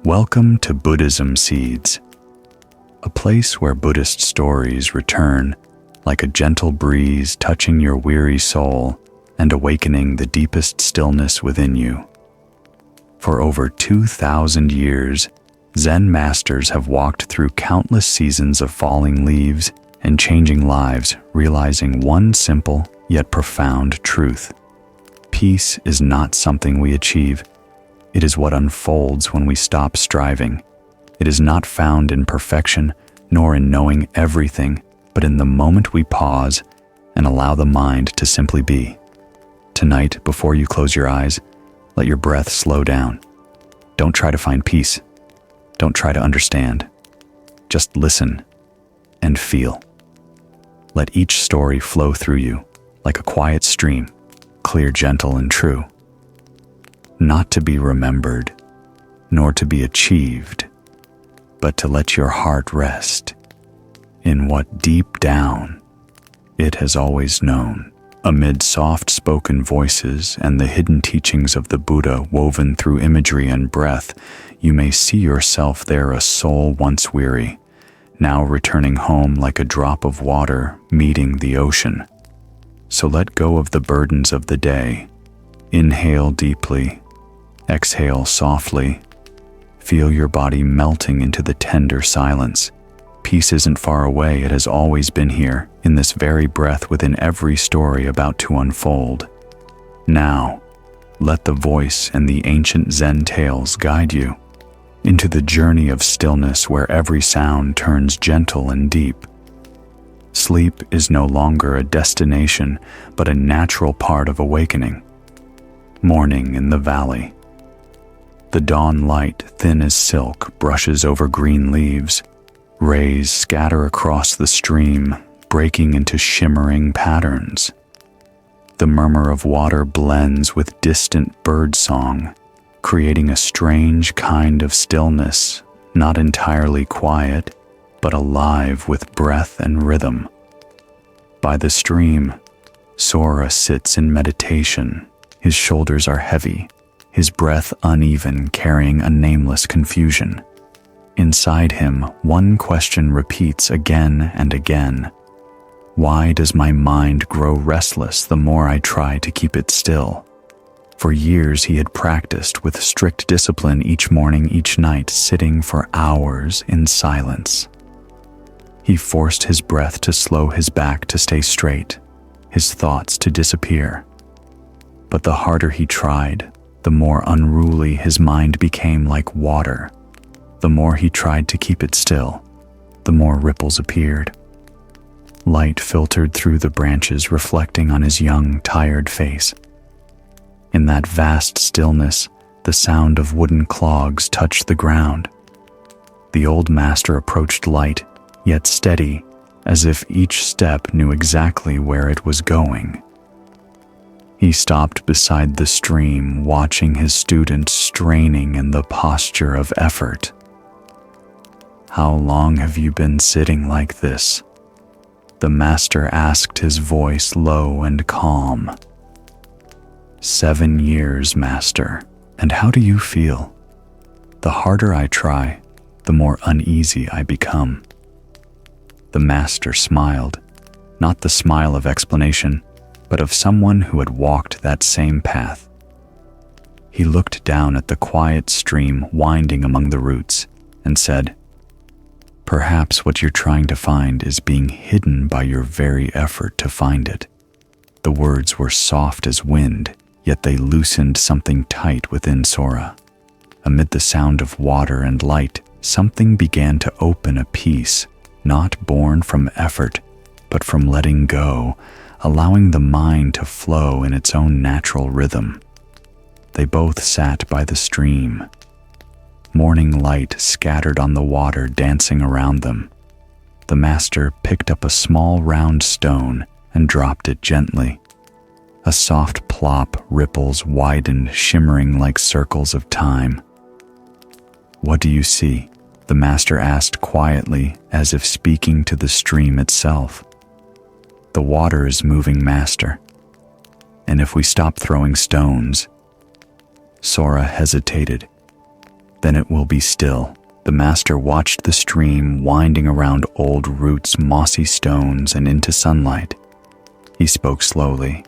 Welcome to Buddhism Seeds, a place where Buddhist stories return like a gentle breeze touching your weary soul and awakening the deepest stillness within you. For over 2,000 years, Zen masters have walked through countless seasons of falling leaves and changing lives, realizing one simple yet profound truth. Peace is not something we achieve. It is what unfolds when we stop striving. It is not found in perfection, nor in knowing everything, but in the moment we pause and allow the mind to simply be. Tonight, before you close your eyes, let your breath slow down. Don't try to find peace. Don't try to understand. Just listen and feel. Let each story flow through you like a quiet stream, clear, gentle, and true. Not to be remembered, nor to be achieved, but to let your heart rest in what deep down it has always known. Amid soft-spoken voices and the hidden teachings of the Buddha woven through imagery and breath, you may see yourself there, a soul once weary, now returning home like a drop of water meeting the ocean. So let go of the burdens of the day. Inhale deeply. Exhale softly. Feel your body melting into the tender silence. Peace isn't far away, it has always been here, in this very breath within every story about to unfold. Now, let the voice and the ancient Zen tales guide you into the journey of stillness where every sound turns gentle and deep. Sleep is no longer a destination, but a natural part of awakening. Morning in the valley. The dawn light, thin as silk, brushes over green leaves. Rays scatter across the stream, breaking into shimmering patterns. The murmur of water blends with distant bird song, creating a strange kind of stillness, not entirely quiet, but alive with breath and rhythm. By the stream, Sora sits in meditation. His shoulders are heavy, his breath uneven, carrying a nameless confusion. Inside him, one question repeats again and again. Why does my mind grow restless the more I try to keep it still? For years he had practiced with strict discipline each morning, each night, sitting for hours in silence. He forced his breath to slow, his back to stay straight, his thoughts to disappear. But the harder he tried, the more unruly his mind became, like water. The more he tried to keep it still, the more ripples appeared. Light filtered through the branches, reflecting on his young, tired face. In that vast stillness, the sound of wooden clogs touched the ground. The old master approached light, yet steady, as if each step knew exactly where it was going. He stopped beside the stream, watching his student straining in the posture of effort. "How long have you been sitting like this?" the master asked, his voice low and calm. 7 years, master. And how do you feel?" "The harder I try, the more uneasy I become." The master smiled, not the smile of explanation, but of someone who had walked that same path. He looked down at the quiet stream winding among the roots and said, "Perhaps what you're trying to find is being hidden by your very effort to find it." The words were soft as wind, yet they loosened something tight within Sora. Amid the sound of water and light, something began to open, a peace, not born from effort, but from letting go, allowing the mind to flow in its own natural rhythm. They both sat by the stream. Morning light scattered on the water, dancing around them. The master picked up a small round stone and dropped it gently. A soft plop, ripples widened, shimmering like circles of time. "What do you see?" the master asked quietly, as if speaking to the stream itself. "The water is moving, master. And if we stop throwing stones..." Sora hesitated. Then it will be still. The master watched the stream winding around old roots, mossy stones, and into sunlight. He spoke slowly.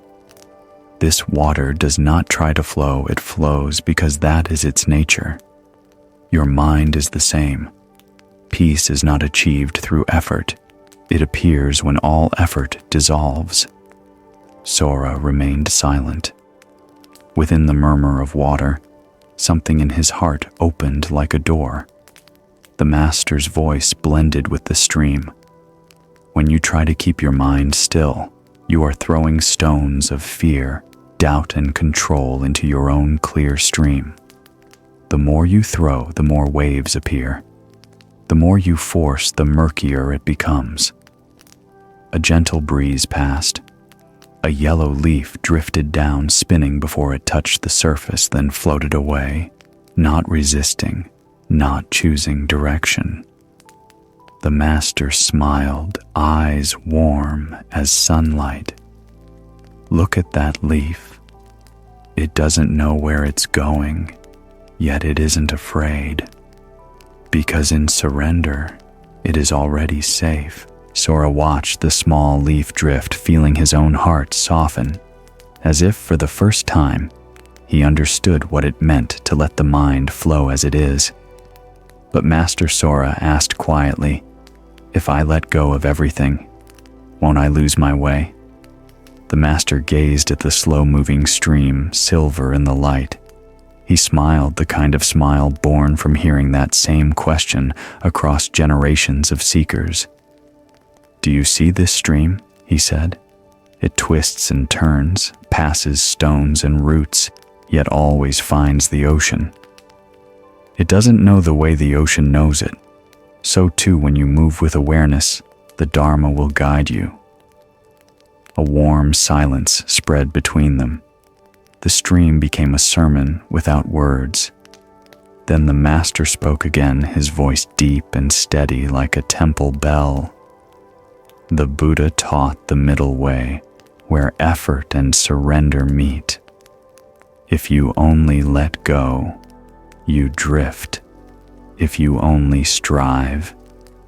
This water does not try to flow, it flows because that is its nature. Your mind is the same. Peace is not achieved through effort. It appears when all effort dissolves. Sora remained silent. Within the murmur of water, something in his heart opened like a door. The master's voice blended with the stream. When you try to keep your mind still, you are throwing stones of fear, doubt, and control into your own clear stream. The more you throw, the more waves appear. The more you force, the murkier it becomes. A gentle breeze passed. A yellow leaf drifted down, spinning before it touched the surface, then floated away, not resisting, not choosing direction. The master smiled, eyes warm as sunlight. Look at that leaf. It doesn't know where it's going, yet it isn't afraid. Because in surrender, it is already safe. Sora watched the small leaf drift, feeling his own heart soften. As if for the first time, he understood what it meant to let the mind flow as it is. But Master Sora asked quietly, "If I let go of everything, won't I lose my way?" The master gazed at the slow-moving stream, silver in the light. He smiled, the kind of smile born from hearing that same question across generations of seekers. "Do you see this stream?" he said. "It twists and turns, passes stones and roots, yet always finds the ocean. It doesn't know the way the ocean knows it. So too, when you move with awareness, the Dharma will guide you." A warm silence spread between them. The stream became a sermon without words. Then the master spoke again, his voice deep and steady like a temple bell. The Buddha taught the middle way, where effort and surrender meet. If you only let go, you drift. If you only strive,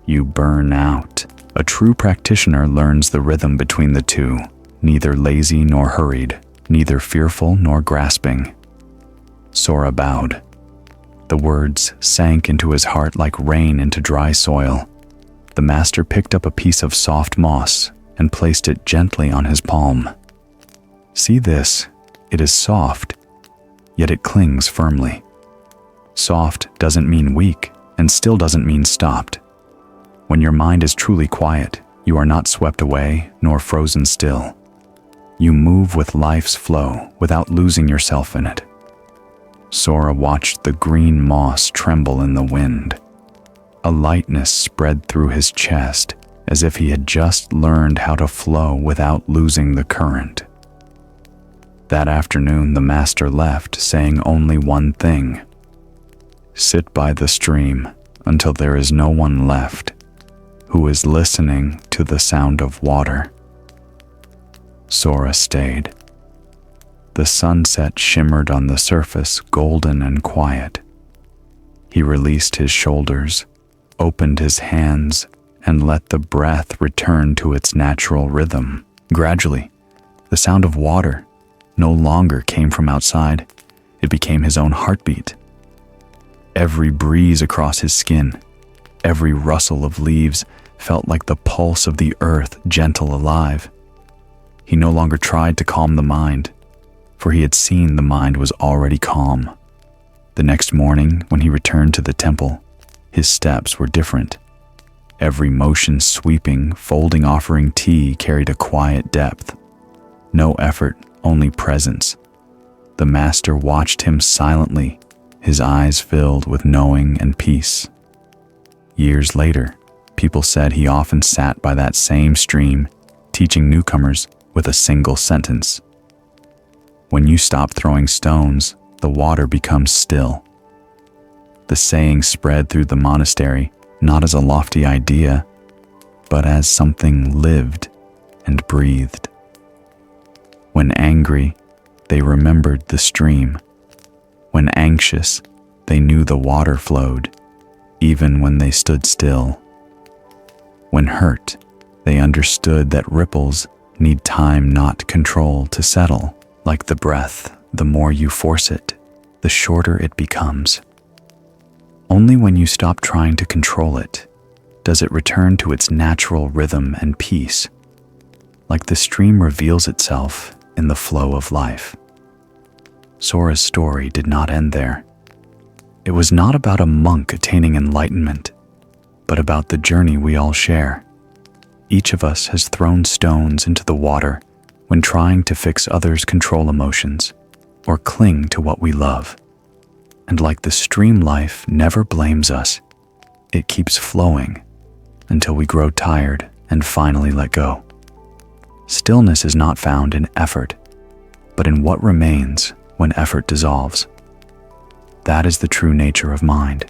you burn out. A true practitioner learns the rhythm between the two, neither lazy nor hurried, neither fearful nor grasping. Sora bowed. The words sank into his heart like rain into dry soil. The master picked up a piece of soft moss and placed it gently on his palm. "See this, it is soft, yet it clings firmly. Soft doesn't mean weak and still doesn't mean stopped. When your mind is truly quiet, you are not swept away nor frozen still. You move with life's flow without losing yourself in it." Sora watched the green moss tremble in the wind. A lightness spread through his chest, as if he had just learned how to flow without losing the current. That afternoon, the master left, saying only one thing: "Sit by the stream until there is no one left who is listening to the sound of water." Sora stayed. The sunset shimmered on the surface, golden and quiet. He released his shoulders, opened his hands, and let the breath return to its natural rhythm. Gradually, the sound of water no longer came from outside. It became his own heartbeat. Every breeze across his skin, every rustle of leaves felt like the pulse of the earth, gentle, alive. He no longer tried to calm the mind, for he had seen the mind was already calm. The next morning, when he returned to the temple, his steps were different. Every motion, sweeping, folding, offering tea, carried a quiet depth. No effort, only presence. The master watched him silently, his eyes filled with knowing and peace. Years later, people said he often sat by that same stream, teaching newcomers with a single sentence: "When you stop throwing stones, the water becomes still." The saying spread through the monastery, not as a lofty idea, but as something lived and breathed. When angry, they remembered the stream. When anxious, They knew the water flowed, even when they stood still. When hurt, they understood that ripples need time, not control, to settle. Like the breath, the more you force it, the shorter it becomes. Only when you stop trying to control it does it return to its natural rhythm and peace, like the stream reveals itself in the flow of life. Sora's story did not end there. It was not about a monk attaining enlightenment, but about the journey we all share. Each of us has thrown stones into the water when trying to fix others' control emotions or cling to what we love. And like the stream, life never blames us. It keeps flowing until we grow tired and finally let go. Stillness is not found in effort, but in what remains when effort dissolves. That is the true nature of mind.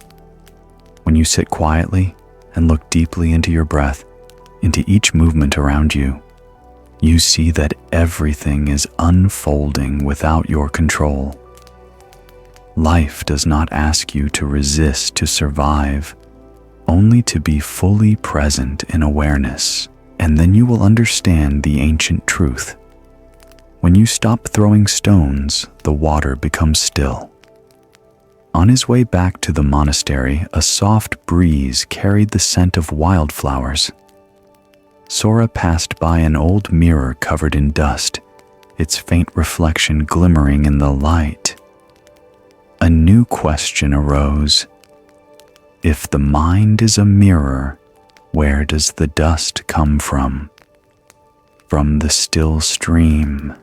When you sit quietly and look deeply into your breath, into each movement around you, you see that everything is unfolding without your control. Life does not ask you to resist to survive, only to be fully present in awareness, and then you will understand the ancient truth. When you stop throwing stones, the water becomes still. On his way back to the monastery, a soft breeze carried the scent of wildflowers. Sora passed by an old mirror covered in dust, its faint reflection glimmering in the light. A new question arose. If the mind is a mirror, where does the dust come from? From the still stream,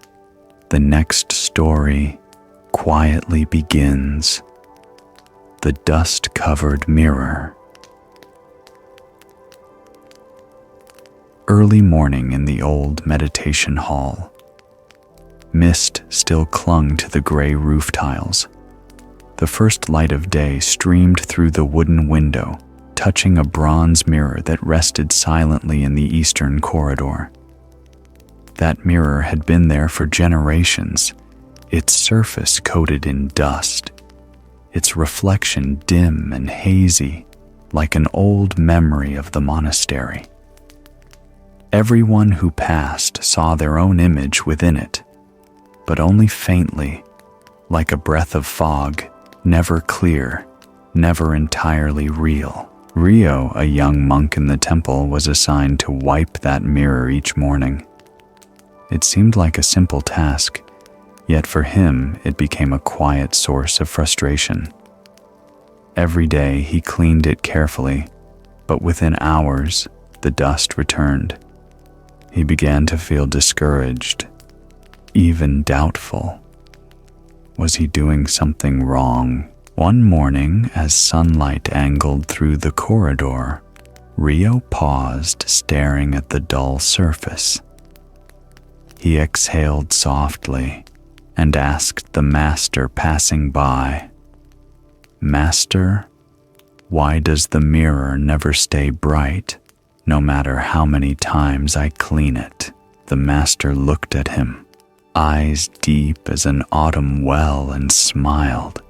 the next story quietly begins. The dust-covered mirror. Early morning in the old meditation hall. Mist still clung to the gray roof tiles. The first light of day streamed through the wooden window, touching a bronze mirror that rested silently in the eastern corridor. That mirror had been there for generations, its surface coated in dust, its reflection dim and hazy, like an old memory of the monastery. Everyone who passed saw their own image within it, but only faintly, like a breath of fog, never clear, never entirely real. Rio, a young monk in the temple, was assigned to wipe that mirror each morning. It seemed like a simple task, yet for him it became a quiet source of frustration. Every day he cleaned it carefully, but within hours the dust returned. He began to feel discouraged, even doubtful. Was he doing something wrong? One morning, as sunlight angled through the corridor, Rio paused, staring at the dull surface. He exhaled softly and asked the master passing by, "Master, why does the mirror never stay bright, no matter how many times I clean it?" The master looked at him, eyes deep as an autumn well, and smiled.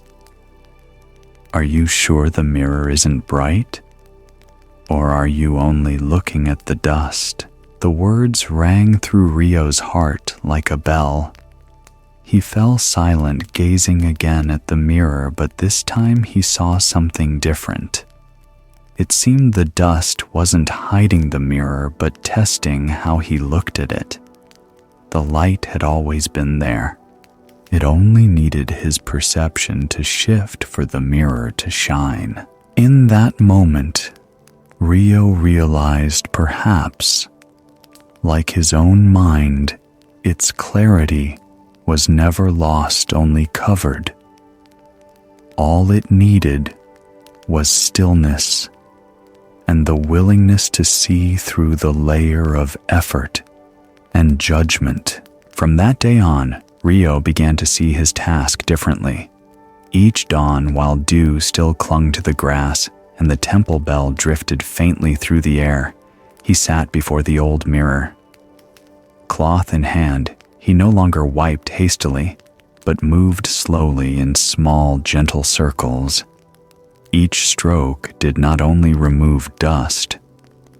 "Are you sure the mirror isn't bright? Or are you only looking at the dust?" The words rang through Rio's heart like a bell. He fell silent, gazing again at the mirror, but this time he saw something different. It seemed the dust wasn't hiding the mirror, but testing how he looked at it. The light had always been there. It only needed his perception to shift for the mirror to shine. In that moment, Rio realized perhaps, like his own mind, its clarity was never lost, only covered. All it needed was stillness and the willingness to see through the layer of effort and judgment. From that day on, Rio began to see his task differently. Each dawn, while dew still clung to the grass and the temple bell drifted faintly through the air, he sat before the old mirror. Cloth in hand, he no longer wiped hastily, but moved slowly in small, gentle circles, Each stroke did not only remove dust,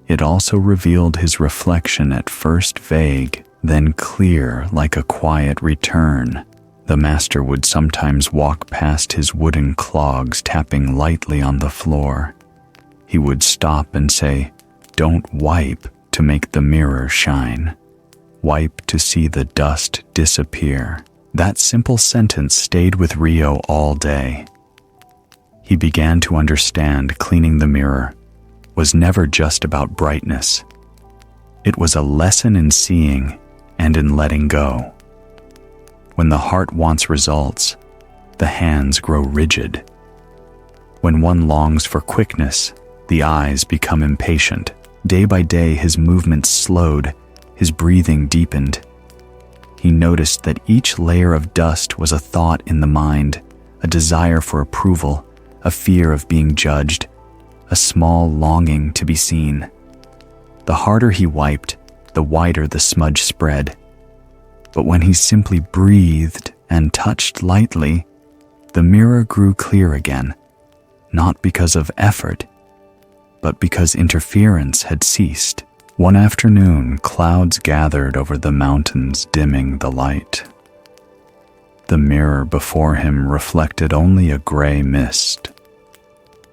it also revealed his reflection, at first vague, then clear like a quiet return. The master would sometimes walk past his wooden clogs, tapping lightly on the floor. He would stop and say, "Don't wipe to make the mirror shine. Wipe to see the dust disappear." That simple sentence stayed with Rio all day. He began to understand cleaning the mirror was never just about brightness. It was a lesson in seeing and in letting go. When the heart wants results, the hands grow rigid. When one longs for quickness, the eyes become impatient. Day by day, his movements slowed, his breathing deepened. He noticed that each layer of dust was a thought in the mind, a desire for approval, a fear of being judged, a small longing to be seen. The harder he wiped, the wider the smudge spread. But when he simply breathed and touched lightly, the mirror grew clear again, not because of effort, but because interference had ceased. One afternoon, clouds gathered over the mountains, dimming the light. The mirror before him reflected only a gray mist.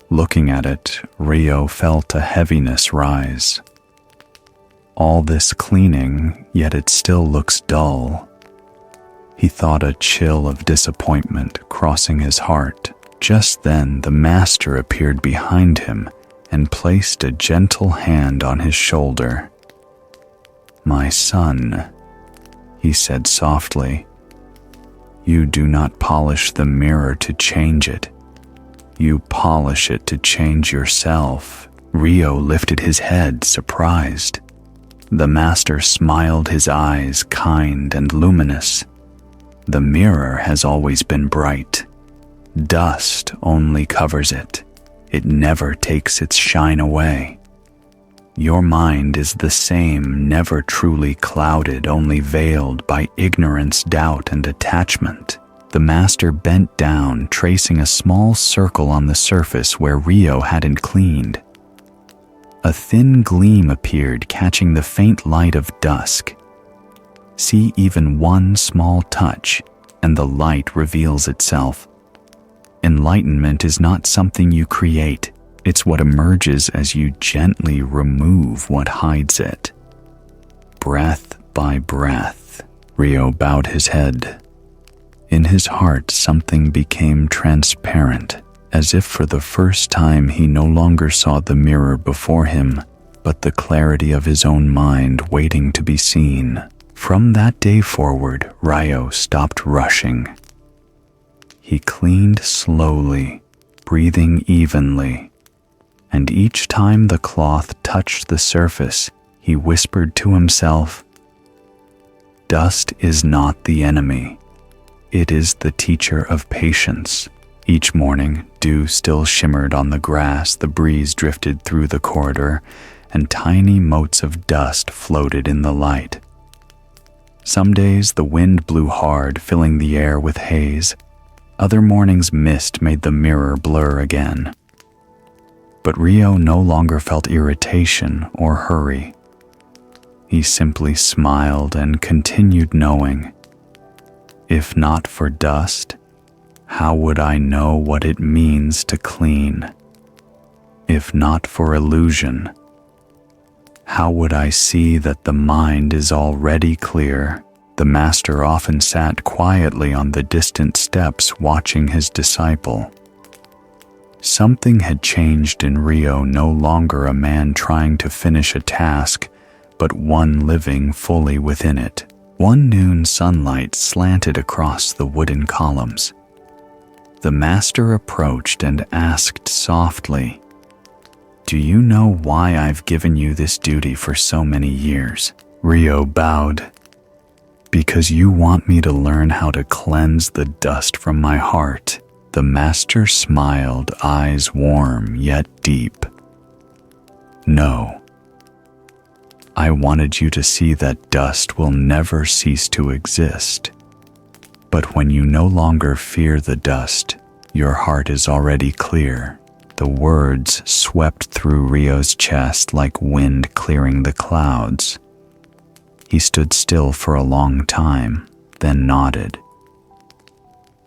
Looking at it, Rio felt a heaviness rise. All this cleaning, yet it still looks dull. He thought a chill of disappointment crossing his heart. Just then, the master appeared behind him and placed a gentle hand on his shoulder. "My son," he said softly, "you do not polish the mirror to change it. You polish it to change yourself." Rio lifted his head, surprised. The master smiled, his eyes kind and luminous. "The mirror has always been bright. Dust only covers it. It never takes its shine away. Your mind is the same, never truly clouded, only veiled by ignorance, doubt, and attachment." The master bent down, tracing a small circle on the surface where Rio hadn't cleaned. A thin gleam appeared, catching the faint light of dusk. See even one small touch, and the light reveals itself. Enlightenment is not something you create. It's what emerges as you gently remove what hides it. Breath by breath, Rio bowed his head. In his heart, something became transparent, as if for the first time he no longer saw the mirror before him, but the clarity of his own mind waiting to be seen. From that day forward, Rio stopped rushing. He cleaned slowly, breathing evenly, and each time the cloth touched the surface, he whispered to himself, "Dust is not the enemy. It is the teacher of patience." Each morning, dew still shimmered on the grass, the breeze drifted through the corridor, and tiny motes of dust floated in the light. Some days the wind blew hard, filling the air with haze. Other mornings mist made the mirror blur again. But Rio no longer felt irritation or hurry. He simply smiled and continued knowing, "If not for dust, how would I know what it means to clean? If not for illusion, how would I see that the mind is already clear?" The master often sat quietly on the distant steps watching his disciple. Something had changed in Rio, no longer a man trying to finish a task, but one living fully within it. One noon sunlight slanted across the wooden columns. The master approached and asked softly, "Do you know why I've given you this duty for so many years?" Rio bowed. "Because you want me to learn how to cleanse the dust from my heart." The master smiled, eyes warm yet deep. "No. I wanted you to see that dust will never cease to exist. But when you no longer fear the dust, your heart is already clear. The words swept through Rio's chest like wind clearing the clouds. He stood still for a long time, then nodded.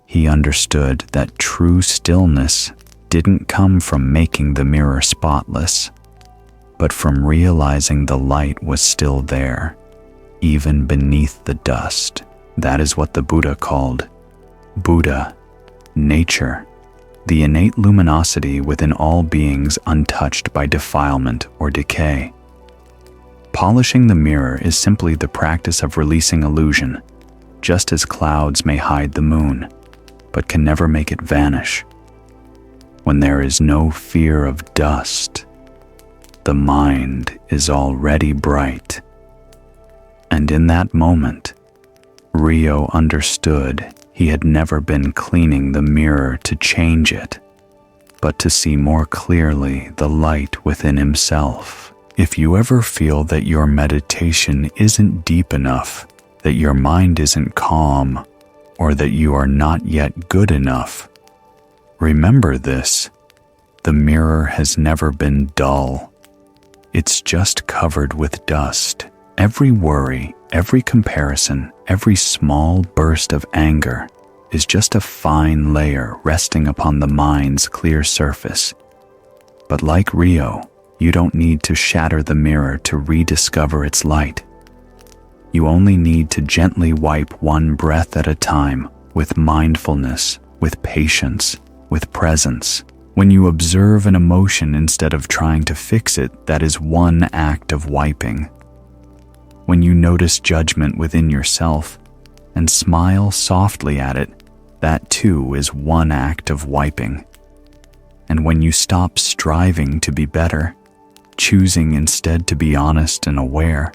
He understood that true stillness didn't come from making the mirror spotless, but from realizing the light was still there, even beneath the dust. That is what the Buddha called Buddha, nature, the innate luminosity within all beings untouched by defilement or decay. Polishing the mirror is simply the practice of releasing illusion, just as clouds may hide the moon, but can never make it vanish. When there is no fear of dust, the mind is already bright. And in that moment, Rio understood he had never been cleaning the mirror to change it, but to see more clearly the light within himself. If you ever feel that your meditation isn't deep enough, that your mind isn't calm, or that you are not yet good enough, remember this: the mirror has never been dull. It's just covered with dust. Every worry, every comparison, every small burst of anger is just a fine layer resting upon the mind's clear surface. But like Rio, you don't need to shatter the mirror to rediscover its light. You only need to gently wipe one breath at a time, with mindfulness, with patience, with presence. When you observe an emotion instead of trying to fix it, that is one act of wiping. When you notice judgment within yourself and smile softly at it, that too is one act of wiping. And when you stop striving to be better, choosing instead to be honest and aware,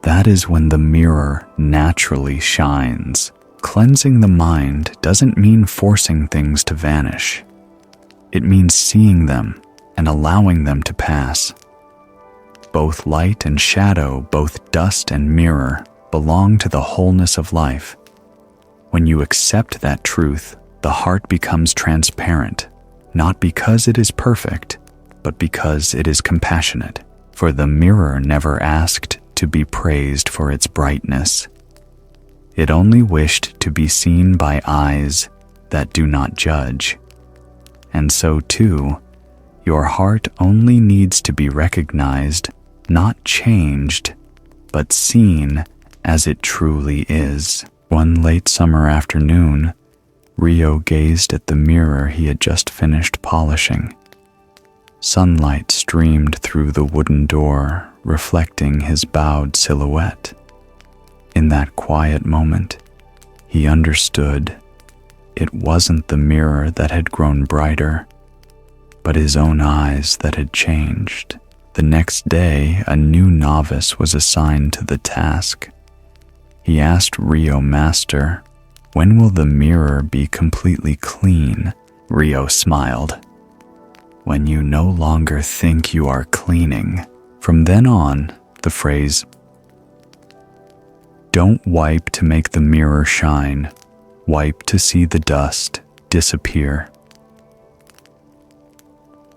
that is when the mirror naturally shines. Cleansing the mind doesn't mean forcing things to vanish. It means seeing them and allowing them to pass. Both light and shadow, both dust and mirror, belong to the wholeness of life. When you accept that truth, the heart becomes transparent, not because it is perfect, but because it is compassionate. For the mirror never asked to be praised for its brightness. It only wished to be seen by eyes that do not judge. And so too, your heart only needs to be recognized, not changed, but seen as it truly is. One late summer afternoon, Rio gazed at the mirror he had just finished polishing. Sunlight streamed through the wooden door, reflecting his bowed silhouette. In that quiet moment, he understood it wasn't the mirror that had grown brighter, but his own eyes that had changed. The next day, a new novice was assigned to the task. He asked Rio Master, "When will the mirror be completely clean?" Rio smiled. "When you no longer think you are cleaning." From then on, the phrase, "Don't wipe to make the mirror shine, wipe to see the dust disappear,"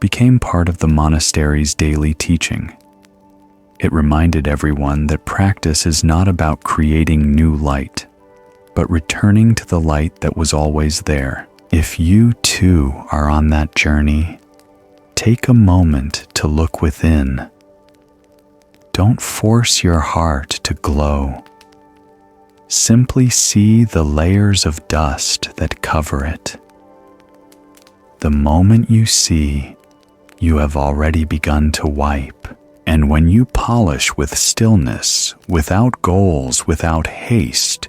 became part of the monastery's daily teaching. It reminded everyone that practice is not about creating new light, but returning to the light that was always there. If you too are on that journey, take a moment to look within. Don't force your heart to glow. Simply see the layers of dust that cover it. The moment you see, you have already begun to wipe. And when you polish with stillness, without goals, without haste,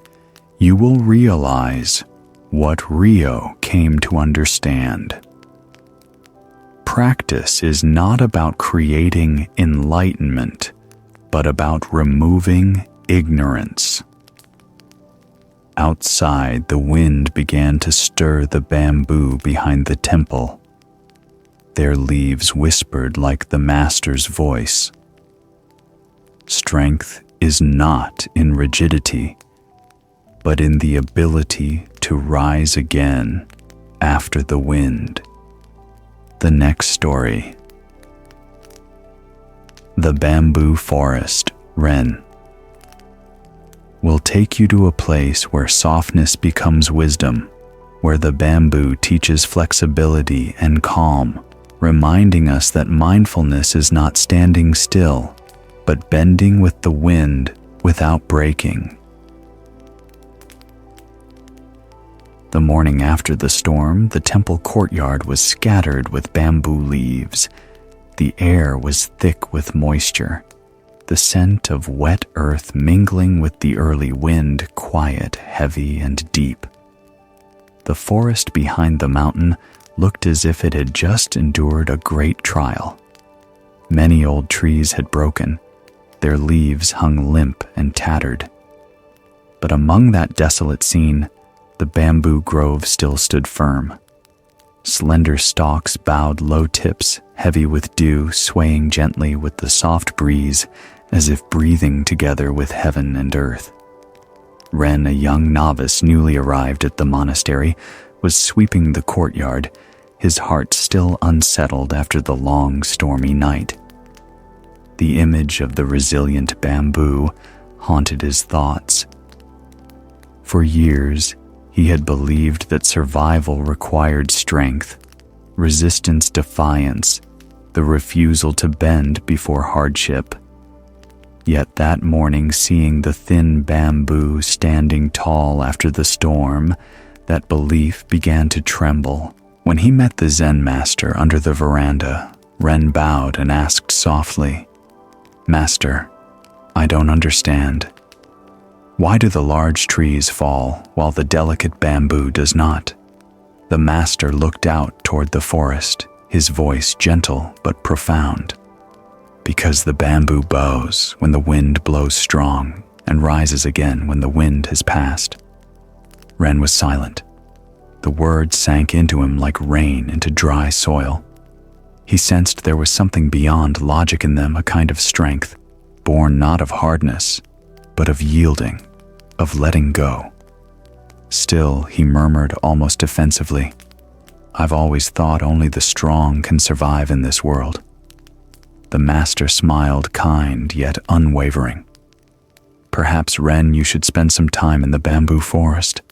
you will realize what Rio came to understand. Practice is not about creating enlightenment, but about removing ignorance. Outside, the wind began to stir the bamboo behind the temple. Their leaves whispered like the master's voice. Strength is not in rigidity, but in the ability to rise again after the wind. The next story. The Bamboo Forest, Ren. Will take you to a place where softness becomes wisdom, where the bamboo teaches flexibility and calm, reminding us that mindfulness is not standing still, but bending with the wind without breaking. The morning after the storm, the temple courtyard was scattered with bamboo leaves. The air was thick with moisture, the scent of wet earth mingling with the early wind, quiet, heavy, and deep. The forest behind the mountain looked as if it had just endured a great trial. Many old trees had broken, their leaves hung limp and tattered. But among that desolate scene, the bamboo grove still stood firm. Slender stalks bowed low tips, heavy with dew, swaying gently with the soft breeze, as if breathing together with heaven and earth. Ren, a young novice newly arrived at the monastery, was sweeping the courtyard, his heart still unsettled after the long, stormy night. The image of the resilient bamboo haunted his thoughts. For years, he had believed that survival required strength, resistance defiance, the refusal to bend before hardship. Yet that morning, seeing the thin bamboo standing tall after the storm, that belief began to tremble. When he met the Zen master under the veranda, Ren bowed and asked softly, "Master, I don't understand. Why do the large trees fall while the delicate bamboo does not?" The master looked out toward the forest, his voice gentle but profound. "Because the bamboo bows when the wind blows strong and rises again when the wind has passed." Ren was silent. The words sank into him like rain into dry soil. He sensed there was something beyond logic in them, a kind of strength, born not of hardness, but of yielding, of letting go. Still, he murmured almost defensively, "I've always thought only the strong can survive in this world." The master smiled, kind yet unwavering. "Perhaps, Ren, you should spend some time in the bamboo forest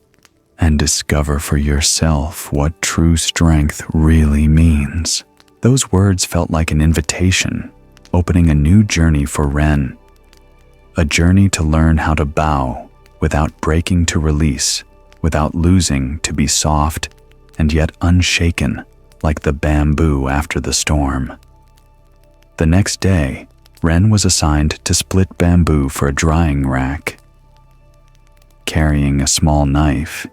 and discover for yourself what true strength really means." Those words felt like an invitation, opening a new journey for Ren. A journey to learn how to bow without breaking, to release without losing, to be soft and yet unshaken like the bamboo after the storm. The next day, Ren was assigned to split bamboo for a drying rack. Carrying a small knife,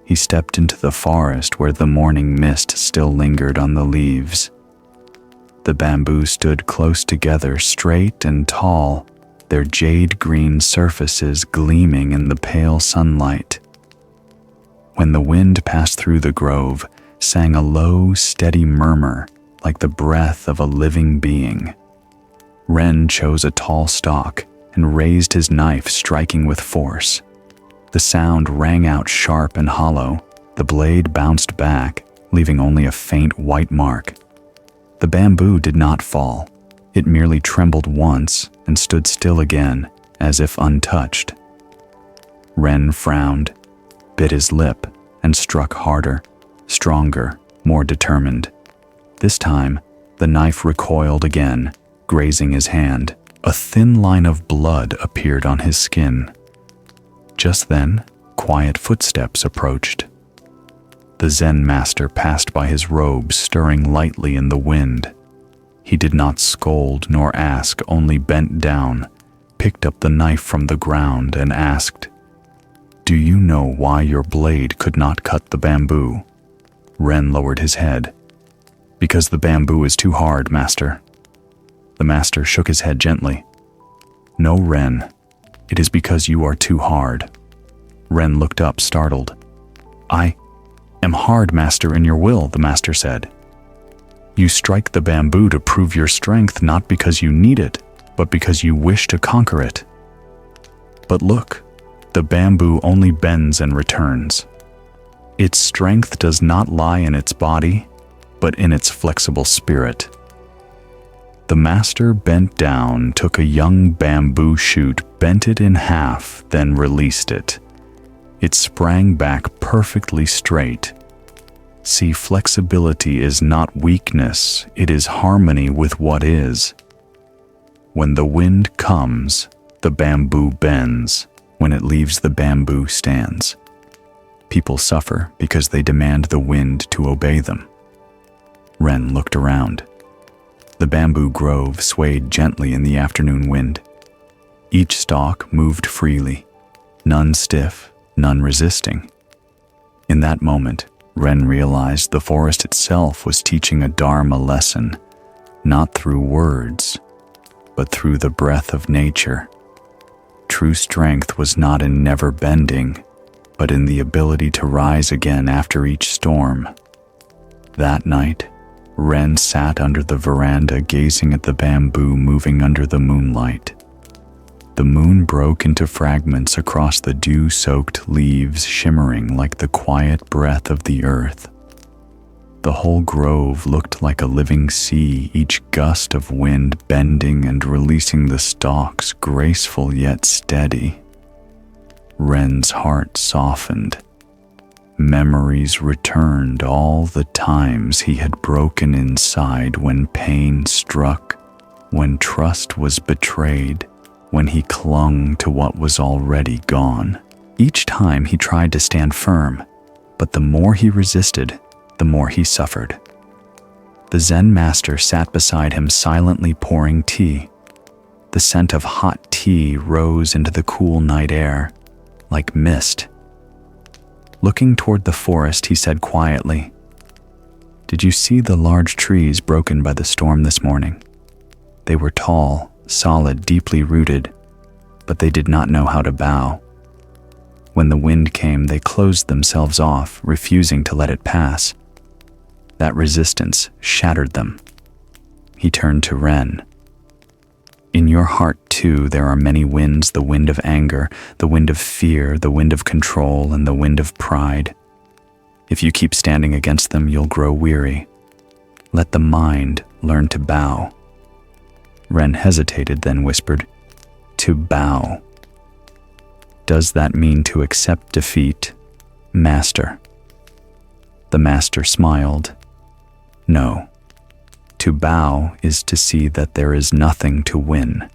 he stepped into the forest where the morning mist still lingered on the leaves. The bamboo stood close together, straight and tall, their jade-green surfaces gleaming in the pale sunlight. When the wind passed through the grove, sang a low, steady murmur like the breath of a living being. Ren chose a tall stalk and raised his knife, striking with force. The sound rang out sharp and hollow. The blade bounced back, leaving only a faint white mark. The bamboo did not fall. It merely trembled once and stood still again, as if untouched. Ren frowned, bit his lip, and struck harder, stronger, more determined. This time, the knife recoiled again, grazing his hand. A thin line of blood appeared on his skin. Just then, quiet footsteps approached. The Zen master passed by his robes, stirring lightly in the wind. He did not scold nor ask, only bent down, picked up the knife from the ground, and asked, "Do you know why your blade could not cut the bamboo?" Ren lowered his head. "Because the bamboo is too hard, master." The master shook his head gently. "No, Ren, it is because you are too hard." Ren looked up, startled. "I am hard, master, in your will," the master said. "You strike the bamboo to prove your strength, not because you need it, but because you wish to conquer it. But look, the bamboo only bends and returns. Its strength does not lie in its body, but in its flexible spirit. The master bent down, took a young bamboo shoot, bent it in half, then released it. It sprang back perfectly straight. See, flexibility is not weakness, it is harmony with what is. When the wind comes, the bamboo bends. When it leaves, the bamboo stands. People suffer because they demand the wind to obey them. Ren looked around. The bamboo grove swayed gently in the afternoon wind. Each stalk moved freely, none stiff, none resisting. In that moment, Ren realized the forest itself was teaching a Dharma lesson, not through words, but through the breath of nature. True strength was not in never bending, but in the ability to rise again after each storm. That night, Ren sat under the veranda gazing at the bamboo moving under the moonlight. The moon broke into fragments across the dew-soaked leaves, shimmering like the quiet breath of the earth. The whole grove looked like a living sea, each gust of wind bending and releasing the stalks, graceful yet steady. Ren's heart softened. Memories returned, all the times he had broken inside when pain struck, when trust was betrayed, when he clung to what was already gone. Each time he tried to stand firm, but the more he resisted, the more he suffered. The Zen master sat beside him, silently pouring tea. The scent of hot tea rose into the cool night air, like mist. Looking toward the forest, he said quietly, "Did you see the large trees broken by the storm this morning? They were tall, solid, deeply rooted, but they did not know how to bow. When the wind came, they closed themselves off, refusing to let it pass. That resistance shattered them." He turned to Ren. "In your heart, too, there are many winds, the wind of anger, the wind of fear, the wind of control, and the wind of pride. If you keep standing against them, you'll grow weary. Let the mind learn to bow." Ren hesitated, then whispered, "To bow. Does that mean to accept defeat, Master?" The Master smiled. "No. To bow is to see that there is nothing to win.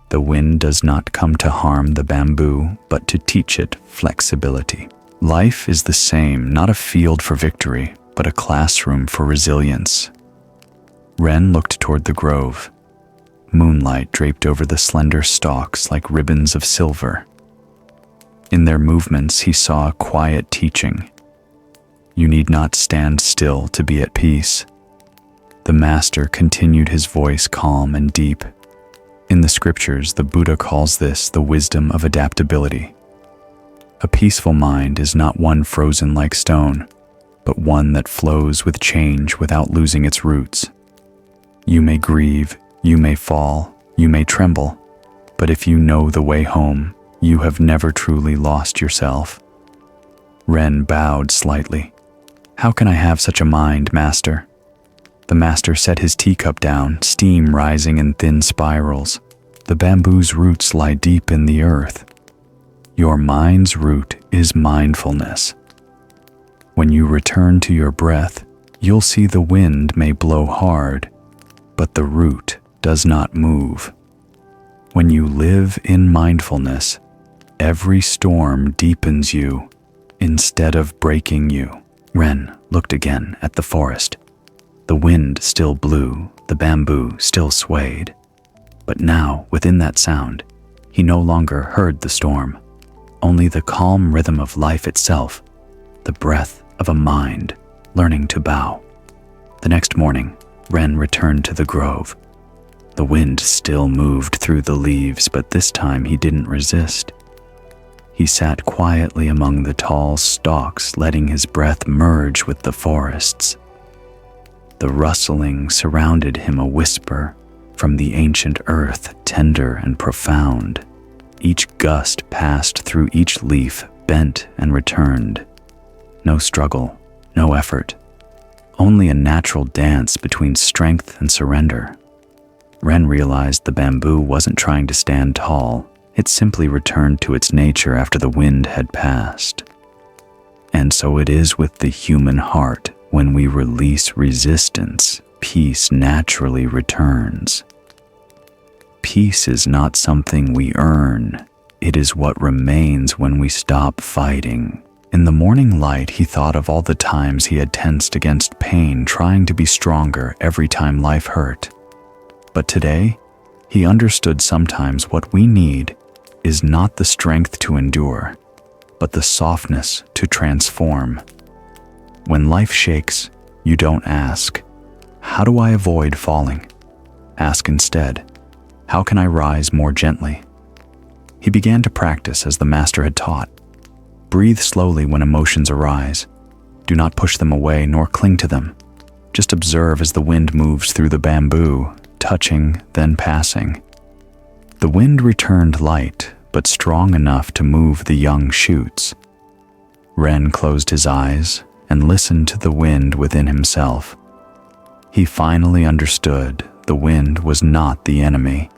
The wind does not come to harm the bamboo, but to teach it flexibility. Life is the same, not a field for victory, but a classroom for resilience." Ren looked toward the grove. Moonlight draped over the slender stalks like ribbons of silver. In their movements, he saw a quiet teaching. You need not stand still to be at peace. The master continued, his voice calm and deep. In the scriptures, the Buddha calls this the wisdom of adaptability. A peaceful mind is not one frozen like stone, but one that flows with change without losing its roots. You may grieve, you may fall, you may tremble, but if you know the way home, you have never truly lost yourself. Ren bowed slightly. "How can I have such a mind, Master?" The master set his teacup down, steam rising in thin spirals. "The bamboo's roots lie deep in the earth. Your mind's root is mindfulness. When you return to your breath, you'll see the wind may blow hard, but the root does not move. When you live in mindfulness, every storm deepens you instead of breaking you." Ren looked again at the forest. The wind still blew, the bamboo still swayed. But now, within that sound, he no longer heard the storm, only the calm rhythm of life itself, the breath of a mind learning to bow. The next morning, Ren returned to the grove. The wind still moved through the leaves, but this time he didn't resist. He sat quietly among the tall stalks, letting his breath merge with the forest's. The rustling surrounded him, a whisper from the ancient earth, tender and profound. Each gust passed through each leaf, bent and returned. No struggle, no effort, only a natural dance between strength and surrender. Ren realized the bamboo wasn't trying to stand tall. It simply returned to its nature after the wind had passed. And so it is with the human heart. When we release resistance, peace naturally returns. Peace is not something we earn. It is what remains when we stop fighting. In the morning light, he thought of all the times he had tensed against pain, trying to be stronger every time life hurt. But today, he understood sometimes what we need is not the strength to endure, but the softness to transform. When life shakes, you don't ask, "How do I avoid falling?" Ask instead, "How can I rise more gently?" He began to practice as the master had taught. Breathe slowly when emotions arise. Do not push them away nor cling to them. Just observe as the wind moves through the bamboo, touching, then passing. The wind returned light, but strong enough to move the young shoots. Ren closed his eyes and listened to the wind within himself. He finally understood the wind was not the enemy.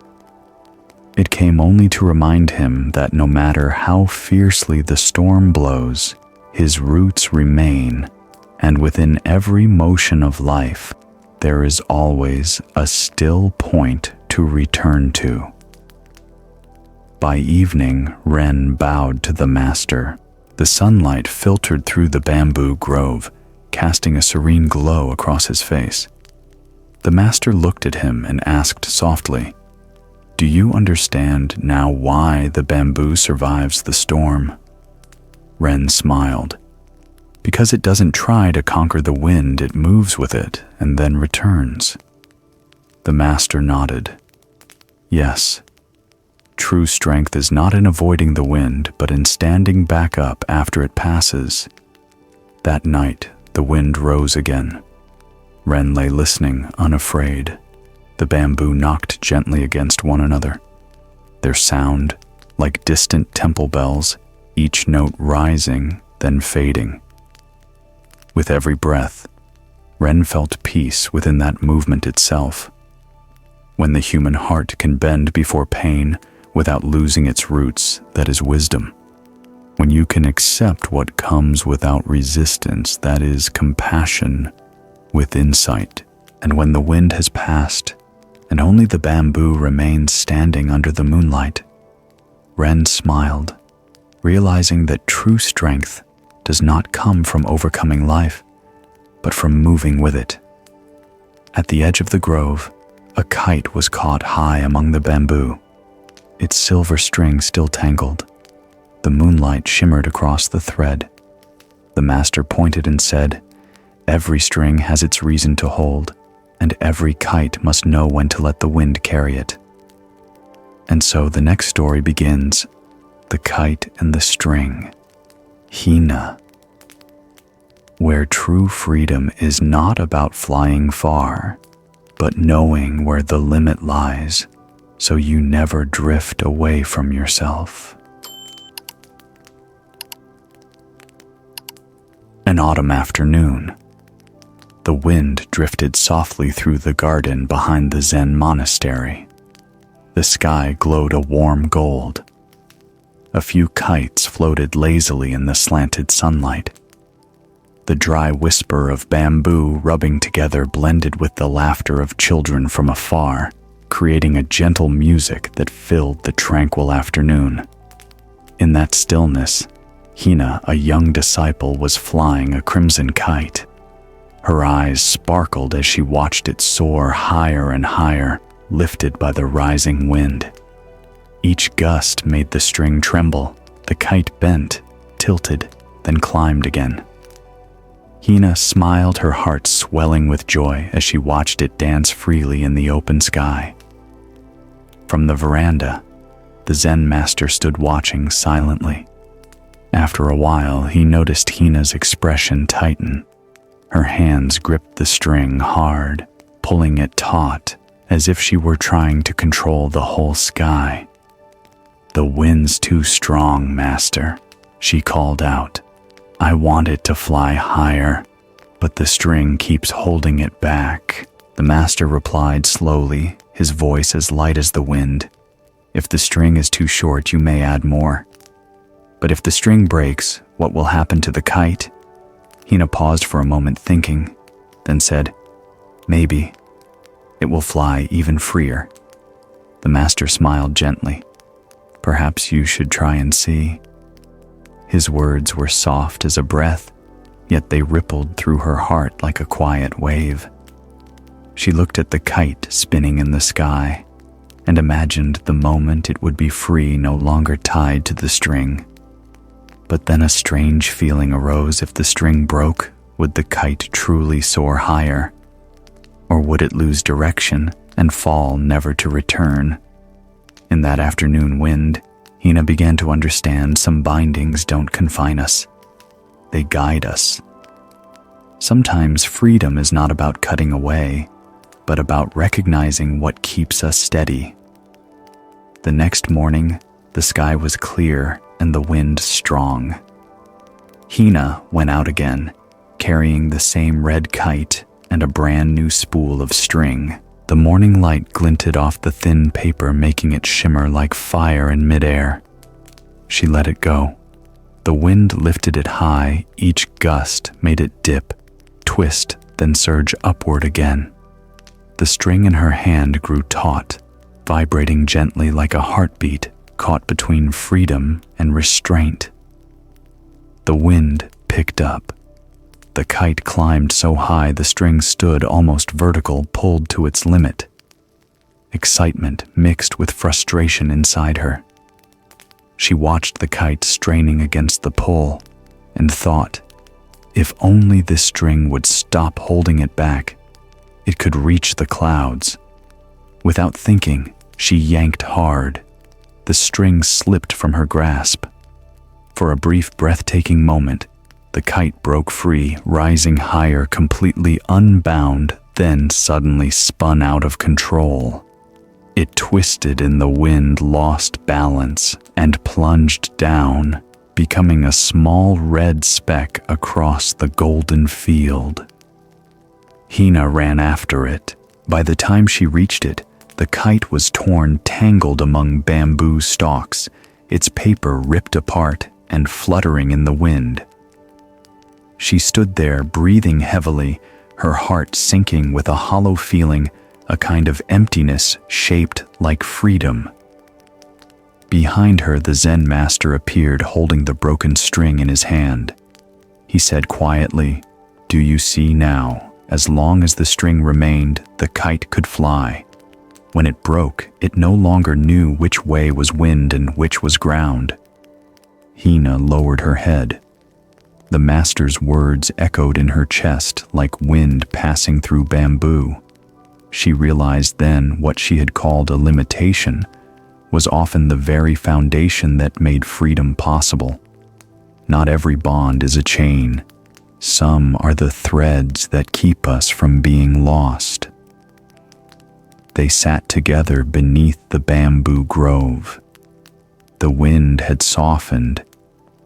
It came only to remind him that no matter how fiercely the storm blows, his roots remain, and within every motion of life, there is always a still point to return to. By evening, Ren bowed to the master. The sunlight filtered through the bamboo grove, casting a serene glow across his face. The master looked at him and asked softly, "Do you understand now why the bamboo survives the storm?" Ren smiled. Because it doesn't try to conquer the wind, it moves with it and then returns. The master nodded. Yes, true strength is not in avoiding the wind, but in standing back up after it passes. That night, the wind rose again. Ren lay listening, unafraid. The bamboo knocked gently against one another. Their sound, like distant temple bells, each note rising, then fading. With every breath, Ren felt peace within that movement itself. When the human heart can bend before pain without losing its roots, that is wisdom. When you can accept what comes without resistance, that is compassion with insight. And when the wind has passed, and only the bamboo remains standing under the moonlight, Ren smiled, realizing that true strength does not come from overcoming life, but from moving with it. At the edge of the grove, a kite was caught high among the bamboo, its silver string still tangled. The moonlight shimmered across the thread. The master pointed and said, "Every string has its reason to hold, and every kite must know when to let the wind carry it." And so the next story begins, The Kite and the String, Hina, where true freedom is not about flying far, but knowing where the limit lies, so you never drift away from yourself. An autumn afternoon. The wind drifted softly through the garden behind the Zen monastery. The sky glowed a warm gold. A few kites floated lazily in the slanted sunlight. The dry whisper of bamboo rubbing together blended with the laughter of children from afar, creating a gentle music that filled the tranquil afternoon. In that stillness, Hina, a young disciple, was flying a crimson kite. Her eyes sparkled as she watched it soar higher and higher, lifted by the rising wind. Each gust made the string tremble. The kite bent, tilted, then climbed again. Hina smiled, her heart swelling with joy as she watched it dance freely in the open sky. From the veranda, the Zen master stood watching silently. After a while, he noticed Hina's expression tighten. Her hands gripped the string hard, pulling it taut, as if she were trying to control the whole sky. "The wind's too strong, master," she called out. "I want it to fly higher, But the string keeps holding it back, the master replied slowly, his voice as light as the wind. If the string is too short, you may add more. But if the string breaks, what will happen to the kite? Hina paused for a moment thinking, then said, maybe. It will fly even freer. The master smiled gently. Perhaps you should try and see. His words were soft as a breath, yet they rippled through her heart like a quiet wave. She looked at the kite spinning in the sky and imagined the moment it would be free, no longer tied to the string. But then a strange feeling arose. If the string broke, would the kite truly soar higher? Or would it lose direction and fall never to return? In that afternoon wind, Hina began to understand some bindings don't confine us. They guide us. Sometimes freedom is not about cutting away, but about recognizing what keeps us steady. The next morning, the sky was clear and the wind strong. Hina went out again, carrying the same red kite and a brand new spool of string. The morning light glinted off the thin paper, making it shimmer like fire in midair. She let it go. The wind lifted it high. Each gust made it dip, twist, then surge upward again. The string in her hand grew taut, vibrating gently like a heartbeat caught between freedom and restraint. The wind picked up. The kite climbed so high the string stood almost vertical, pulled to its limit. Excitement mixed with frustration inside her. She watched the kite straining against the pull and thought, if only this string would stop holding it back, it could reach the clouds. Without thinking, she yanked hard. The string slipped from her grasp. For a brief, breathtaking moment, the kite broke free, rising higher, completely unbound, then suddenly spun out of control. It twisted in the wind, lost balance, and plunged down, becoming a small red speck across the golden field. Hina ran after it. By the time she reached it, the kite was torn, tangled among bamboo stalks, its paper ripped apart and fluttering in the wind. She stood there, breathing heavily, her heart sinking with a hollow feeling, a kind of emptiness shaped like freedom. Behind her, the Zen master appeared, holding the broken string in his hand. He said quietly, "Do you see now? As long as the string remained, the kite could fly. When it broke, it no longer knew which way was wind and which was ground." Hina lowered her head. The master's words echoed in her chest like wind passing through bamboo. She realized then what she had called a limitation was often the very foundation that made freedom possible. Not every bond is a chain. Some are the threads that keep us from being lost. They sat together beneath the bamboo grove. The wind had softened,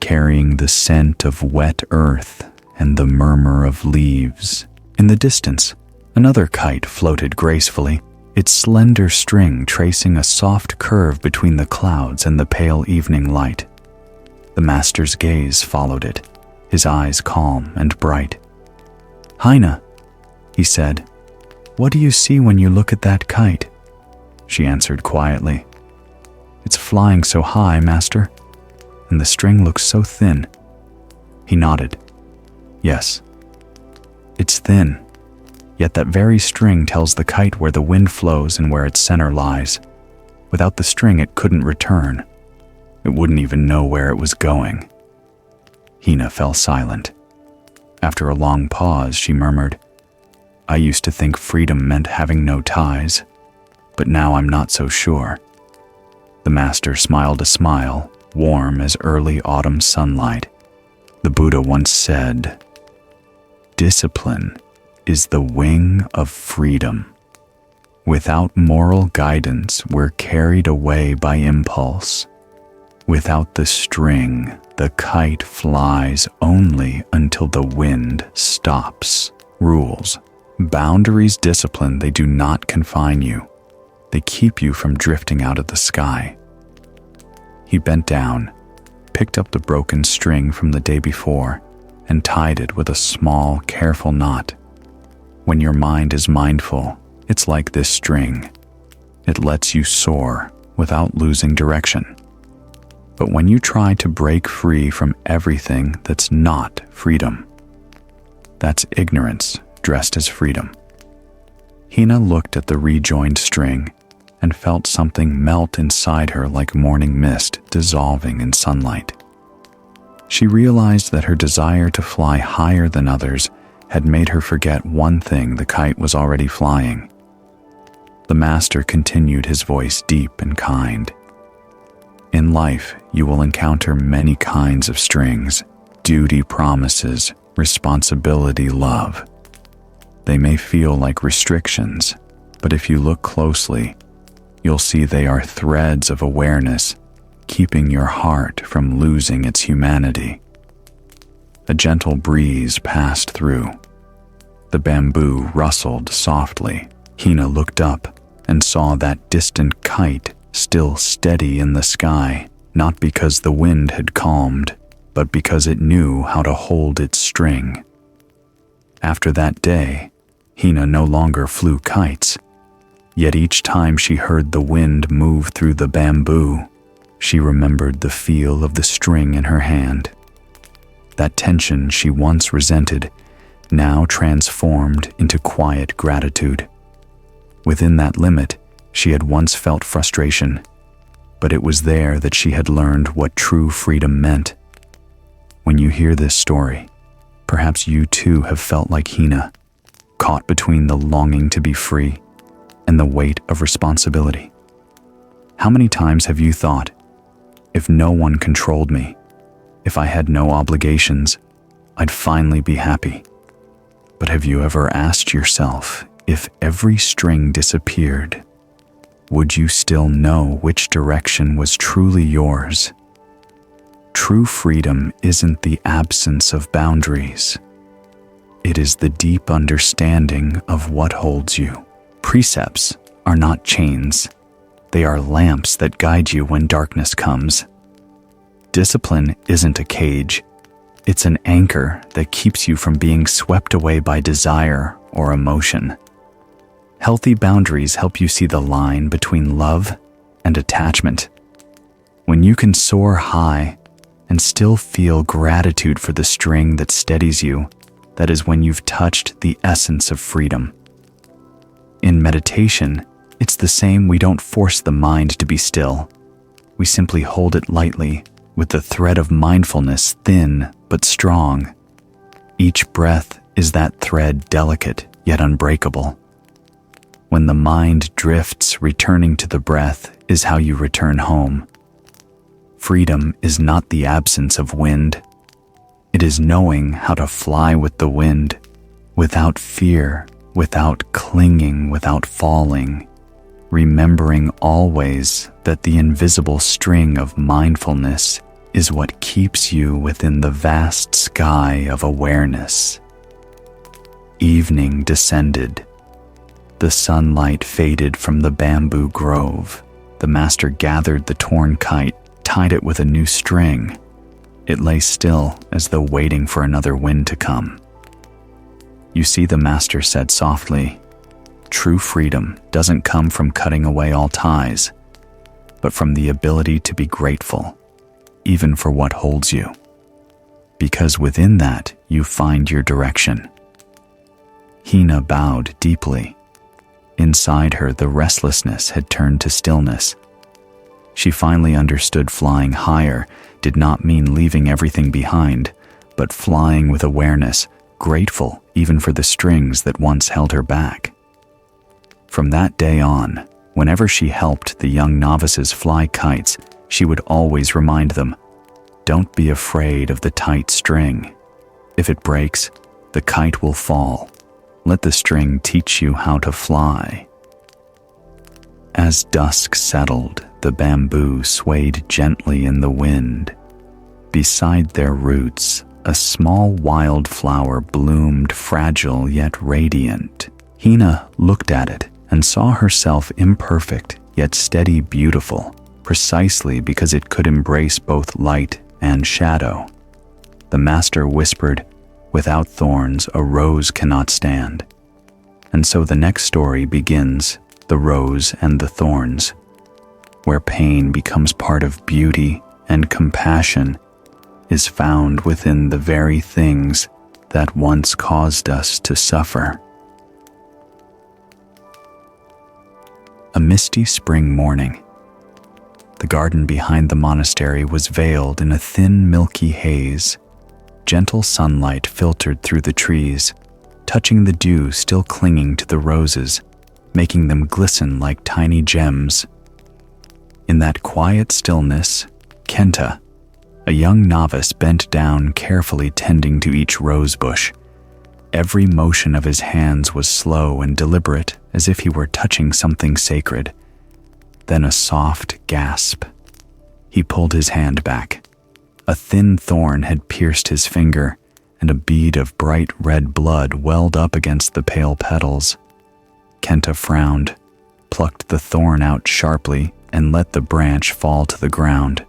carrying the scent of wet earth and the murmur of leaves. In the distance, another kite floated gracefully, its slender string tracing a soft curve between the clouds and the pale evening light. The master's gaze followed it, his eyes calm and bright. "Hina," he said, "what do you see when you look at that kite?" She answered quietly, "It's flying so high, master, and the string looks so thin." He nodded. "Yes, it's thin, yet that very string tells the kite where the wind flows and where its center lies. Without the string, it couldn't return. It wouldn't even know where it was going." Hina fell silent. After a long pause, she murmured, "I used to think freedom meant having no ties, but now I'm not so sure." The master smiled a smile, warm as early autumn sunlight. The Buddha once said, "Discipline is the wing of freedom. Without moral guidance, we're carried away by impulse. Without the string, the kite flies only until the wind stops. Rules. Boundaries discipline, they do not confine you. They keep you from drifting out of the sky. He bent down, picked up the broken string from the day before, and tied it with a small, careful knot. When your mind is mindful, it's like this string. It lets you soar without losing direction. But when you try to break free from everything that's not freedom, that's ignorance dressed as freedom. Hina looked at the rejoined string and felt something melt inside her like morning mist dissolving in sunlight. She realized that her desire to fly higher than others had made her forget one thing: the kite was already flying. The master continued, his voice deep and kind. In life, you will encounter many kinds of strings: duty, promises, responsibility, love. They may feel like restrictions, but if you look closely, you'll see they are threads of awareness, keeping your heart from losing its humanity. A gentle breeze passed through. The bamboo rustled softly. Hina looked up and saw that distant kite still steady in the sky, not because the wind had calmed, but because it knew how to hold its string. After that day, Hina no longer flew kites, yet each time she heard the wind move through the bamboo, she remembered the feel of the string in her hand. That tension she once resented now transformed into quiet gratitude. Within that limit, she had once felt frustration, but it was there that she had learned what true freedom meant. When you hear this story, perhaps you too have felt like Hina, caught between the longing to be free and the weight of responsibility. How many times have you thought, if no one controlled me, if I had no obligations, I'd finally be happy? But have you ever asked yourself, if every string disappeared, would you still know which direction was truly yours? True freedom isn't the absence of boundaries. It is the deep understanding of what holds you. Precepts are not chains. They are lamps that guide you when darkness comes. Discipline isn't a cage. It's an anchor that keeps you from being swept away by desire or emotion. Healthy boundaries help you see the line between love and attachment. When you can soar high and still feel gratitude for the string that steadies you, that is when you've touched the essence of freedom. In meditation, it's the same. We don't force the mind to be still. We simply hold it lightly, with the thread of mindfulness thin but strong. Each breath is that thread, delicate yet unbreakable. When the mind drifts, returning to the breath is how you return home. Freedom is not the absence of wind. It is knowing how to fly with the wind, without fear, without clinging, without falling, remembering always that the invisible string of mindfulness is what keeps you within the vast sky of awareness. Evening descended. The sunlight faded from the bamboo grove. The master gathered the torn kite, tied it with a new string. It lay still as though waiting for another wind to come. You see, the master said softly, true freedom doesn't come from cutting away all ties, but from the ability to be grateful, even for what holds you. Because within that, you find your direction. Hina bowed deeply. Inside her, the restlessness had turned to stillness. She finally understood flying higher did not mean leaving everything behind, but flying with awareness, grateful even for the strings that once held her back. From that day on, whenever she helped the young novices fly kites, she would always remind them, don't be afraid of the tight string. If it breaks, the kite will fall. Let the string teach you how to fly. As dusk settled, The bamboo swayed gently in the wind. Beside their roots, a small wild flower bloomed, fragile yet radiant. Hina looked at it and saw herself imperfect yet steady, beautiful, precisely because it could embrace both light and shadow. The master whispered, "Without thorns, a rose cannot stand." And so the next story begins, The Rose and the Thorns, where pain becomes part of beauty and compassion is found within the very things that once caused us to suffer. A misty spring morning. The garden behind the monastery was veiled in a thin, milky haze. Gentle sunlight filtered through the trees, touching the dew still clinging to the roses, making them glisten like tiny gems. In that quiet stillness, Kenta, a young novice, bent down, carefully tending to each rose bush. Every motion of his hands was slow and deliberate, as if he were touching something sacred. Then a soft gasp. He pulled his hand back. A thin thorn had pierced his finger, and a bead of bright red blood welled up against the pale petals. Kenta frowned, plucked the thorn out sharply, and let the branch fall to the ground.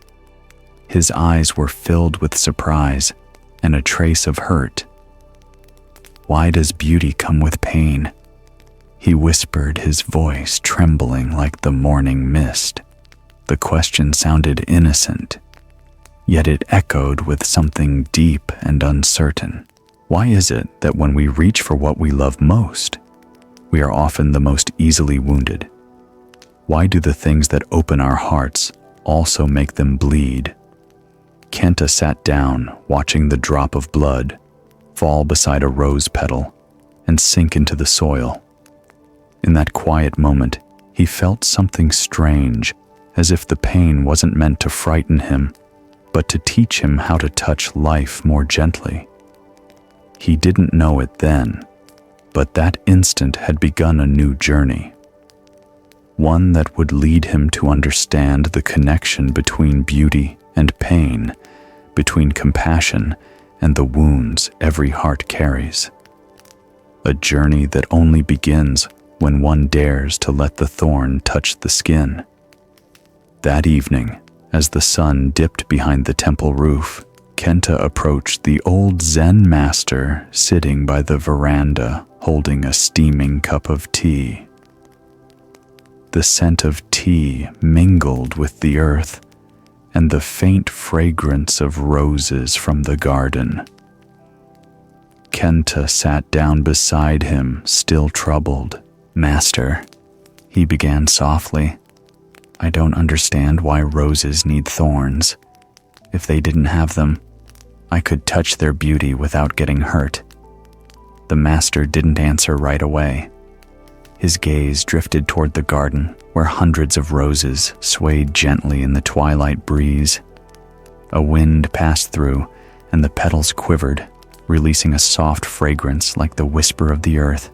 His eyes were filled with surprise and a trace of hurt. "Why does beauty come with pain?" he whispered, his voice trembling like the morning mist. The question sounded innocent, yet it echoed with something deep and uncertain. Why is it that when we reach for what we love most, we are often the most easily wounded? Why do the things that open our hearts also make them bleed? Kenta sat down, watching the drop of blood fall beside a rose petal and sink into the soil. In that quiet moment, he felt something strange, as if the pain wasn't meant to frighten him, but to teach him how to touch life more gently. He didn't know it then, but that instant had begun a new journey. One that would lead him to understand the connection between beauty and pain, between compassion and the wounds every heart carries. A journey that only begins when one dares to let the thorn touch the skin. That evening, as the sun dipped behind the temple roof, Kenta approached the old Zen master sitting by the veranda holding a steaming cup of tea. The scent of tea mingled with the earth and the faint fragrance of roses from the garden. Kenta sat down beside him, still troubled. "Master," he began softly, "I don't understand why roses need thorns. If they didn't have them, I could touch their beauty without getting hurt." The master didn't answer right away. His gaze drifted toward the garden, where hundreds of roses swayed gently in the twilight breeze. A wind passed through, and the petals quivered, releasing a soft fragrance like the whisper of the earth.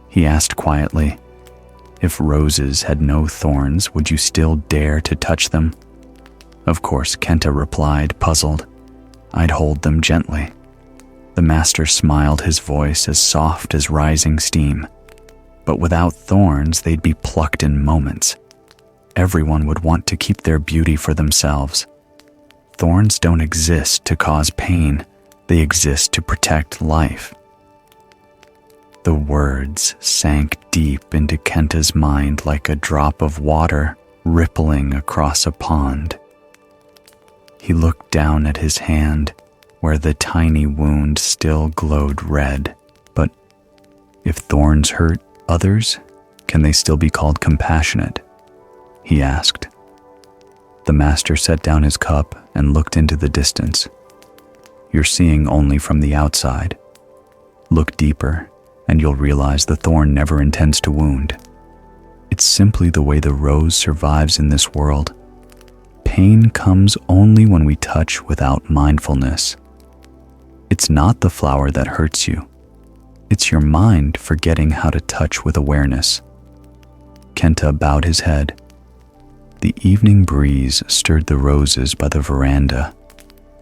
He asked quietly, "If roses had no thorns, would you still dare to touch them?" "Of course," Kenta replied, puzzled. "I'd hold them gently." The master smiled, his voice as soft as rising steam. "But without thorns, they'd be plucked in moments. Everyone would want to keep their beauty for themselves. Thorns don't exist to cause pain. They exist to protect life." The words sank deep into Kenta's mind like a drop of water rippling across a pond. He looked down at his hand, where the tiny wound still glowed red. But if thorns hurt others, can they still be called compassionate? He asked. The master set down his cup and looked into the distance. "You're seeing only from the outside. Look deeper, and you'll realize the thorn never intends to wound. It's simply the way the rose survives in this world. Pain comes only when we touch without mindfulness. It's not the flower that hurts you. It's your mind forgetting how to touch with awareness." Kenta bowed his head. The evening breeze stirred the roses by the veranda,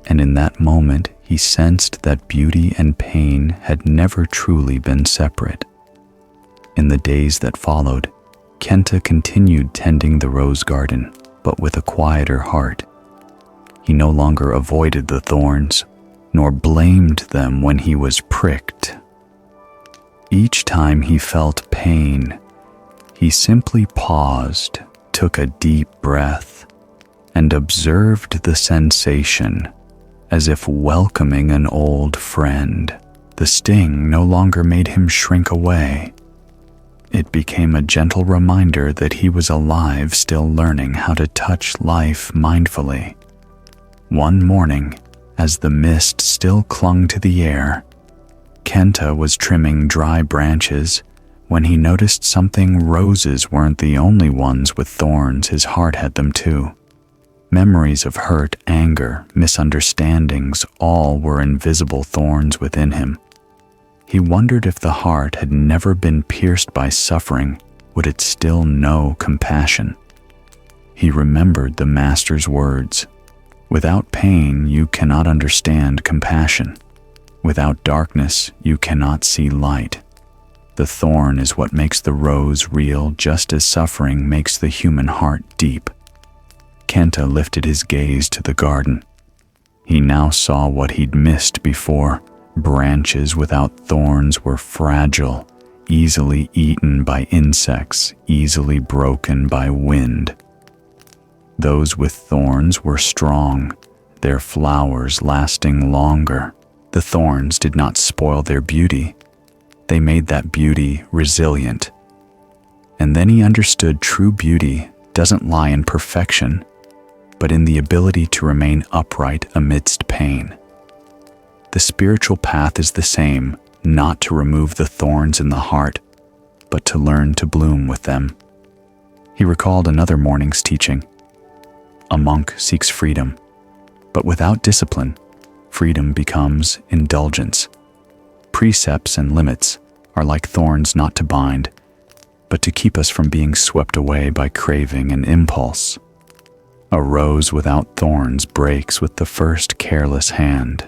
and in that moment he sensed that beauty and pain had never truly been separate. In the days that followed, Kenta continued tending the rose garden, but with a quieter heart. He no longer avoided the thorns, nor blamed them when he was pricked. Each time he felt pain, he simply paused, took a deep breath, and observed the sensation, as if welcoming an old friend. The sting no longer made him shrink away. It became a gentle reminder that he was alive, still learning how to touch life mindfully. One morning, as the mist still clung to the air, Kenta was trimming dry branches when he noticed something. Roses weren't the only ones with thorns. His heart had them too. Memories of hurt, anger, misunderstandings, all were invisible thorns within him. He wondered if the heart had never been pierced by suffering, would it still know compassion? He remembered the Master's words, "Without pain, you cannot understand compassion. Without darkness, you cannot see light. The thorn is what makes the rose real, just as suffering makes the human heart deep." Kenta lifted his gaze to the garden. He now saw what he'd missed before. Branches without thorns were fragile, easily eaten by insects, easily broken by wind. Those with thorns were strong, their flowers lasting longer. The thorns did not spoil their beauty. They made that beauty resilient. And then he understood true beauty doesn't lie in perfection, but in the ability to remain upright amidst pain. The spiritual path is the same, not to remove the thorns in the heart, but to learn to bloom with them. He recalled another morning's teaching. A monk seeks freedom, but without discipline, freedom becomes indulgence. Precepts and limits are like thorns not to bind, but to keep us from being swept away by craving and impulse. A rose without thorns breaks with the first careless hand.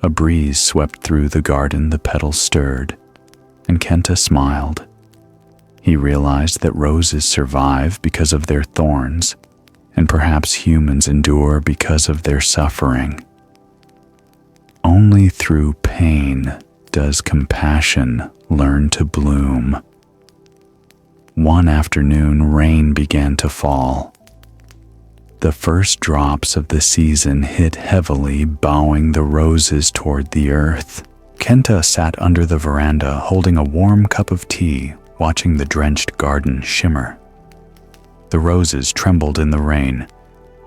A breeze swept through the garden, the petals stirred, and Kenta smiled. He realized that roses survive because of their thorns, and perhaps humans endure because of their suffering. Only through pain does compassion learn to bloom. One afternoon, rain began to fall. The first drops of the season hit heavily, bowing the roses toward the earth. Kenta sat under the veranda, holding a warm cup of tea, watching the drenched garden shimmer. The roses trembled in the rain,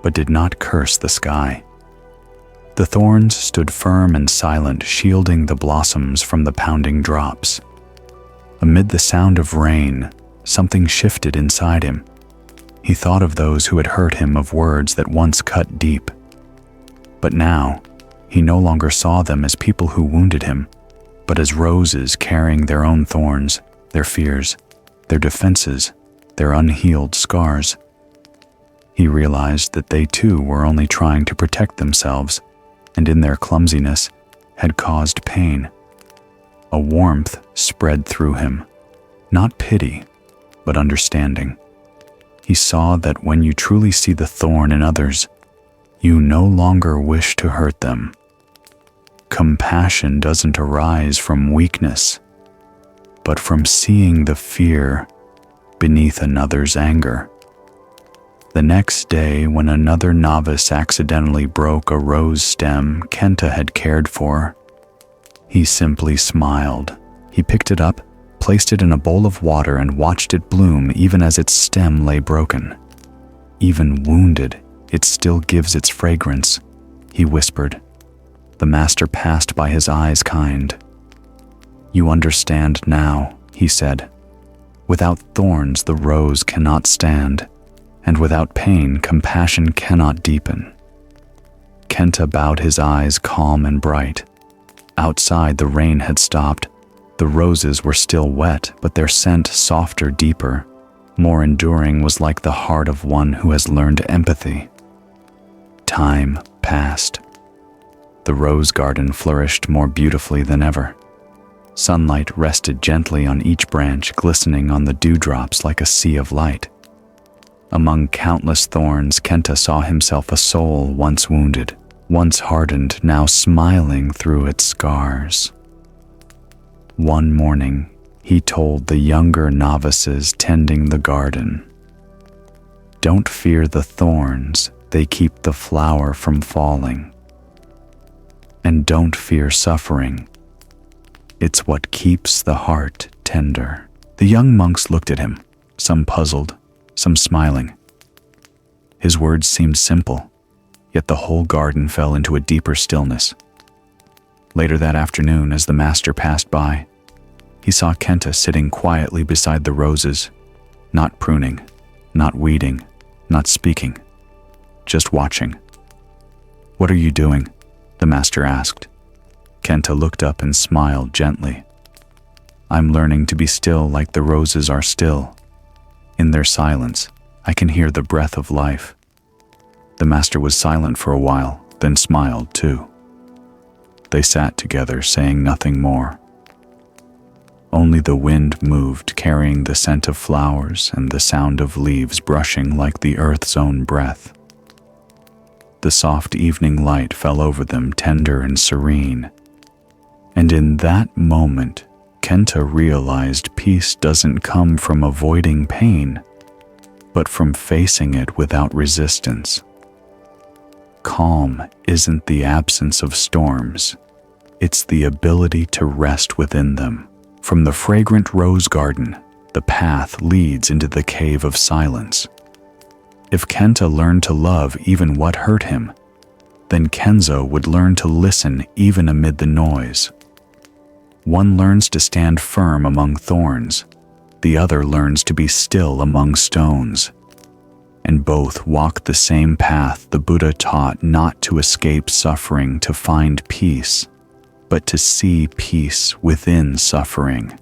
but did not curse the sky. The thorns stood firm and silent, shielding the blossoms from the pounding drops. Amid the sound of rain, something shifted inside him. He thought of those who had hurt him, of words that once cut deep. But now, he no longer saw them as people who wounded him, but as roses carrying their own thorns, their fears, their defenses, their unhealed scars. He realized that they too were only trying to protect themselves, and in their clumsiness had caused pain. A warmth spread through him, not pity, but understanding. He saw that when you truly see the thorn in others, you no longer wish to hurt them. Compassion doesn't arise from weakness, but from seeing the fear beneath another's anger. The next day, when another novice accidentally broke a rose stem Kenta had cared for, he simply smiled. He picked it up, placed it in a bowl of water, and watched it bloom even as its stem lay broken. Even wounded, it still gives its fragrance, he whispered. The master passed by his eyes kind. You understand now, he said. Without thorns, the rose cannot stand, and without pain, compassion cannot deepen. Kenta bowed his eyes calm and bright. Outside, the rain had stopped. The roses were still wet, but their scent softer, deeper. more enduring, was like the heart of one who has learned empathy. Time passed. The rose garden flourished more beautifully than ever. Sunlight rested gently on each branch, glistening on the dewdrops like a sea of light. Among countless thorns, Kenta saw himself a soul once wounded, once hardened, now smiling through its scars. One morning, he told the younger novices tending the garden, "Don't fear the thorns, they keep the flower from falling. And don't fear suffering. It's what keeps the heart tender." The young monks looked at him, some puzzled, some smiling. His words seemed simple, yet the whole garden fell into a deeper stillness. Later that afternoon, as the master passed by, he saw Kenta sitting quietly beside the roses, not pruning, not weeding, not speaking, just watching. "What are you doing?" the master asked. Kenta looked up and smiled gently. "I'm learning to be still like the roses are still. In their silence, I can hear the breath of life." The master was silent for a while, then smiled too. They sat together, saying nothing more. Only the wind moved, carrying the scent of flowers and the sound of leaves brushing like the earth's own breath. The soft evening light fell over them, tender and serene. And in that moment, Kenta realized peace doesn't come from avoiding pain, but from facing it without resistance. Calm isn't the absence of storms, it's the ability to rest within them. From the fragrant rose garden, the path leads into the cave of silence. If Kenta learned to love even what hurt him, then Kenzo would learn to listen even amid the noise. One learns to stand firm among thorns, the other learns to be still among stones. And both walk the same path the Buddha taught, not to escape suffering to find peace, but to see peace within suffering.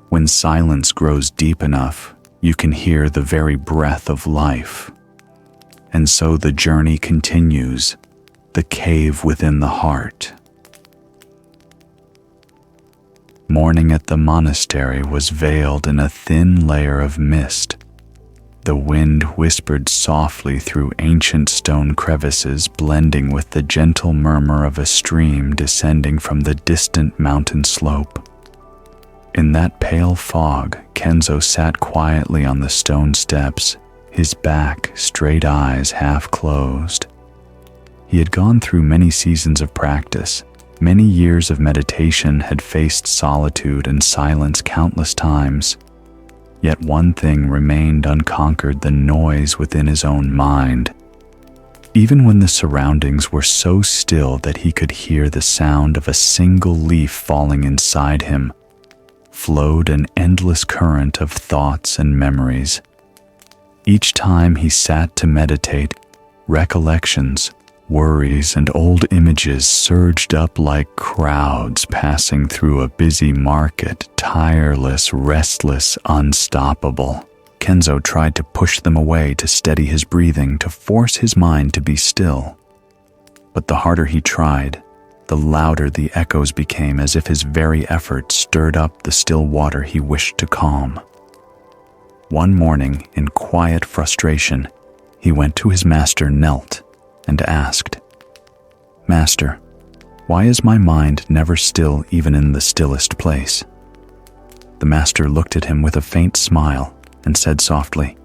When silence grows deep enough, you can hear the very breath of life. And so the journey continues, the cave within the heart. Morning at the monastery was veiled in a thin layer of mist. The wind whispered softly through ancient stone crevices, blending with the gentle murmur of a stream descending from the distant mountain slope. In that pale fog, Kenzo sat quietly on the stone steps, his back, straight eyes half closed. He had gone through many seasons of practice. Many years of meditation, had faced solitude and silence countless times. Yet one thing remained unconquered, the noise within his own mind. Even when the surroundings were so still that he could hear the sound of a single leaf falling inside him, flowed an endless current of thoughts and memories. Each time he sat to meditate, recollections, worries, and old images surged up like crowds passing through a busy market, tireless, restless, unstoppable. Kenzo tried to push them away, to steady his breathing, to force his mind to be still. But the harder he tried, the louder the echoes became, as if his very effort stirred up the still water he wished to calm. One morning, in quiet frustration, he went to his master, knelt, and asked, "Master, why is my mind never still even in the stillest place?" The master looked at him with a faint smile and said softly,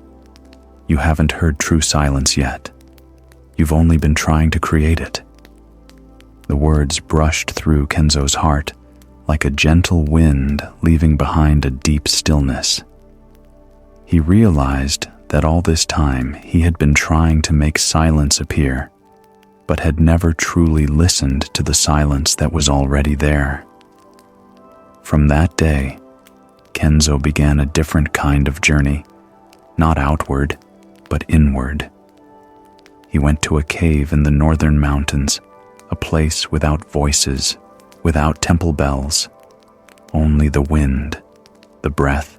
"You haven't heard true silence yet. You've only been trying to create it." The words brushed through Kenzo's heart like a gentle wind, leaving behind a deep stillness. He realized that all this time he had been trying to make silence appear, but had never truly listened to the silence that was already there. From that day, Kenzo began a different kind of journey, not outward, but inward. He went to a cave in the northern mountains, a place without voices, without temple bells, only the wind, the breath,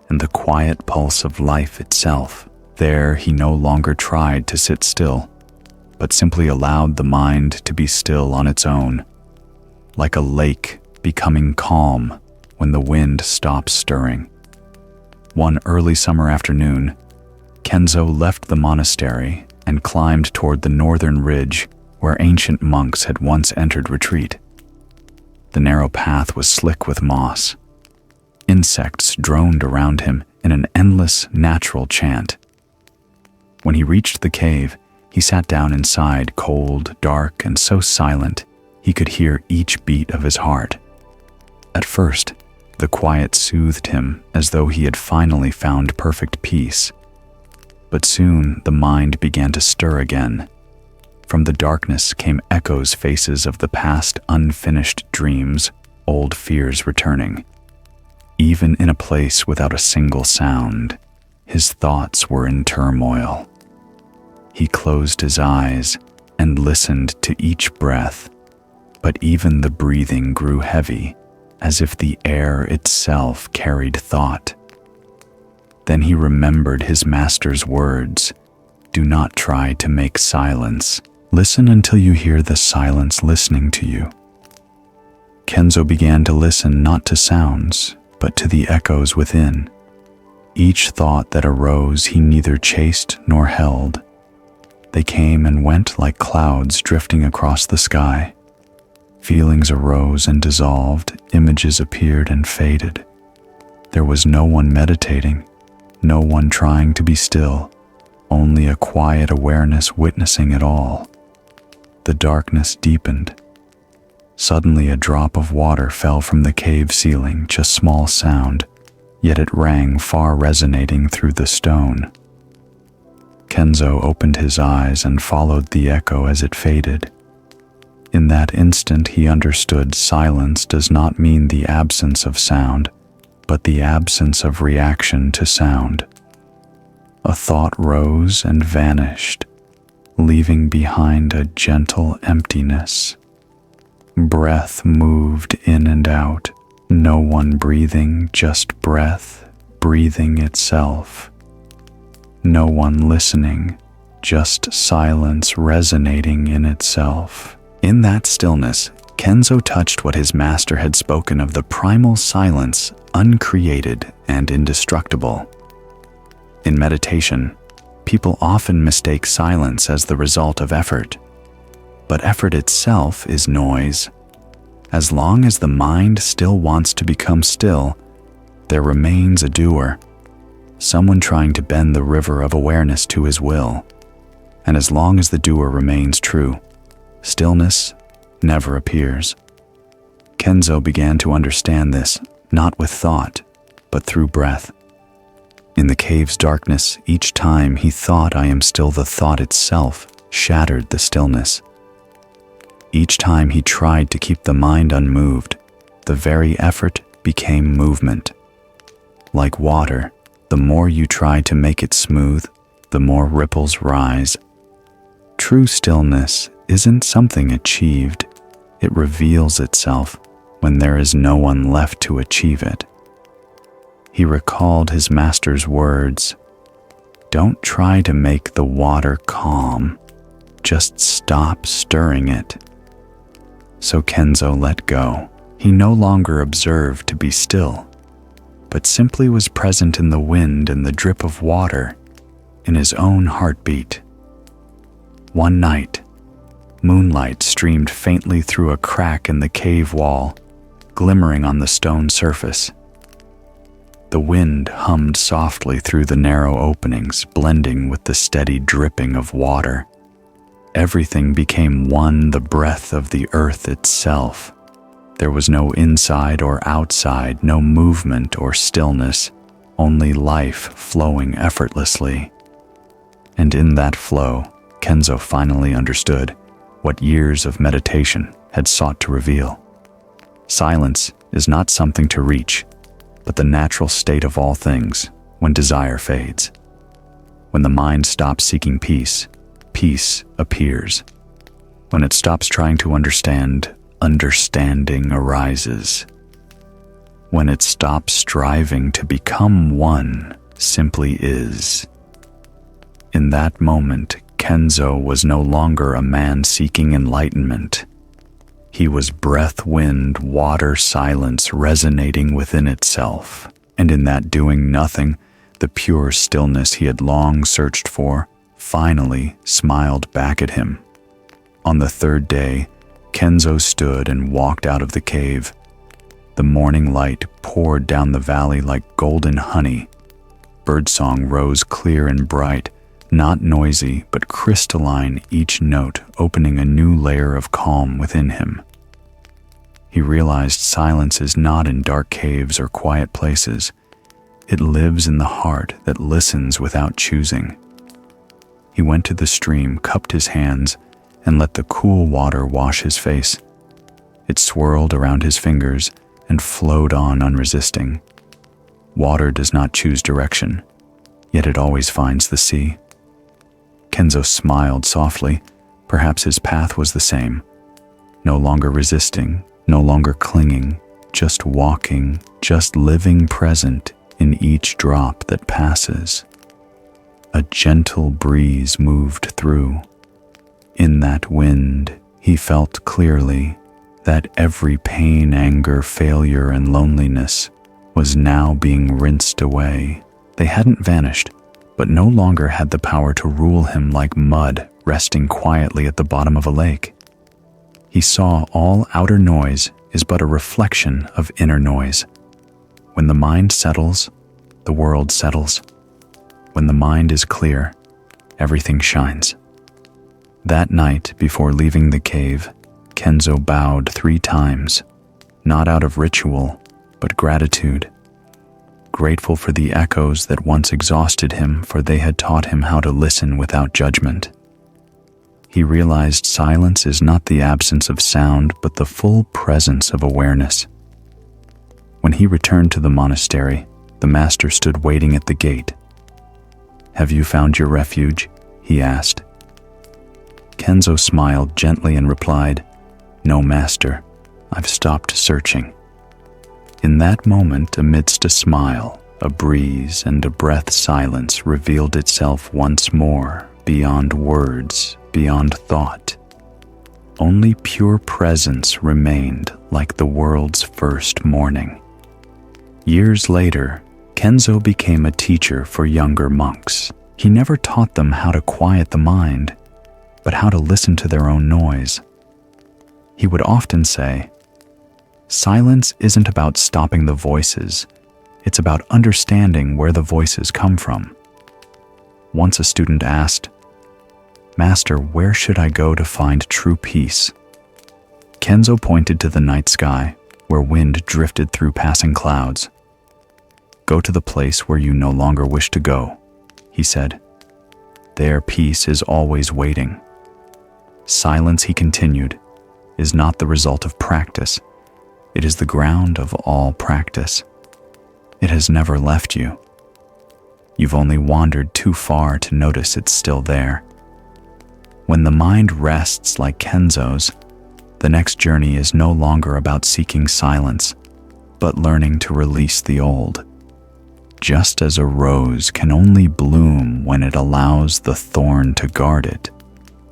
and the quiet pulse of life itself. There, he no longer tried to sit still, but simply allowed the mind to be still on its own, like a lake becoming calm when the wind stops stirring. One early summer afternoon, Kenzo left the monastery and climbed toward the northern ridge where ancient monks had once entered retreat. The narrow path was slick with moss. Insects droned around him in an endless natural chant. When he reached the cave, he sat down inside, cold, dark, and so silent he could hear each beat of his heart. At first, the quiet soothed him as though he had finally found perfect peace. But soon the mind began to stir again. From the darkness came echoes, faces of the past unfinished dreams, old fears returning. Even in a place without a single sound, his thoughts were in turmoil. He closed his eyes and listened to each breath, but even the breathing grew heavy, as if the air itself carried thought. Then he remembered his master's words, "Do not try to make silence. Listen until you hear the silence listening to you." Kenzo began to listen not to sounds, but to the echoes within. Each thought that arose he neither chased nor held. They came and went like clouds drifting across the sky. Feelings arose and dissolved, images appeared and faded. There was no one meditating, no one trying to be still, only a quiet awareness witnessing it all. The darkness deepened. Suddenly a drop of water fell from the cave ceiling, just small sound, yet it rang far, resonating through the stone. Kenzo opened his eyes and followed the echo as it faded. In that instant he understood silence does not mean the absence of sound, but the absence of reaction to sound. A thought rose and vanished, leaving behind a gentle emptiness. Breath moved in and out, no one breathing, just breath breathing itself. No one listening, just silence resonating in itself. In that stillness, Kenzo touched what his master had spoken of: the primal silence, uncreated and indestructible. In meditation, people often mistake silence as the result of effort. But effort itself is noise. As long as the mind still wants to become still, there remains a doer, someone trying to bend the river of awareness to his will. And as long as the doer remains true, stillness never appears. Kenzo began to understand this, not with thought, but through breath. In the cave's darkness, each time he thought, "I am still," the thought itself shattered the stillness. Each time he tried to keep the mind unmoved, the very effort became movement. Like water, the more you try to make it smooth, the more ripples rise. True stillness isn't something achieved. It reveals itself when there is no one left to achieve it. He recalled his master's words, "Don't try to make the water calm. Just stop stirring it." So Kenzo let go. He no longer observed to be still, but simply was present in the wind and the drip of water, in his own heartbeat. One night, moonlight streamed faintly through a crack in the cave wall, glimmering on the stone surface. The wind hummed softly through the narrow openings, blending with the steady dripping of water. Everything became one, the breath of the earth itself. There was no inside or outside, no movement or stillness, only life flowing effortlessly. And in that flow, Kenzo finally understood what years of meditation had sought to reveal. Silence is not something to reach, but the natural state of all things when desire fades. When the mind stops seeking peace, peace appears. When it stops trying to understand, understanding arises. when it stops striving to become one, simply is. In that moment, Kenzo was no longer a man seeking enlightenment. He was breath, wind, water, silence resonating within itself, and in that doing nothing, the pure stillness he had long searched for finally smiled back at him. On the third day, Kenzo stood and walked out of the cave. The morning light poured down the valley like golden honey. Birdsong rose clear and bright, not noisy but crystalline, each note opening a new layer of calm within him. He realized silence is not in dark caves or quiet places. It lives in the heart that listens without choosing. He went to the stream, cupped his hands, and let the cool water wash his face. It swirled around his fingers and flowed on unresisting. Water does not choose direction, yet it always finds the sea. Kenzo smiled softly. Perhaps his path was the same. No longer resisting, no longer clinging, just walking, just living present in each drop that passes. A gentle breeze moved through. In that wind, he felt clearly that every pain, anger, failure, and loneliness was now being rinsed away. They hadn't vanished, but no longer had the power to rule him like mud resting quietly at the bottom of a lake. He saw all outer noise is but a reflection of inner noise. When the mind settles, the world settles. When the mind is clear, everything shines. That night, before leaving the cave, Kenzo bowed 3 times, not out of ritual, but gratitude. Grateful for the echoes that once exhausted him, for they had taught him how to listen without judgment. He realized silence is not the absence of sound, but the full presence of awareness. When he returned to the monastery, the master stood waiting at the gate. "Have you found your refuge?" he asked. Kenzo smiled gently and replied, "No, master, I've stopped searching." In that moment, amidst a smile, a breeze, and a breath, silence revealed itself once more, beyond words, beyond thought. Only pure presence remained, like the world's first morning. Years later, Kenzo became a teacher for younger monks. He never taught them how to quiet the mind, but how to listen to their own noise. He would often say, "Silence isn't about stopping the voices, it's about understanding where the voices come from." Once a student asked, "Master, where should I go to find true peace?" Kenzo pointed to the night sky, where wind drifted through passing clouds. "Go to the place where you no longer wish to go," he said. "There peace is always waiting." Silence, he continued, is not the result of practice. It is the ground of all practice. It has never left you. You've only wandered too far to notice it's still there. When the mind rests like Kenzo's, the next journey is no longer about seeking silence, but learning to release the old. Just as a rose can only bloom when it allows the thorn to guard it,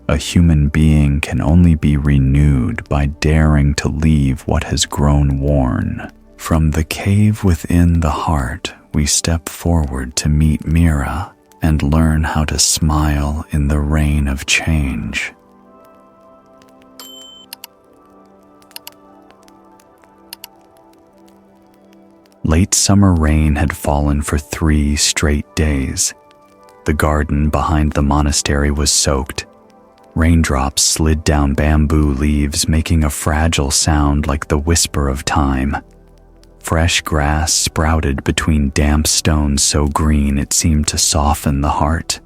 a human being can only be renewed by daring to leave what has grown worn. From the cave within the heart, we step forward to meet Mira and learn how to smile in the rain of change. Late summer rain had fallen for 3 straight days. The garden behind the monastery was soaked. Raindrops slid down bamboo leaves, making a fragile sound like the whisper of time. Fresh grass sprouted between damp stones so green it seemed to soften the heart.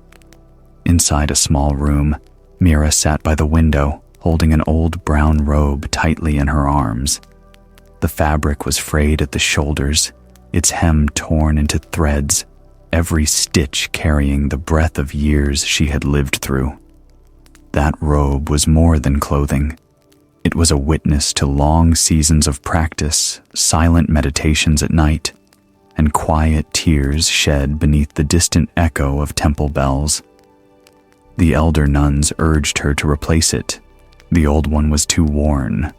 Inside a small room, Mira sat by the window, holding an old brown robe tightly in her arms. The fabric was frayed at the shoulders, its hem torn into threads, every stitch carrying the breath of years she had lived through. That robe was more than clothing. It was a witness to long seasons of practice, silent meditations at night, and quiet tears shed beneath the distant echo of temple bells. The elder nuns urged her to replace it. The old one was too worn.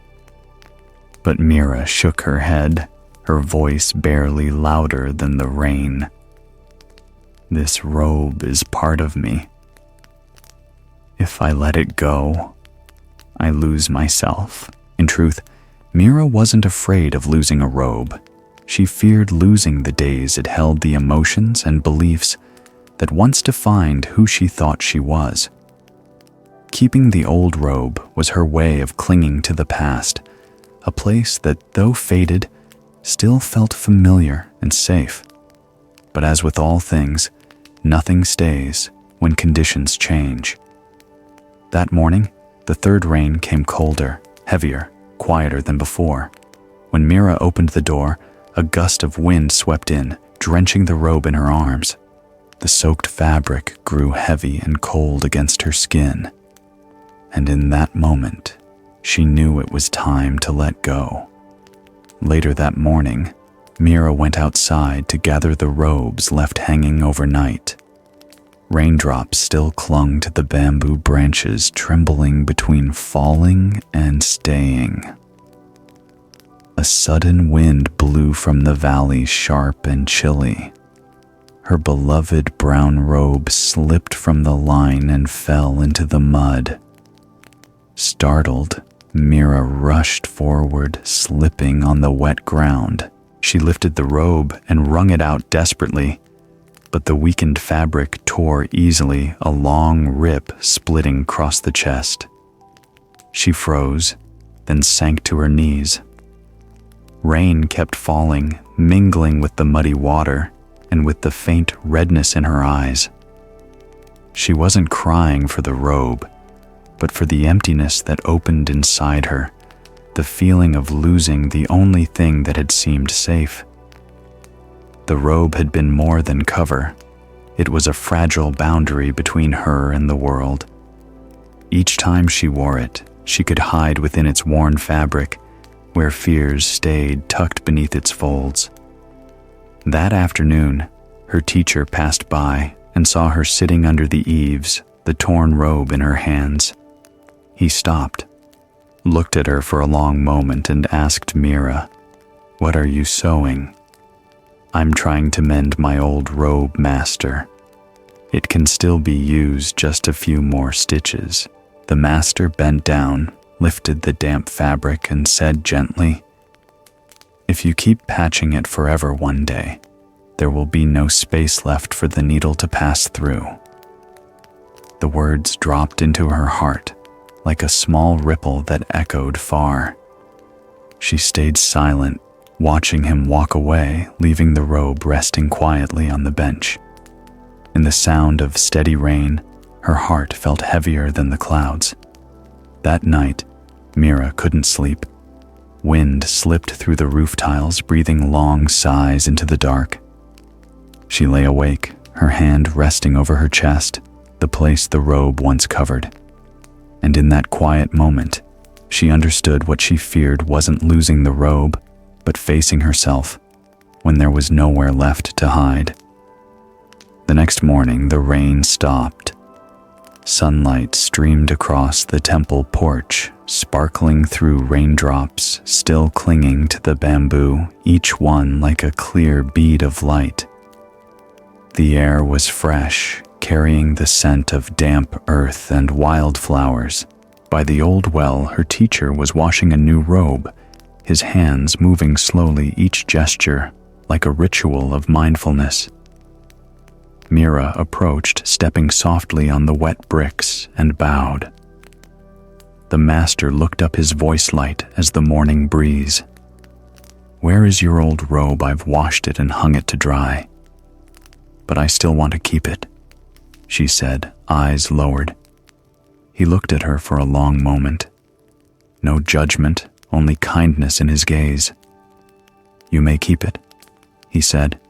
But Mira shook her head, her voice barely louder than the rain. This robe is part of me. If I let it go, I lose myself. In truth, Mira wasn't afraid of losing a robe. She feared losing the days it held the emotions and beliefs that once defined who she thought she was. Keeping the old robe was her way of clinging to the past, a place that, though faded, still felt familiar and safe. But as with all things, nothing stays when conditions change. That morning, the third rain came colder, heavier, quieter than before. When Mira opened the door, a gust of wind swept in, drenching the robe in her arms. The soaked fabric grew heavy and cold against her skin. And in that moment, she knew it was time to let go. Later that morning, Mira went outside to gather the robes left hanging overnight. Raindrops still clung to the bamboo branches, trembling between falling and staying. A sudden wind blew from the valley, sharp and chilly. Her beloved brown robe slipped from the line and fell into the mud. Startled, Mira rushed forward, slipping on the wet ground. She lifted the robe and wrung it out desperately, but the weakened fabric tore easily, a long rip splitting across the chest. She froze, then sank to her knees. Rain kept falling, mingling with the muddy water and with the faint redness in her eyes. She wasn't crying for the robe, but for the emptiness that opened inside her, the feeling of losing the only thing that had seemed safe. The robe had been more than cover. It was a fragile boundary between her and the world. Each time she wore it, she could hide within its worn fabric, where fears stayed tucked beneath its folds. That afternoon, her teacher passed by and saw her sitting under the eaves, the torn robe in her hands. He stopped, looked at her for a long moment, and asked Mira, "What are you sewing?" "I'm trying to mend my old robe, master. It can still be used, just a few more stitches." The master bent down, lifted the damp fabric, and said gently, "If you keep patching it forever, one day, there will be no space left for the needle to pass through." The words dropped into her heart, like a small ripple that echoed far. She stayed silent, watching him walk away, leaving the robe resting quietly on the bench. In the sound of steady rain, her heart felt heavier than the clouds. That night, Mira couldn't sleep. Wind slipped through the roof tiles, breathing long sighs into the dark. She lay awake, her hand resting over her chest, the place the robe once covered. And in that quiet moment, she understood what she feared wasn't losing the robe, but facing herself when there was nowhere left to hide. The next morning, the rain stopped. Sunlight streamed across the temple porch, sparkling through raindrops still clinging to the bamboo, each one like a clear bead of light. The air was fresh, carrying the scent of damp earth and wildflowers. By the old well, her teacher was washing a new robe, his hands moving slowly, each gesture like a ritual of mindfulness. Mira approached, stepping softly on the wet bricks, and bowed. The master looked up, his voice light as the morning breeze. "Where is your old robe? I've washed it and hung it to dry. But I still want to keep it," she said, eyes lowered. He looked at her for a long moment. No judgment, only kindness in his gaze. "You may keep it," he said,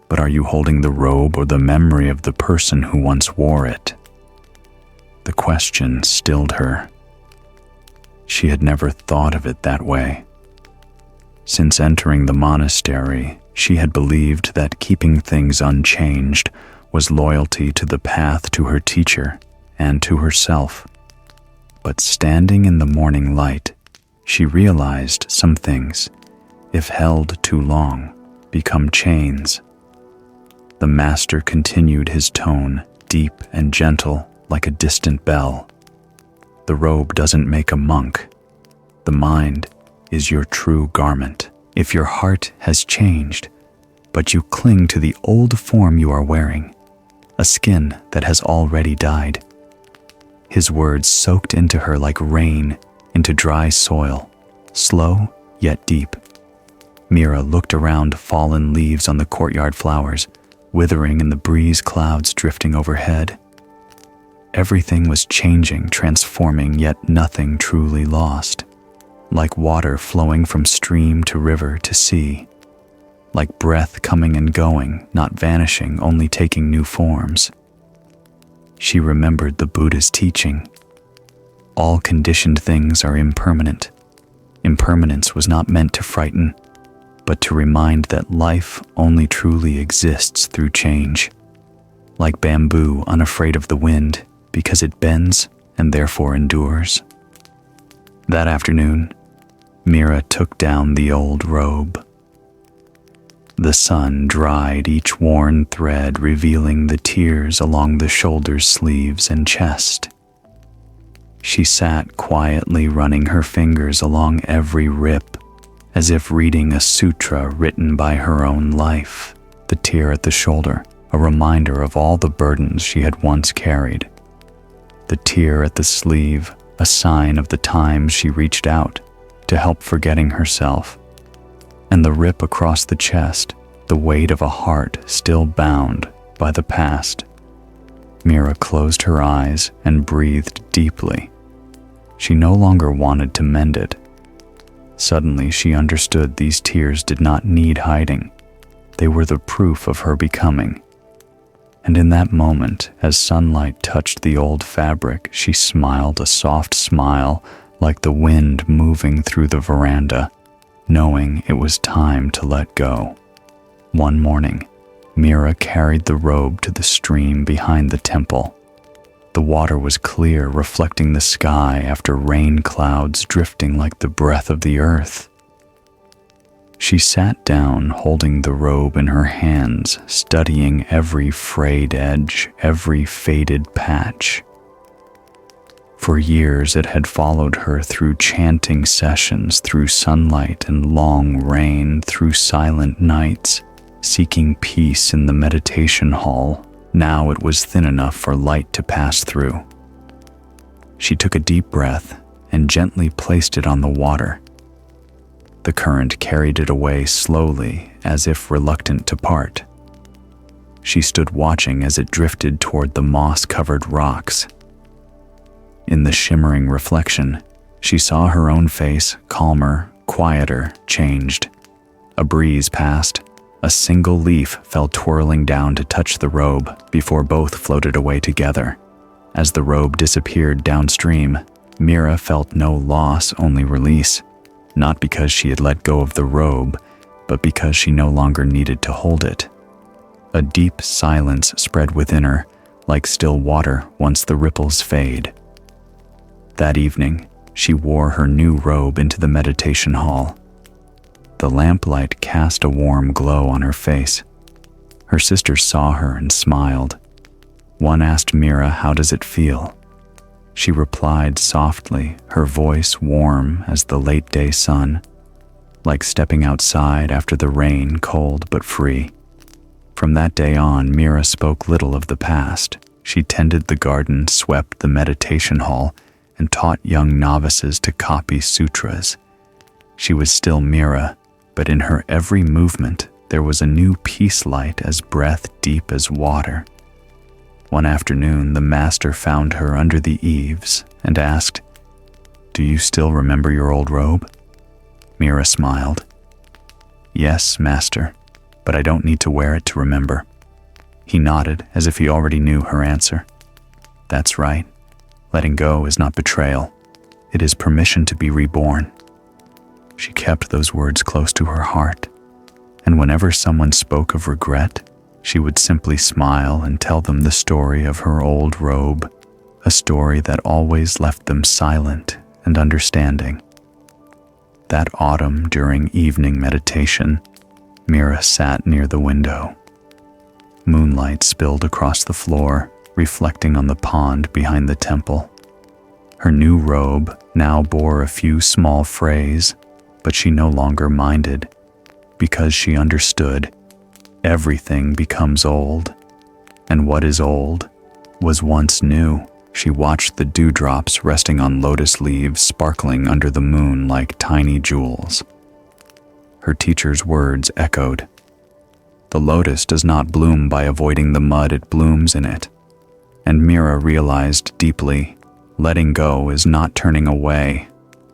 "but are you holding the robe or the memory of the person who once wore it?" The question stilled her. she had never thought of it that way. Since entering the monastery, she had believed that keeping things unchanged was loyalty to the path to her teacher and to herself. But standing in the morning light, she realized some things, if held too long, become chains. The master continued his tone, deep and gentle, like a distant bell. The robe doesn't make a monk. The mind is your true garment. If your heart has changed, but you cling to the old form you are wearing, a skin that has already died. His words soaked into her like rain into dry soil, slow yet deep. Mira looked around fallen leaves on the courtyard flowers, withering in the breeze clouds drifting overhead. Everything was changing, transforming, yet nothing truly lost. Like water flowing from stream to river to sea. Like breath coming and going, not vanishing, only taking new forms. She remembered the Buddhist teaching. All conditioned things are impermanent. Impermanence was not meant to frighten, but to remind that life only truly exists through change. Like bamboo unafraid of the wind, because it bends and therefore endures. That afternoon, Mira took down the old robe. The sun dried each worn thread, revealing the tears along the shoulders, sleeves, and chest. She sat quietly, running her fingers along every rip, as if reading a sutra written by her own life. The tear at the shoulder, a reminder of all the burdens she had once carried. The tear at the sleeve, a sign of the times she reached out to help forgetting herself. And the rip across the chest, the weight of a heart still bound by the past. Mira closed her eyes and breathed deeply. She no longer wanted to mend it. Suddenly she understood these tears did not need hiding. They were the proof of her becoming. And in that moment, as sunlight touched the old fabric, she smiled a soft smile like the wind moving through the veranda, knowing it was time to let go. One morning, Mira carried the robe to the stream behind the temple. The water was clear, reflecting the sky after rain clouds drifting like the breath of the earth. She sat down, holding the robe in her hands, studying every frayed edge, every faded patch. For years it had followed her through chanting sessions, through sunlight and long rain, through silent nights, seeking peace in the meditation hall. Now it was thin enough for light to pass through. She took a deep breath and gently placed it on the water. The current carried it away slowly, as if reluctant to part. She stood watching as it drifted toward the moss-covered rocks. In the shimmering reflection, she saw her own face, calmer, quieter, changed. A breeze passed. A single leaf fell twirling down to touch the robe before both floated away together. As the robe disappeared downstream, Mira felt no loss, only release. Not because she had let go of the robe, but because she no longer needed to hold it. A deep silence spread within her, like still water once the ripples fade. That evening, she wore her new robe into the meditation hall. The lamplight cast a warm glow on her face. Her sisters saw her and smiled. One asked Mira, "How does it feel?" She replied softly, her voice warm as the late-day sun, like stepping outside after the rain, cold but free. From that day on, Mira spoke little of the past. She tended the garden, swept the meditation hall, and taught young novices to copy sutras. She was still Mira, but in her every movement there was a new peace light, as breath deep as water. One afternoon, the master found her under the eaves and asked, "Do you still remember your old robe?" Mira smiled. "Yes, master, but I don't need to wear it to remember." He nodded as if he already knew her answer. "That's right. Letting go is not betrayal. It is permission to be reborn. She kept those words close to her heart, and whenever someone spoke of regret, she would simply smile and tell them the story of her old robe, a story that always left them silent and understanding. That autumn, during evening meditation, Mira sat near the window. Moonlight spilled across the floor, reflecting on the pond behind the temple. Her new robe now bore a few small frays, but she no longer minded, because she understood everything becomes old, and what is old was once new. She watched the dewdrops resting on lotus leaves sparkling under the moon like tiny jewels. Her teacher's words echoed. The lotus does not bloom by avoiding the mud, it blooms in it. And Mira realized deeply, letting go is not turning away,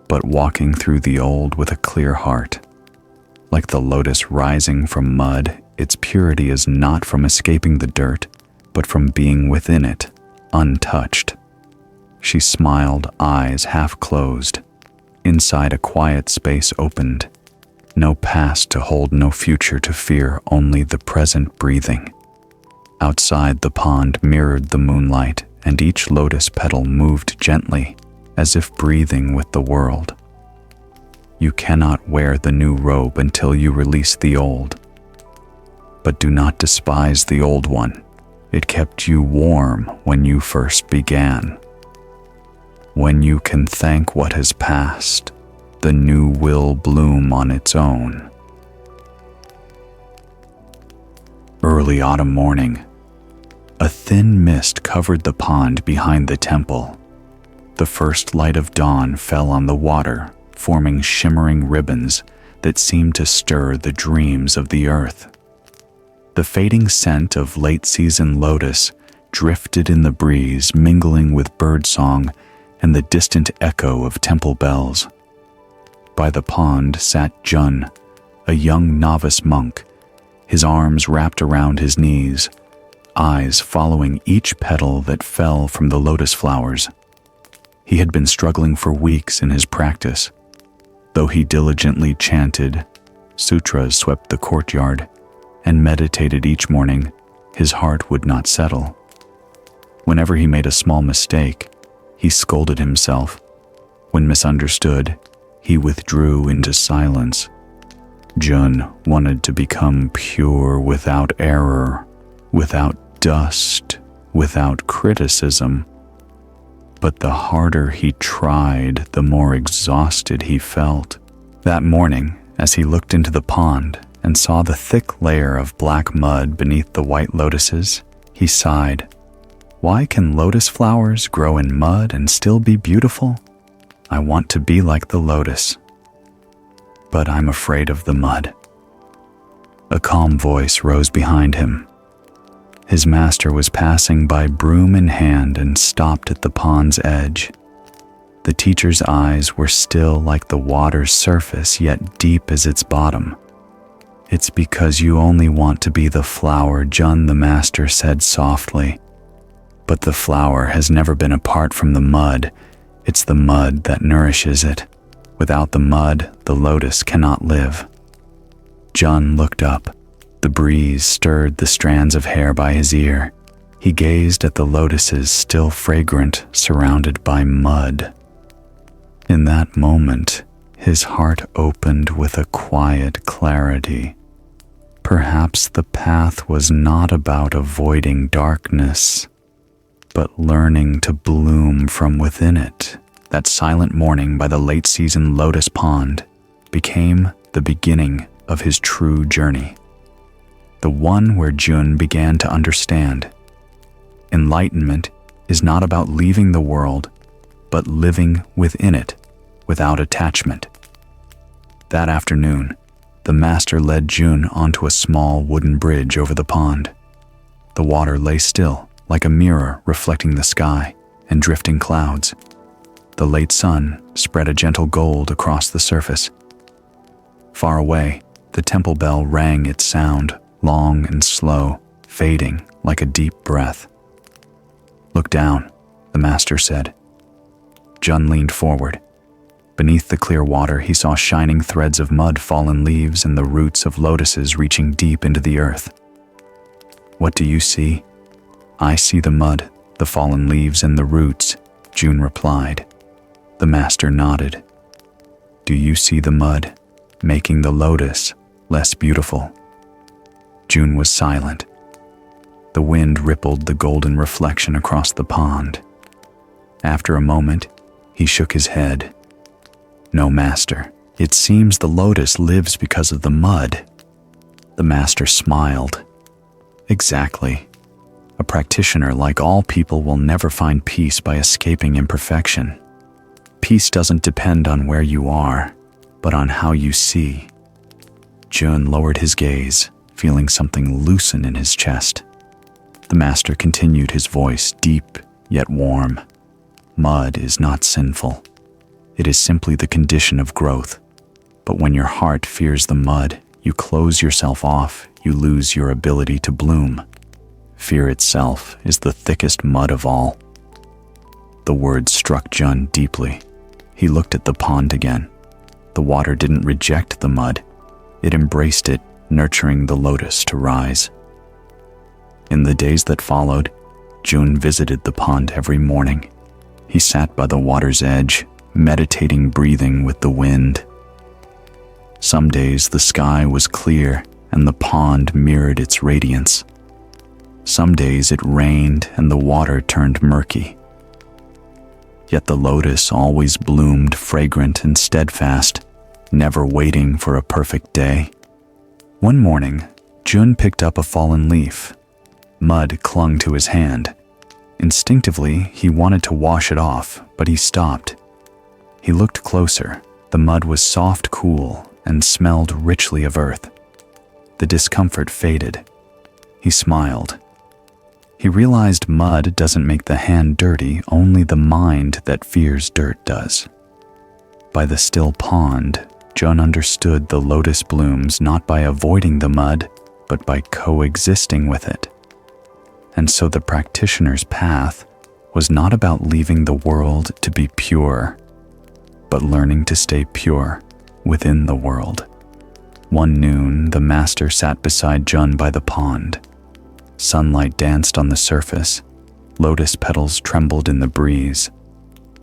but walking through the old with a clear heart. Like the lotus rising from mud, its purity is not from escaping the dirt, but from being within it, untouched. She smiled, eyes half closed. Inside, a quiet space opened. No past to hold, no future to fear, only the present breathing. Outside, the pond mirrored the moonlight, and each lotus petal moved gently, as if breathing with the world. You cannot wear the new robe until you release the old. But do not despise the old one. It kept you warm when you first began. When you can thank what has passed, the new will bloom on its own. Early autumn morning. A thin mist covered the pond behind the temple. The first light of dawn fell on the water, forming shimmering ribbons that seemed to stir the dreams of the earth. The fading scent of late-season lotus drifted in the breeze, mingling with birdsong and the distant echo of temple bells. By the pond sat Jun, a young novice monk, his arms wrapped around his knees, eyes following each petal that fell from the lotus flowers. He had been struggling for weeks in his practice. Though he diligently chanted, sutras swept the courtyard, and meditated each morning, his heart would not settle. Whenever he made a small mistake, he scolded himself. When misunderstood, he withdrew into silence. Jun wanted to become pure without error, without dust, without criticism. But the harder he tried, the more exhausted he felt. That morning, as he looked into the pond and saw the thick layer of black mud beneath the white lotuses, he sighed. Why can lotus flowers grow in mud and still be beautiful? I want to be like the lotus, but I'm afraid of the mud. A calm voice rose behind him. His master was passing by, broom in hand, and stopped at the pond's edge. The teacher's eyes were still like the water's surface, yet deep as its bottom. It's because you only want to be the flower, Jun, the master said softly. But the flower has never been apart from the mud. It's the mud that nourishes it. Without the mud, the lotus cannot live. Jun looked up. The breeze stirred the strands of hair by his ear. He gazed at the lotuses, still fragrant, surrounded by mud. In that moment, his heart opened with a quiet clarity. Perhaps the path was not about avoiding darkness, but learning to bloom from within it. That silent morning by the late-season lotus pond became the beginning of his true journey. The one where Jun began to understand. Enlightenment is not about leaving the world, but living within it, without attachment. That afternoon, the master led Jun onto a small wooden bridge over the pond. The water lay still, like a mirror reflecting the sky and drifting clouds. The late sun spread a gentle gold across the surface. Far away, the temple bell rang its sound, long and slow, fading like a deep breath. "Look down," the master said. Jun leaned forward, Beneath the clear water, he saw shining threads of mud, fallen leaves, and the roots of lotuses reaching deep into the earth. "What do you see?" "I see the mud, the fallen leaves, and the roots," June replied. The master nodded. "Do you see the mud, making the lotus less beautiful?" June was silent. The wind rippled the golden reflection across the pond. After a moment, he shook his head. "No, master. It seems the lotus lives because of the mud." The master smiled. "Exactly. A practitioner, like all people, will never find peace by escaping imperfection. Peace doesn't depend on where you are, but on how you see." Jun lowered his gaze, feeling something loosen in his chest. The master continued, his voice deep yet warm. "Mud is not sinful. It is simply the condition of growth. But when your heart fears the mud, you close yourself off, you lose your ability to bloom. Fear itself is the thickest mud of all." The words struck Jun deeply. He looked at the pond again. The water didn't reject the mud. It embraced it, nurturing the lotus to rise. In the days that followed, Jun visited the pond every morning. He sat by the water's edge, meditating, breathing with the wind. Some days the sky was clear and the pond mirrored its radiance. Some days it rained and the water turned murky. Yet the lotus always bloomed fragrant and steadfast, never waiting for a perfect day. One morning, Jun picked up a fallen leaf. Mud clung to his hand. Instinctively, he wanted to wash it off, but he stopped. He looked closer. The mud was soft, cool, and smelled richly of earth. The discomfort faded. He smiled. He realized mud doesn't make the hand dirty, only the mind that fears dirt does. By the still pond, Jun understood the lotus blooms not by avoiding the mud, but by coexisting with it. And so the practitioner's path was not about leaving the world to be pure, but learning to stay pure within the world. One noon, the master sat beside Jun by the pond. Sunlight danced on the surface. Lotus petals trembled in the breeze.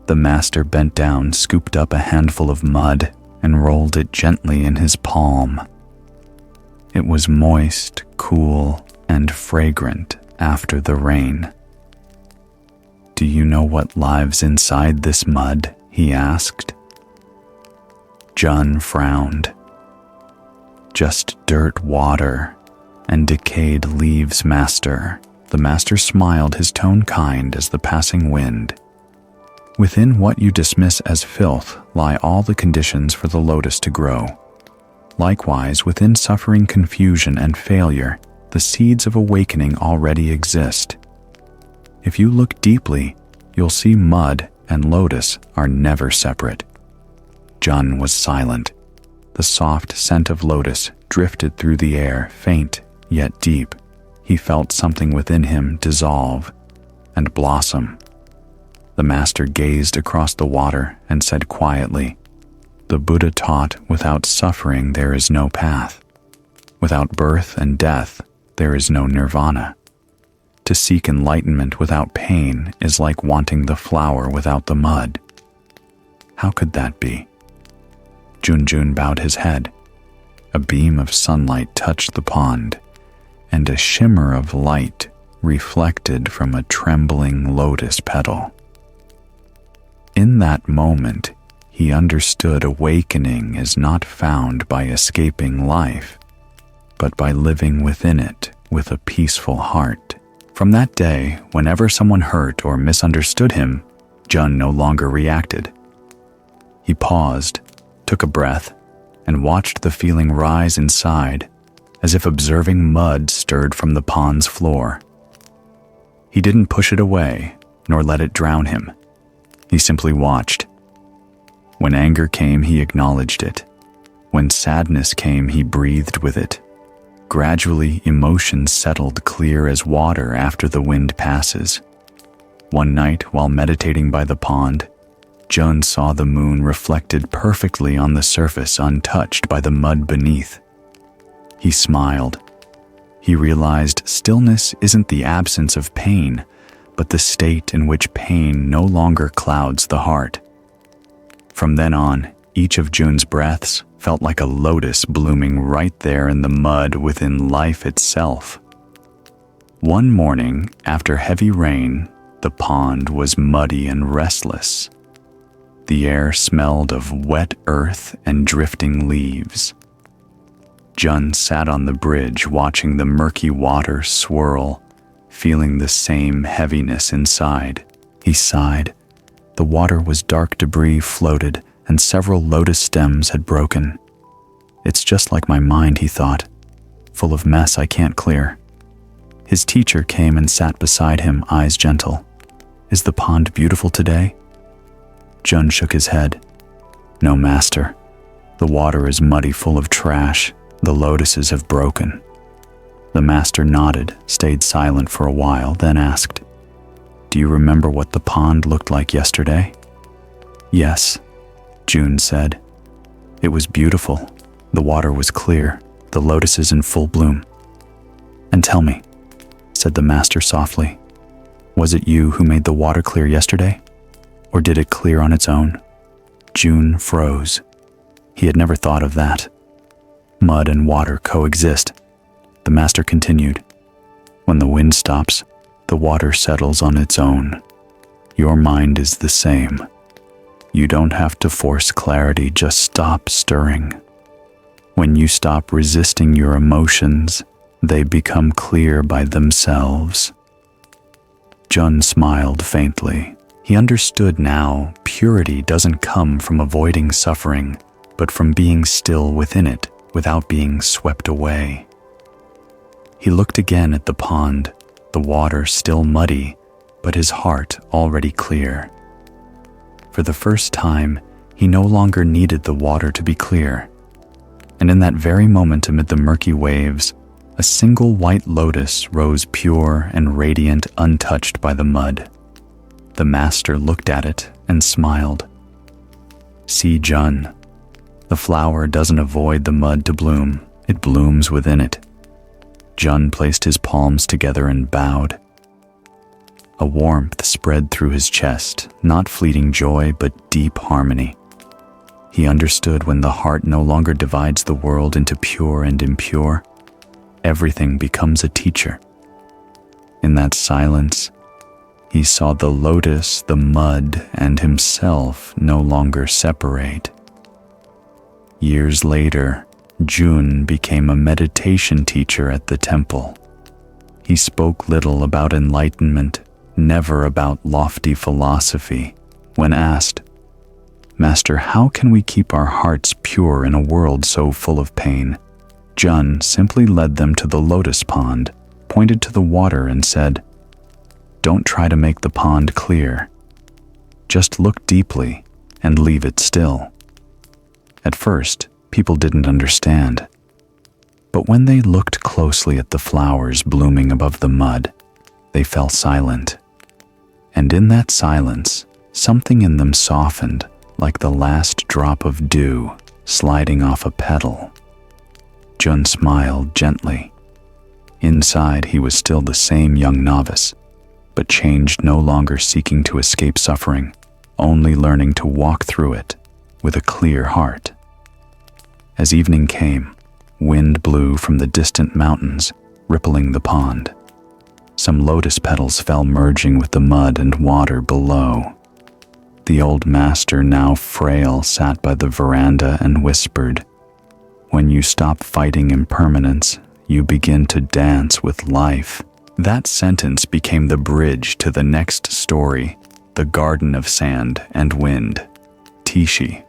The master bent down, scooped up a handful of mud, and rolled it gently in his palm. It was moist, cool, and fragrant after the rain. "Do you know what lives inside this mud?" he asked. Jun frowned. "Just dirt, water, and decayed leaves, master." The master smiled, his tone kind as the passing wind. "Within what you dismiss as filth lie all the conditions for the lotus to grow. Likewise, within suffering, confusion, and failure, the seeds of awakening already exist. If you look deeply, you'll see mud and lotus are never separate." Jun was silent. The soft scent of lotus drifted through the air, faint yet deep. He felt something within him dissolve and blossom. The master gazed across the water and said quietly, "The Buddha taught, without suffering there is no path. Without birth and death, there is no nirvana. To seek enlightenment without pain is like wanting the flower without the mud." How could that be? Jun bowed his head. A beam of sunlight touched the pond, and a shimmer of light reflected from a trembling lotus petal. In that moment, he understood awakening is not found by escaping life, but by living within it with a peaceful heart. From that day, whenever someone hurt or misunderstood him, Jun no longer reacted. He paused, took a breath, and watched the feeling rise inside, as if observing mud stirred from the pond's floor. He didn't push it away, nor let it drown him. He simply watched. When anger came, he acknowledged it. When sadness came, he breathed with it. Gradually, emotions settled clear as water after the wind passes. One night, while meditating by the pond, Jun saw the moon reflected perfectly on the surface, untouched by the mud beneath. He smiled. He realized stillness isn't the absence of pain, but the state in which pain no longer clouds the heart. From then on, each of Jun's breaths felt like a lotus blooming right there in the mud within life itself. One morning, after heavy rain, the pond was muddy and restless. The air smelled of wet earth and drifting leaves. Jun sat on the bridge watching the murky water swirl, feeling the same heaviness inside. He sighed. The water was dark debris floated, and several lotus stems had broken. It's just like my mind, he thought, full of mess I can't clear. His teacher came and sat beside him, eyes gentle. Is the pond beautiful today? Jun shook his head. No, master. The water is muddy, full of trash. The lotuses have broken. The master nodded, stayed silent for a while, then asked, Do you remember what the pond looked like yesterday? Yes, Jun said. It was beautiful. The water was clear, the lotuses in full bloom. And tell me, said the master softly, was it you who made the water clear yesterday? Or did it clear on its own? Jun froze. He had never thought of that. Mud and water coexist. The master continued. When the wind stops, the water settles on its own. Your mind is the same. You don't have to force clarity, just stop stirring. When you stop resisting your emotions, they become clear by themselves. Jun smiled faintly. He understood now, purity doesn't come from avoiding suffering, but from being still within it without being swept away. He looked again at the pond, the water still muddy, but his heart already clear. For the first time, he no longer needed the water to be clear. And in that very moment amid the murky waves, a single white lotus rose pure and radiant, untouched by the mud. The master looked at it and smiled. See, Jun, the flower doesn't avoid the mud to bloom, it blooms within it. Jun placed his palms together and bowed. A warmth spread through his chest, not fleeting joy, but deep harmony. He understood when the heart no longer divides the world into pure and impure, everything becomes a teacher. In that silence, he saw the lotus, the mud, and himself no longer separate. Years later, Jun became a meditation teacher at the temple. He spoke little about enlightenment, never about lofty philosophy. When asked, Master, how can we keep our hearts pure in a world so full of pain? Jun simply led them to the lotus pond, pointed to the water and said, Don't try to make the pond clear. Just look deeply and leave it still. At first, people didn't understand. But when they looked closely at the flowers blooming above the mud, they fell silent. And in that silence, something in them softened, like the last drop of dew sliding off a petal. Jun smiled gently. Inside, he was still the same young novice, but changed, no longer seeking to escape suffering, only learning to walk through it with a clear heart. As evening came, wind blew from the distant mountains, rippling the pond. Some lotus petals fell, merging with the mud and water below. The old master, now frail, sat by the veranda and whispered, When you stop fighting impermanence, you begin to dance with life. That sentence became the bridge to the next story, the Garden of Sand and Wind, Tishi.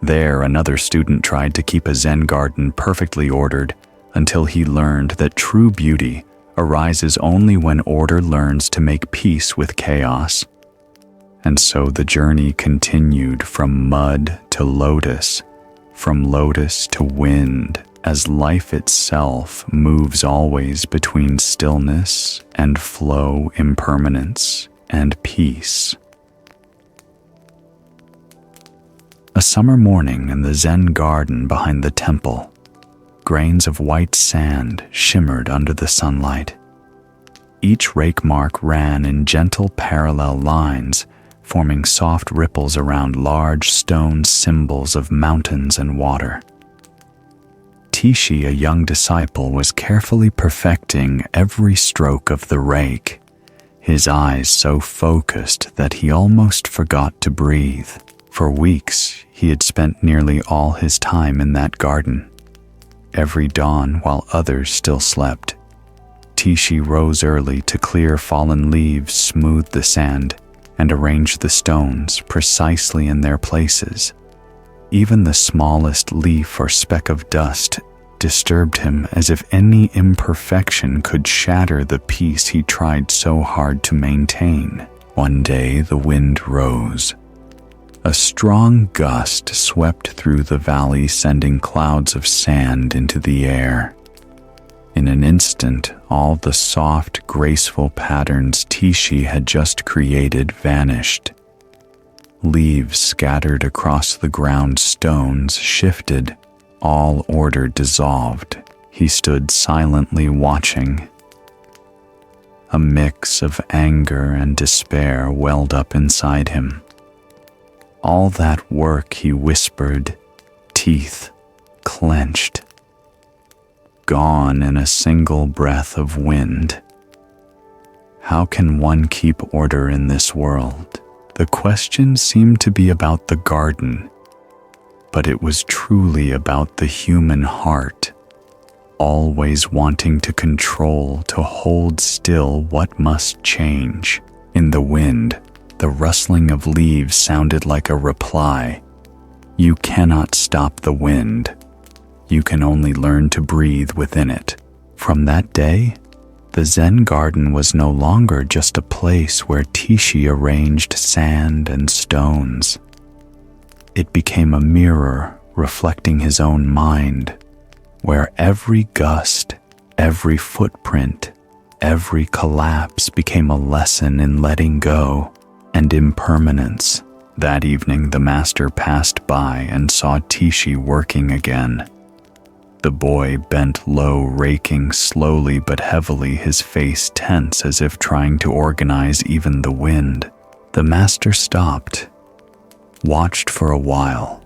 There, another student tried to keep a Zen garden perfectly ordered until he learned that true beauty arises only when order learns to make peace with chaos. And so the journey continued from mud to lotus, from lotus to wind, as life itself moves always between stillness and flow, impermanence and peace. A summer morning in the Zen garden behind the temple, grains of white sand shimmered under the sunlight. Each rake mark ran in gentle parallel lines, forming soft ripples around large stone symbols of mountains and water. Tishi, a young disciple, was carefully perfecting every stroke of the rake, his eyes so focused that he almost forgot to breathe. For weeks, he had spent nearly all his time in that garden. Every dawn, while others still slept, Tishi rose early to clear fallen leaves, smooth the sand, and arrange the stones precisely in their places. Even the smallest leaf or speck of dust disturbed him, as if any imperfection could shatter the peace he tried so hard to maintain. One day the wind rose. A strong gust swept through the valley, sending clouds of sand into the air. In an instant, all the soft, graceful patterns Tishi had just created vanished. Leaves scattered across the ground, stones shifted, all order dissolved. He stood silently watching. A mix of anger and despair welled up inside him. All that work, he whispered, teeth clenched, gone in a single breath of wind. How can one keep order in this world? The question seemed to be about the garden, but it was truly about the human heart, always wanting to control, to hold still what must change. In the wind, the rustling of leaves sounded like a reply. You cannot stop the wind. You can only learn to breathe within it. From that day, the Zen garden was no longer just a place where Tishi arranged sand and stones. It became a mirror reflecting his own mind, where every gust, every footprint, every collapse became a lesson in letting go and impermanence. That evening, the master passed by and saw Tishi working again. The boy bent low, raking slowly but heavily, his face tense as if trying to organize even the wind. The master stopped, watched for a while,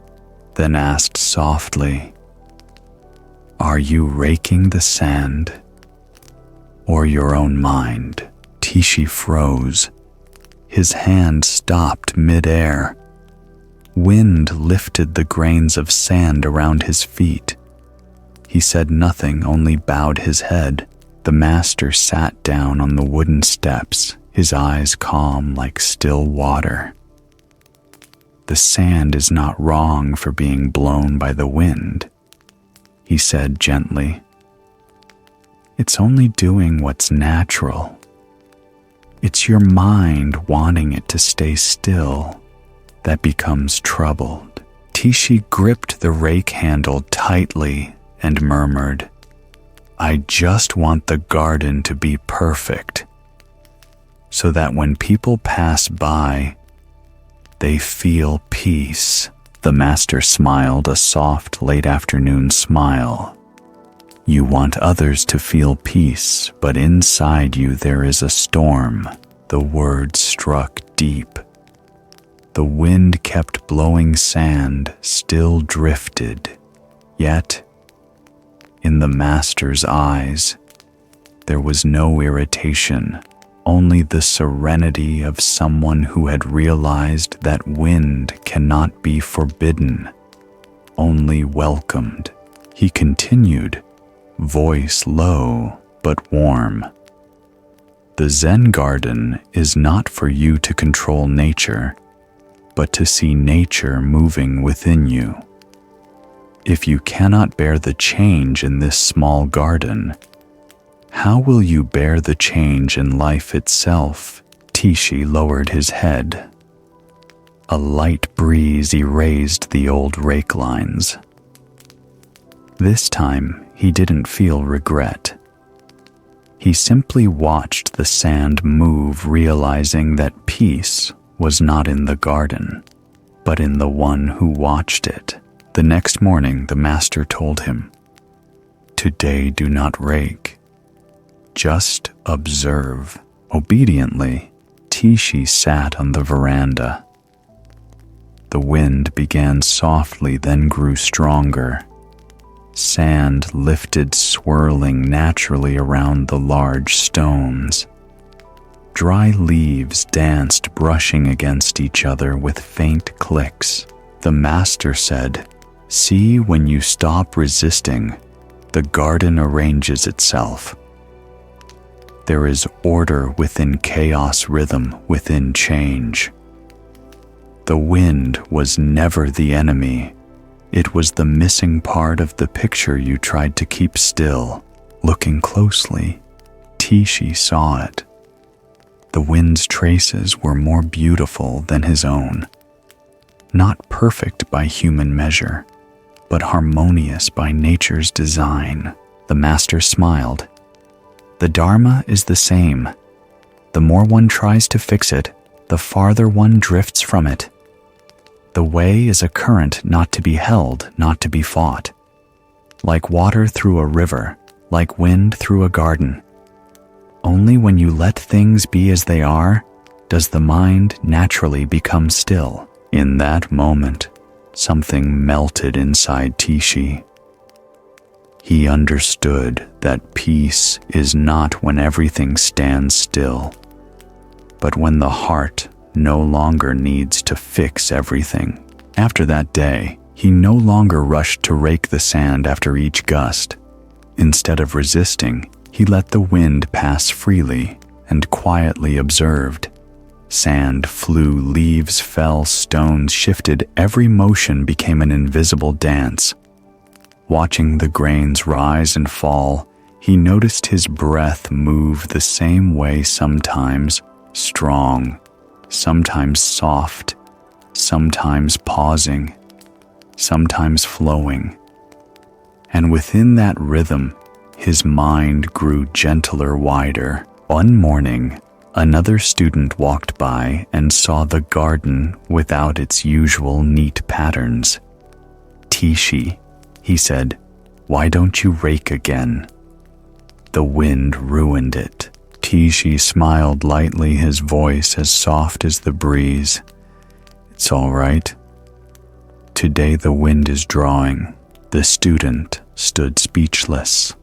then asked softly, "Are you raking the sand or your own mind?" Tishi froze. His hand stopped mid-air. Wind lifted the grains of sand around his feet. He said nothing, only bowed his head. The master sat down on the wooden steps, his eyes calm like still water. "The sand is not wrong for being blown by the wind," he said gently. "It's only doing what's natural. It's your mind wanting it to stay still that becomes troubled." Tishi gripped the rake handle tightly and murmured, "I just want the garden to be perfect, so that when people pass by, they feel peace." The master smiled, a soft late afternoon smile. "You want others to feel peace, but inside you there is a storm." The words struck deep. The wind kept blowing sand, still drifted, yet in the master's eyes, there was no irritation, only the serenity of someone who had realized that wind cannot be forbidden, only welcomed. He continued, voice low but warm. "The Zen garden is not for you to control nature, but to see nature moving within you. If you cannot bear the change in this small garden, how will you bear the change in life itself?" Tishi lowered his head. A light breeze erased the old rake lines. This time, he didn't feel regret. He simply watched the sand move, realizing that peace was not in the garden, but in the one who watched it. The next morning, the master told him, "Today do not rake, just observe." Obediently, Tishi sat on the veranda. The wind began softly, then grew stronger. Sand lifted, swirling naturally around the large stones. Dry leaves danced, brushing against each other with faint clicks. The master said, "See, when you stop resisting, the garden arranges itself. There is order within chaos, rhythm within change." The wind was never the enemy. It was the missing part of the picture you tried to keep still. Looking closely, Tishi saw it. The wind's traces were more beautiful than his own. Not perfect by human measure, but harmonious by nature's design. The master smiled. The Dharma is the same. The more one tries to fix it, the farther one drifts from it. The way is a current not to be held, not to be fought. Like water through a river, like wind through a garden. Only when you let things be as they are, does the mind naturally become still. In that moment, something melted inside Tishi. He understood that peace is not when everything stands still, but when the heart no longer needs to fix everything. After that day, he no longer rushed to rake the sand after each gust. Instead of resisting, he let the wind pass freely and quietly observed. Sand flew, leaves fell, stones shifted, every motion became an invisible dance. Watching the grains rise and fall, he noticed his breath move the same way, sometimes strong, sometimes soft, sometimes pausing, sometimes flowing. And within that rhythm, his mind grew gentler, wider. One morning, another student walked by and saw the garden without its usual neat patterns. "Tishi," he said, "why don't you rake again?" The wind ruined it. Tishi smiled lightly, his voice as soft as the breeze. "It's all right. Today the wind is drawing." The student stood speechless.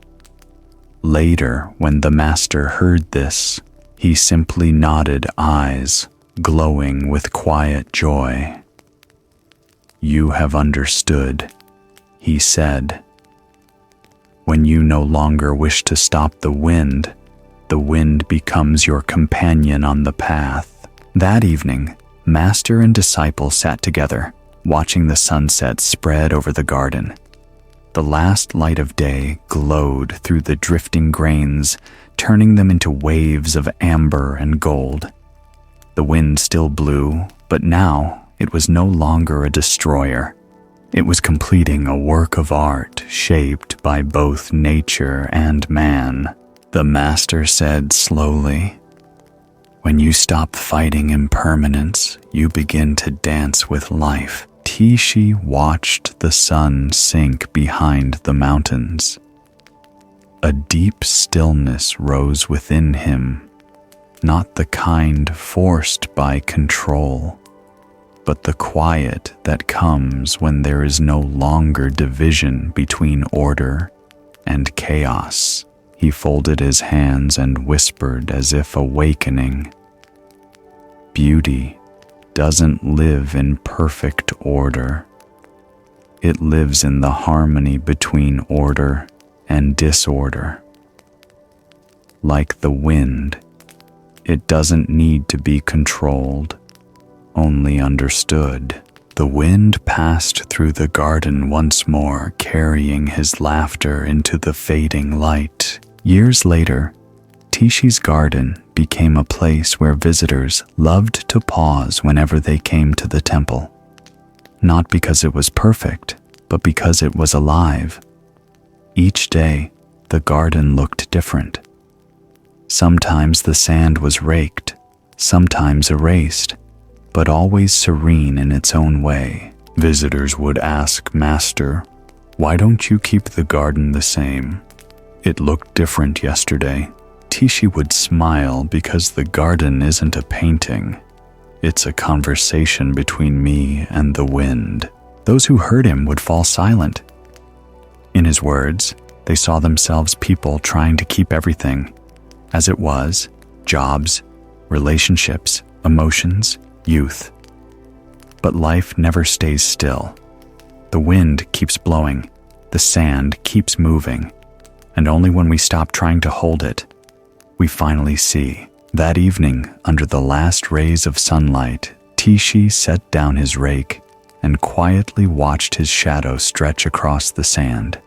Later, when the master heard this, he simply nodded, eyes glowing with quiet joy. "You have understood," he said. "When you no longer wish to stop the wind becomes your companion on the path." That evening, master and disciple sat together, watching the sunset spread over the garden. The last light of day glowed through the drifting grains, turning them into waves of amber and gold. The wind still blew, but now it was no longer a destroyer. It was completing a work of art shaped by both nature and man. The master said slowly, "When you stop fighting impermanence, you begin to dance with life." Tishi watched the sun sink behind the mountains. A deep stillness rose within him, not the kind forced by control, but the quiet that comes when there is no longer division between order and chaos. He folded his hands and whispered as if awakening, "Beauty doesn't live in perfect order. It lives in the harmony between order and disorder. Like the wind, it doesn't need to be controlled, only understood." The wind passed through the garden once more, carrying his laughter into the fading light. Years later, Tishi's garden became a place where visitors loved to pause whenever they came to the temple. Not because it was perfect, but because it was alive. Each day, the garden looked different. Sometimes the sand was raked, sometimes erased, but always serene in its own way. Visitors would ask, "Master, why don't you keep the garden the same? It looked different yesterday." Tishi would smile because the garden isn't a painting. It's a conversation between me and the wind. Those who heard him would fall silent. In his words, they saw themselves people trying to keep everything as it was: jobs, relationships, emotions, youth. But life never stays still. The wind keeps blowing, the sand keeps moving, and only when we stop trying to hold it, we finally see. That evening, under the last rays of sunlight, Tishi set down his rake and quietly watched his shadow stretch across the sand.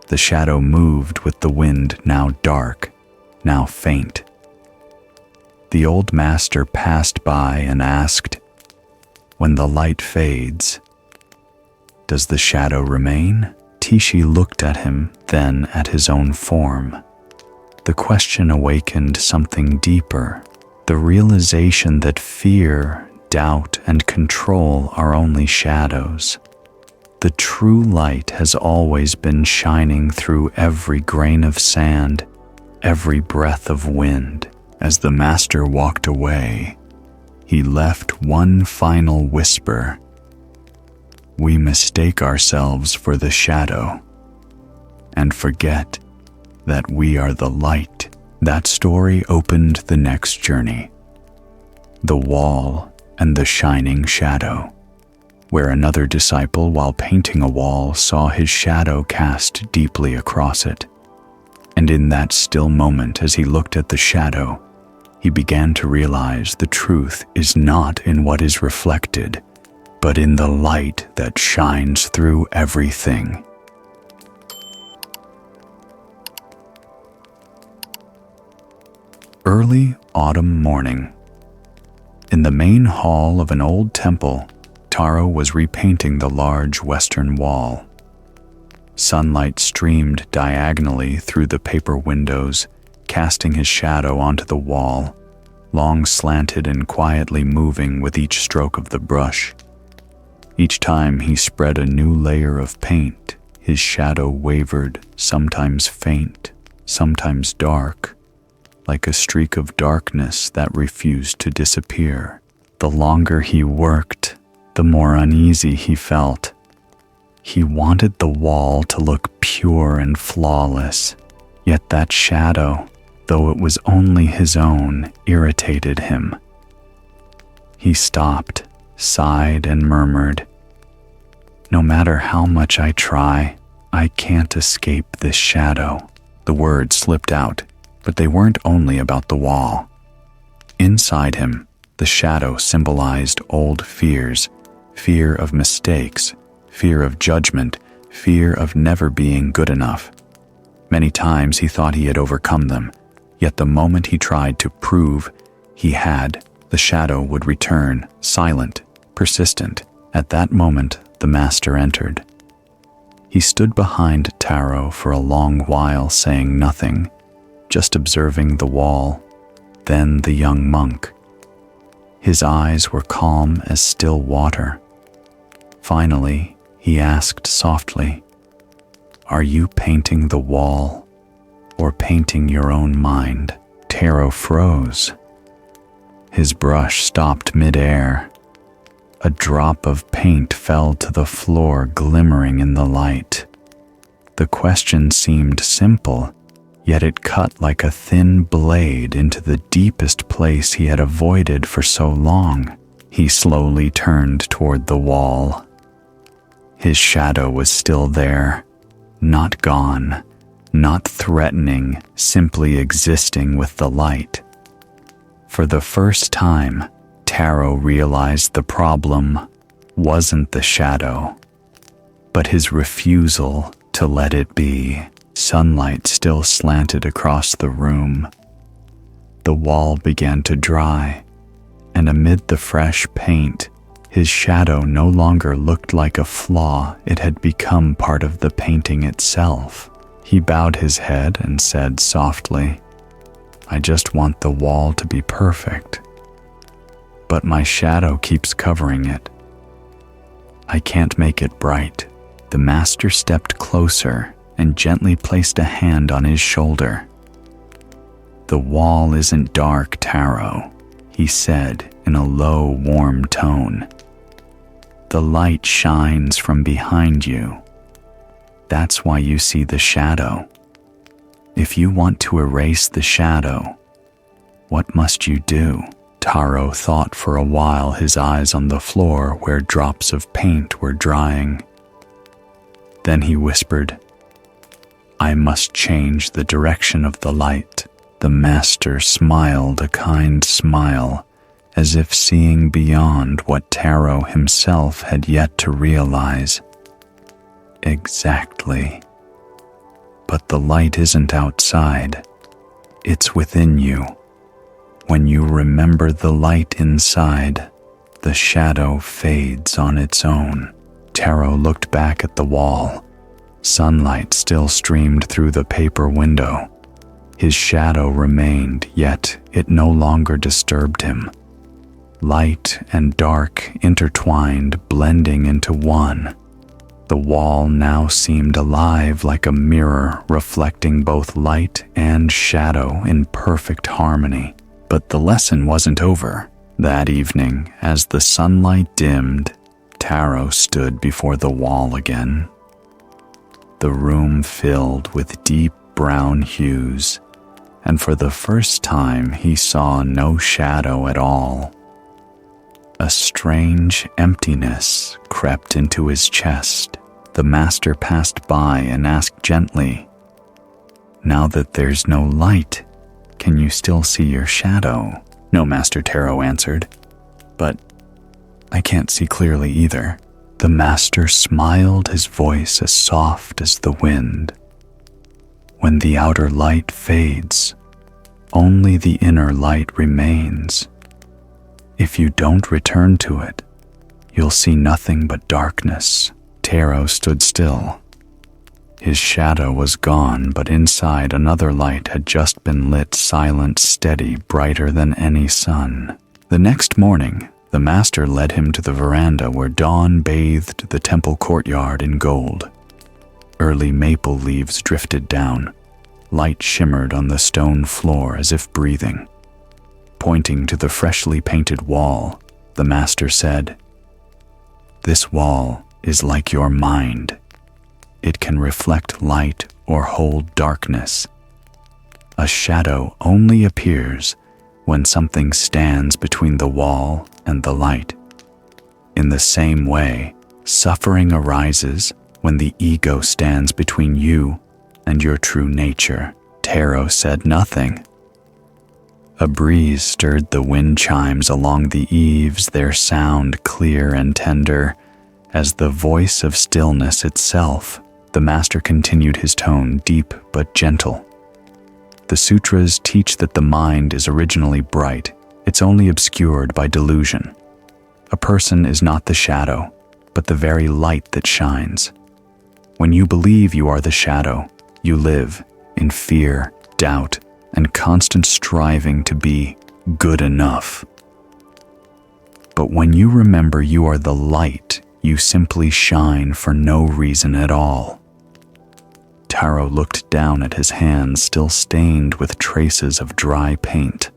The shadow moved with the wind, now dark, now faint. The old master passed by and asked, "When the light fades, does the shadow remain?" Tishi looked at him, then at his own form. The question awakened something deeper, the realization that fear, doubt, and control are only shadows. The true light has always been shining through every grain of sand, every breath of wind. As the master walked away, he left one final whisper: "We mistake ourselves for the shadow and forget that we are the light." That story opened the next journey, the wall and the shining shadow, where another disciple, while painting a wall, saw his shadow cast deeply across it. And in that still moment, as he looked at the shadow, he began to realize the truth is not in what is reflected, but in the light that shines through everything. Early autumn morning. In the main hall of an old temple, Taro was repainting the large western wall. Sunlight streamed diagonally through the paper windows, casting his shadow onto the wall, long slanted and quietly moving with each stroke of the brush. Each time he spread a new layer of paint, his shadow wavered, sometimes faint, sometimes dark, like a streak of darkness that refused to disappear. The longer he worked, the more uneasy he felt. He wanted the wall to look pure and flawless, yet that shadow, though it was only his own, irritated him. He stopped, sighed, and murmured, "No matter how much I try, I can't escape this shadow." The words slipped out, but they weren't only about the wall. Inside him, the shadow symbolized old fears: fear of mistakes, fear of judgment, fear of never being good enough. Many times he thought he had overcome them, yet the moment he tried to prove he had, the shadow would return, silent, persistent. At that moment, the master entered. He stood behind Taro for a long while, saying nothing, just observing the wall, then the young monk. His eyes were calm as still water. Finally, he asked softly, "Are you painting the wall or painting your own mind?" Taro froze. His brush stopped mid-air. A drop of paint fell to the floor, glimmering in the light. The question seemed simple, yet it cut like a thin blade into the deepest place he had avoided for so long. He slowly turned toward the wall. His shadow was still there, not gone, not threatening, simply existing with the light. For the first time, Taro realized the problem wasn't the shadow, but his refusal to let it be. Sunlight still slanted across the room. The wall began to dry, and amid the fresh paint, his shadow no longer looked like a flaw. It had become part of the painting itself. He bowed his head and said softly, "I just want the wall to be perfect." but my shadow keeps covering it. I can't make it bright." The master stepped closer and gently placed a hand on his shoulder. "The wall isn't dark, Taro," he said in a low, warm tone. "The light shines from behind you. That's why you see the shadow. If you want to erase the shadow, what must you do?" Taro thought for a while, his eyes on the floor where drops of paint were drying. Then he whispered, "I must change the direction of the light." The master smiled a kind smile, as if seeing beyond what Taro himself had yet to realize. "Exactly. But the light isn't outside. It's within you. When you remember the light inside, the shadow fades on its own." Taro looked back at the wall. Sunlight still streamed through the paper window. His shadow remained, yet it no longer disturbed him. Light and dark intertwined, blending into one. The wall now seemed alive, like a mirror, reflecting both light and shadow in perfect harmony. But the lesson wasn't over. That evening, as the sunlight dimmed, Taro stood before the wall again. The room filled with deep brown hues, and for the first time he saw no shadow at all. A strange emptiness crept into his chest. The master passed by and asked gently, "Now that there's no light, can you still see your shadow?" "No, Master," Taro answered, "but I can't see clearly either." The master smiled, his voice as soft as the wind. "When the outer light fades, only the inner light remains. If you don't return to it, you'll see nothing but darkness." Taro stood still. His shadow was gone, but inside another light had just been lit, silent, steady, brighter than any sun. The next morning, the master led him to the veranda where dawn bathed the temple courtyard in gold. Early maple leaves drifted down. Light shimmered on the stone floor as if breathing. Pointing to the freshly painted wall, the master said, "This wall is like your mind. It can reflect light or hold darkness. A shadow only appears when something stands between the wall and the light. In the same way, suffering arises when the ego stands between you and your true nature." Taro said nothing. A breeze stirred the wind chimes along the eaves, their sound clear and tender, as the voice of stillness itself. The master continued, his tone deep but gentle. "The sutras teach that the mind is originally bright. It's only obscured by delusion. A person is not the shadow, but the very light that shines. When you believe you are the shadow, you live in fear, doubt, and constant striving to be good enough. But when you remember you are the light, you simply shine for no reason at all." Taro looked down at his hands, still stained with traces of dry paint.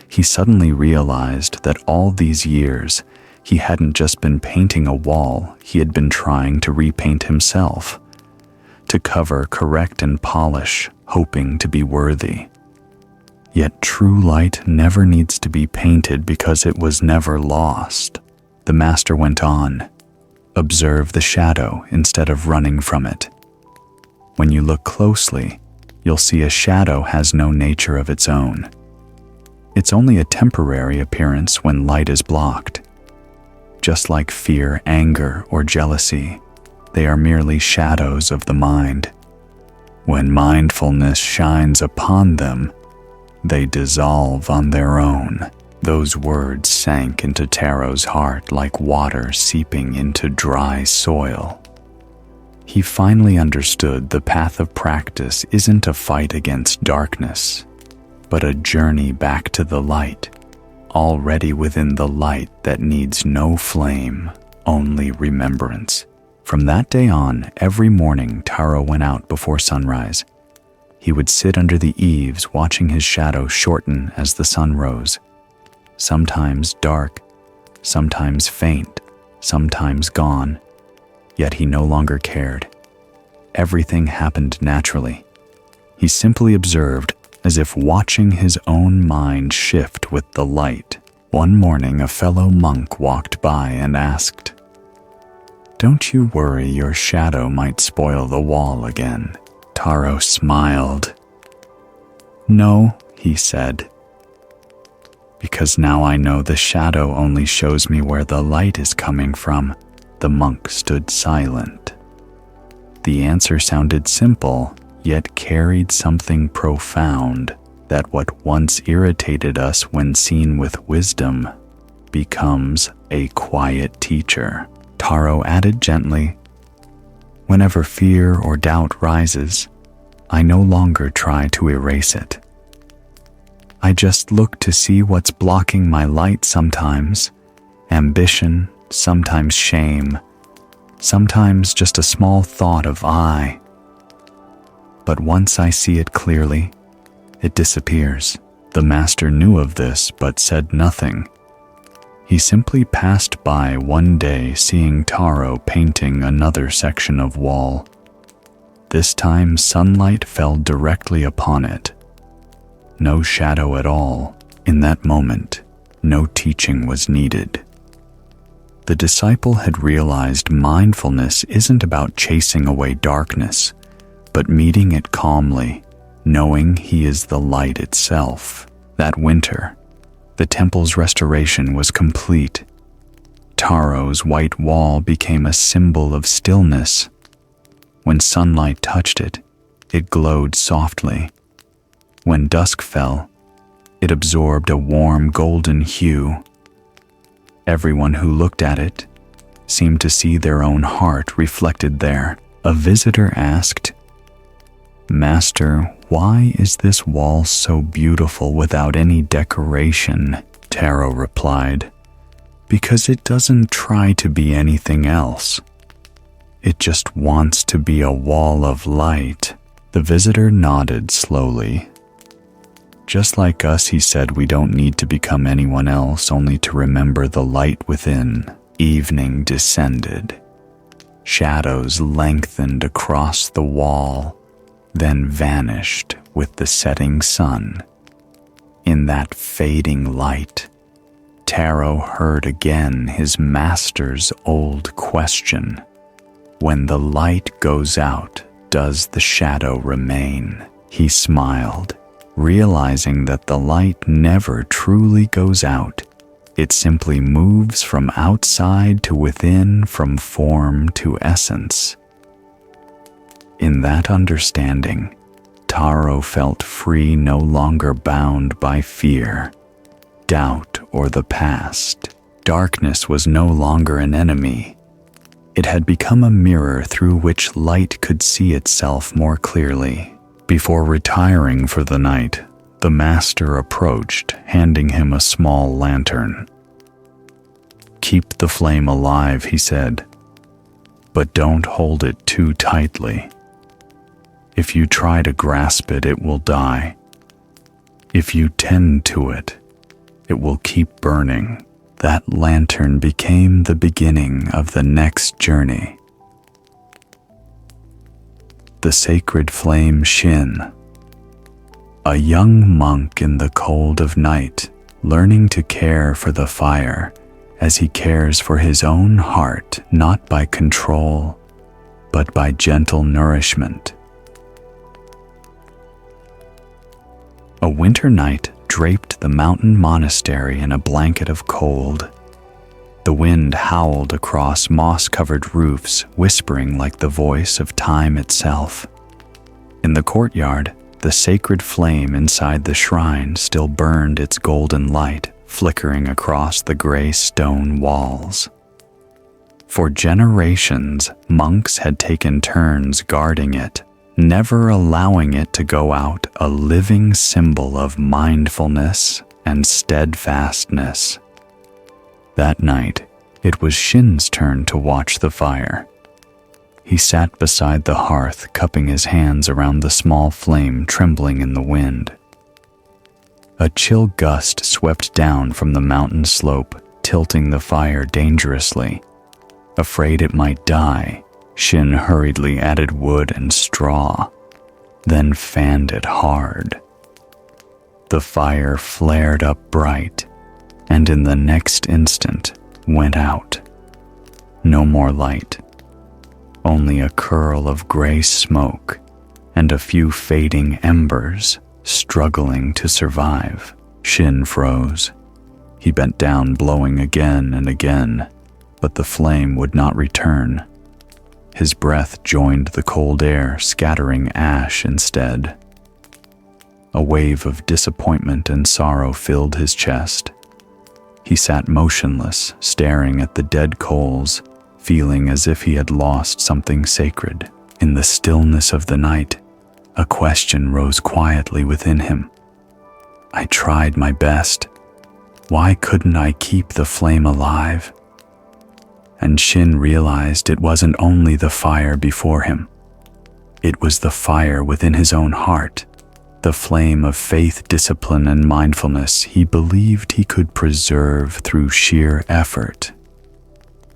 He suddenly realized that all these years, he hadn't just been painting a wall, he had been trying to repaint himself. To cover, correct, and polish, hoping to be worthy. Yet true light never needs to be painted because it was never lost. The master went on, "Observe the shadow instead of running from it. When you look closely, you'll see a shadow has no nature of its own. It's only a temporary appearance when light is blocked. Just like fear, anger, or jealousy, they are merely shadows of the mind. When mindfulness shines upon them, they dissolve on their own." Those words sank into Taro's heart like water seeping into dry soil. He finally understood the path of practice isn't a fight against darkness, but a journey back to the light. already within the light that needs no flame, only remembrance. From that day on, every morning Taro went out before sunrise. He would sit under the eaves watching his shadow shorten as the sun rose. Sometimes dark, sometimes faint, sometimes gone, yet he no longer cared. Everything happened naturally. He simply observed, as if watching his own mind shift with the light. One morning, a fellow monk walked by and asked, "Don't you worry your shadow might spoil the wall again?" Taro smiled. "No," he said, "because now I know the shadow only shows me where the light is coming from." The monk stood silent. The answer sounded simple, yet carried something profound, that what once irritated us when seen with wisdom becomes a quiet teacher. Taro added gently, "Whenever fear or doubt rises, I no longer try to erase it. I just look to see what's blocking my light sometimes, ambition, sometimes shame, sometimes just a small thought of I. But once I see it clearly, it disappears." The master knew of this but said nothing. He simply passed by one day seeing Taro painting another section of wall. This time sunlight fell directly upon it. No shadow at all. In that moment, no teaching was needed. The disciple had realized mindfulness isn't about chasing away darkness, but meeting it calmly, knowing he is the light itself. That winter, the temple's restoration was complete. Taro's white wall became a symbol of stillness. When sunlight touched it, it glowed softly. When dusk fell, it absorbed a warm golden hue. Everyone who looked at it seemed to see their own heart reflected there. A visitor asked, "Master, why is this wall so beautiful without any decoration?" Taro replied, "Because it doesn't try to be anything else. It just wants to be a wall of light." The visitor nodded slowly. "Just like us," he said, "we don't need to become anyone else, only to remember the light within." Evening descended. Shadows lengthened across the wall, then vanished with the setting sun. In that fading light, Taro heard again his master's old question. When the light goes out, does the shadow remain? He smiled, realizing that the light never truly goes out. It simply moves from outside to within, from form to essence. In that understanding, Taro felt free, no longer bound by fear, doubt, or the past. Darkness was no longer an enemy. It had become a mirror through which light could see itself more clearly. Before retiring for the night, the master approached, handing him a small lantern. "Keep the flame alive," he said, "but don't hold it too tightly. If you try to grasp it, it will die. If you tend to it, it will keep burning." That lantern became the beginning of the next journey. The sacred flame Shin. A young monk in the cold of night, learning to care for the fire as he cares for his own heart, not by control, but by gentle nourishment. A winter night draped the mountain monastery in a blanket of cold. The wind howled across moss-covered roofs, whispering like the voice of time itself. In the courtyard, the sacred flame inside the shrine still burned its golden light, flickering across the gray stone walls. For generations, monks had taken turns guarding it, never allowing it to go out, a living symbol of mindfulness and steadfastness. That night, it was Shin's turn to watch the fire. He sat beside the hearth, cupping his hands around the small flame trembling in the wind. A chill gust swept down from the mountain slope, tilting the fire dangerously. Afraid it might die, Shin hurriedly added wood and straw, then fanned it hard. The fire flared up bright, and in the next instant went out. No more light, only a curl of gray smoke and a few fading embers struggling to survive. Shin froze. He bent down, blowing again and again, but the flame would not return. His breath joined the cold air, scattering ash instead. A wave of disappointment and sorrow filled his chest. He sat motionless, staring at the dead coals, feeling as if he had lost something sacred. In the stillness of the night, a question rose quietly within him. I tried my best. Why couldn't I keep the flame alive? And Shin realized it wasn't only the fire before him. It was the fire within his own heart, the flame of faith, discipline, and mindfulness he believed he could preserve through sheer effort.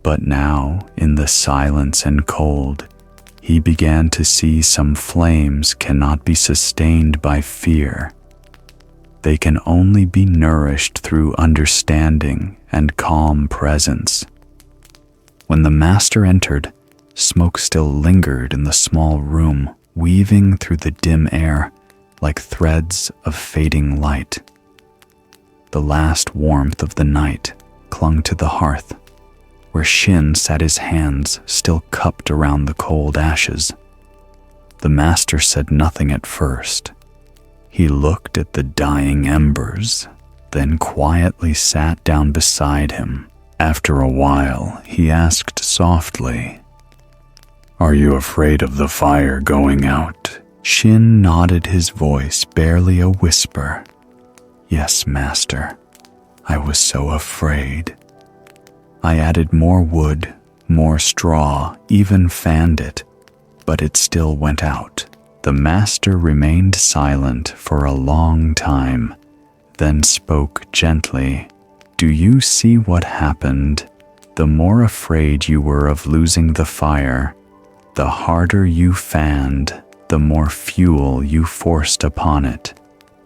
But now, in the silence and cold, he began to see some flames cannot be sustained by fear. They can only be nourished through understanding and calm presence. When the master entered, smoke still lingered in the small room, weaving through the dim air like threads of fading light. The last warmth of the night clung to the hearth, where Shin sat, his hands still cupped around the cold ashes. The master said nothing at first. He looked at the dying embers, then quietly sat down beside him. After a while, he asked softly, "Are you afraid of the fire going out?" Shin nodded, his voice barely a whisper. "Yes, master. I was so afraid." I added more wood, more straw, even fanned it, but it still went out. The master remained silent for a long time, then spoke gently. "Do you see what happened? The more afraid you were of losing the fire, the harder you fanned, the more fuel you forced upon it,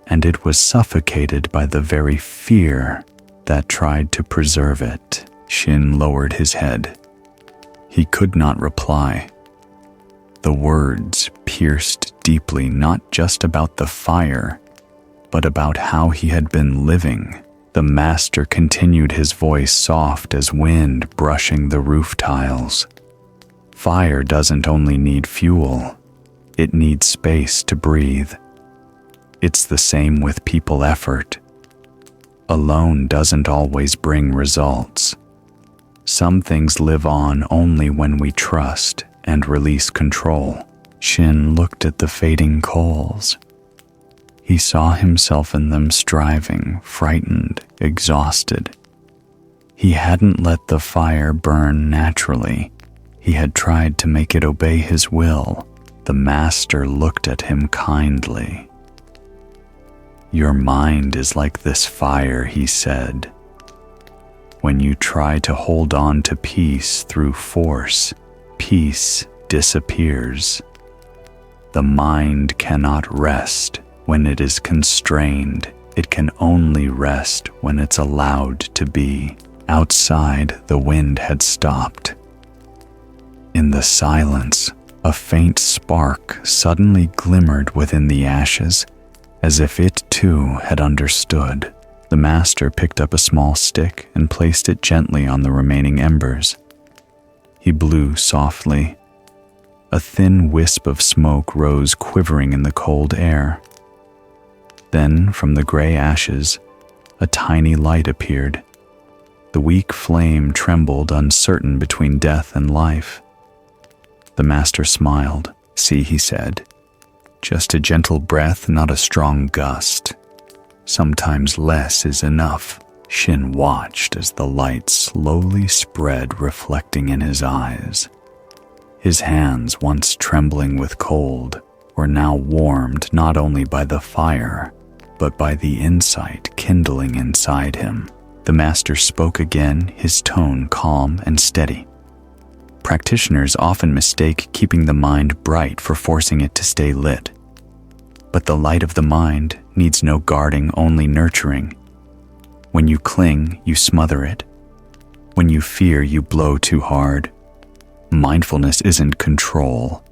and it was suffocated by the very fear that tried to preserve it." Shin lowered his head. He could not reply. The words pierced deeply, not just about the fire, but about how he had been living. The master continued, his voice soft as wind brushing the roof tiles. "Fire doesn't only need fuel, it needs space to breathe. It's the same with people effort. Alone doesn't always bring results. Some things live on only when we trust and release control." Shin looked at the fading coals. He saw himself in them, striving, frightened, exhausted. He hadn't let the fire burn naturally. He had tried to make it obey his will. The master looked at him kindly. "Your mind is like this fire," he said. "When you try to hold on to peace through force, peace disappears. The mind cannot rest when it is constrained. It can only rest when it's allowed to be." Outside, the wind had stopped. In the silence, a faint spark suddenly glimmered within the ashes, as if it too had understood. The master picked up a small stick and placed it gently on the remaining embers. He blew softly. A thin wisp of smoke rose, quivering in the cold air. Then, from the gray ashes, a tiny light appeared. The weak flame trembled, uncertain between death and life. The master smiled. "See," he said, "just a gentle breath, not a strong gust. Sometimes less is enough. Shin watched as the light slowly spread, reflecting in his eyes. His hands, once trembling with cold, were now warmed not only by the fire, but by the insight kindling inside him. The master spoke again, his tone calm and steady. Practitioners often mistake keeping the mind bright for forcing it to stay lit. But the light of the mind needs no guarding, only nurturing. When you cling, you smother it. When you fear, you blow too hard. Mindfulness isn't control.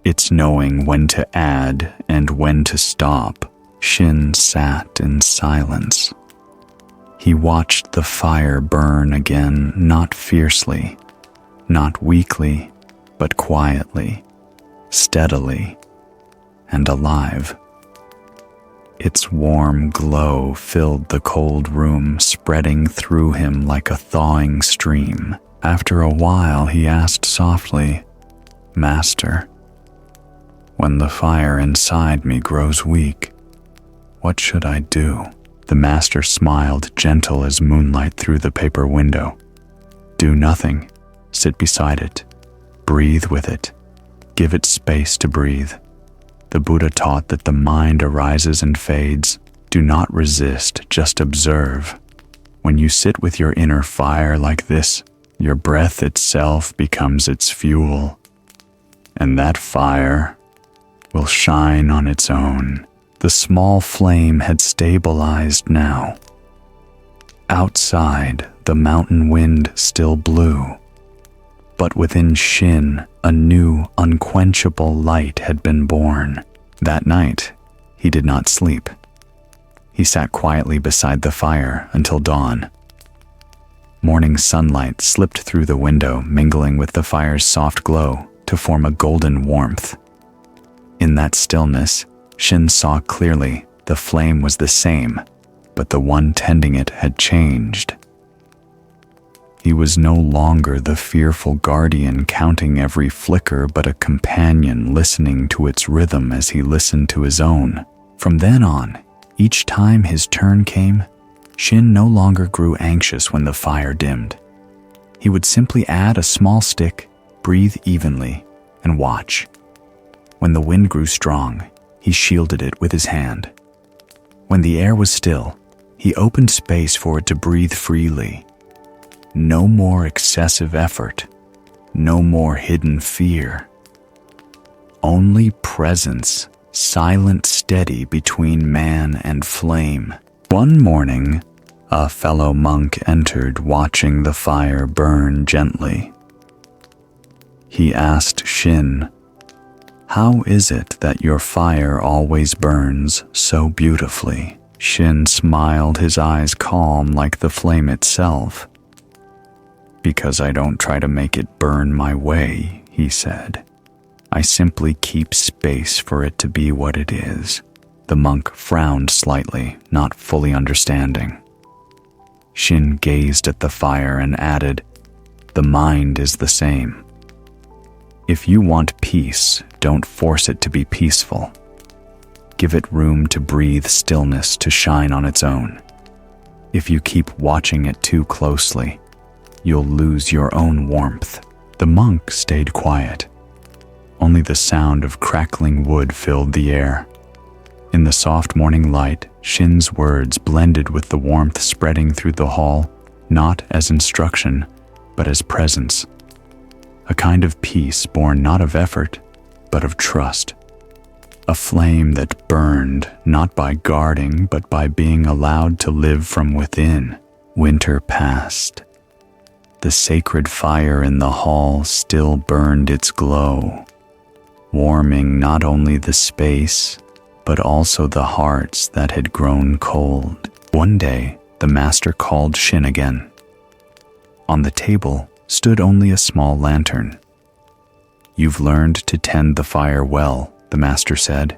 It's knowing when to add and when to stop. Shin sat in silence. He watched the fire burn again, not fiercely, not weakly, but quietly, steadily, and alive. Its warm glow filled the cold room, spreading through him like a thawing stream. After a while, he asked softly, "Master, when the fire inside me grows weak, what should I do?" The master smiled, gentle as moonlight through the paper window. "Do nothing. Sit beside it. Breathe with it. Give it space to breathe. The Buddha taught that the mind arises and fades. Do not resist, just observe. When you sit with your inner fire like this, your breath itself becomes its fuel, and that fire will shine on its own." The small flame had stabilized now. Outside, the mountain wind still blew, but within Shin, a new, unquenchable light had been born. That night, he did not sleep. He sat quietly beside the fire until dawn. Morning sunlight slipped through the window, mingling with the fire's soft glow to form a golden warmth. In that stillness, Shin saw clearly the flame was the same, but the one tending it had changed. He was no longer the fearful guardian counting every flicker, but a companion listening to its rhythm as he listened to his own. From then on, each time his turn came, Shin no longer grew anxious when the fire dimmed. He would simply add a small stick, breathe evenly, and watch. When the wind grew strong, he shielded it with his hand. When the air was still, he opened space for it to breathe freely. No more excessive effort, no more hidden fear. Only presence, silent, steady between man and flame. One morning, a fellow monk entered, watching the fire burn gently. He asked Shin, "How is it that your fire always burns so beautifully?" Shin smiled, his eyes calm like the flame itself. "Because I don't try to make it burn my way," he said. "I simply keep space for it to be what it is." The monk frowned slightly, not fully understanding. Shin gazed at the fire and added, "The mind is the same. If you want peace, don't force it to be peaceful. Give it room to breathe stillness, to shine on its own. If you keep watching it too closely, you'll lose your own warmth." The monk stayed quiet. Only the sound of crackling wood filled the air. In the soft morning light, Shin's words blended with the warmth spreading through the hall, not as instruction, but as presence. A kind of peace born not of effort, but of trust. A flame that burned not by guarding, but by being allowed to live from within. Winter passed. The sacred fire in the hall still burned its glow, warming not only the space, but also the hearts that had grown cold. One day, the master called Shin again. On the table stood only a small lantern. "You've learned to tend the fire well," the master said.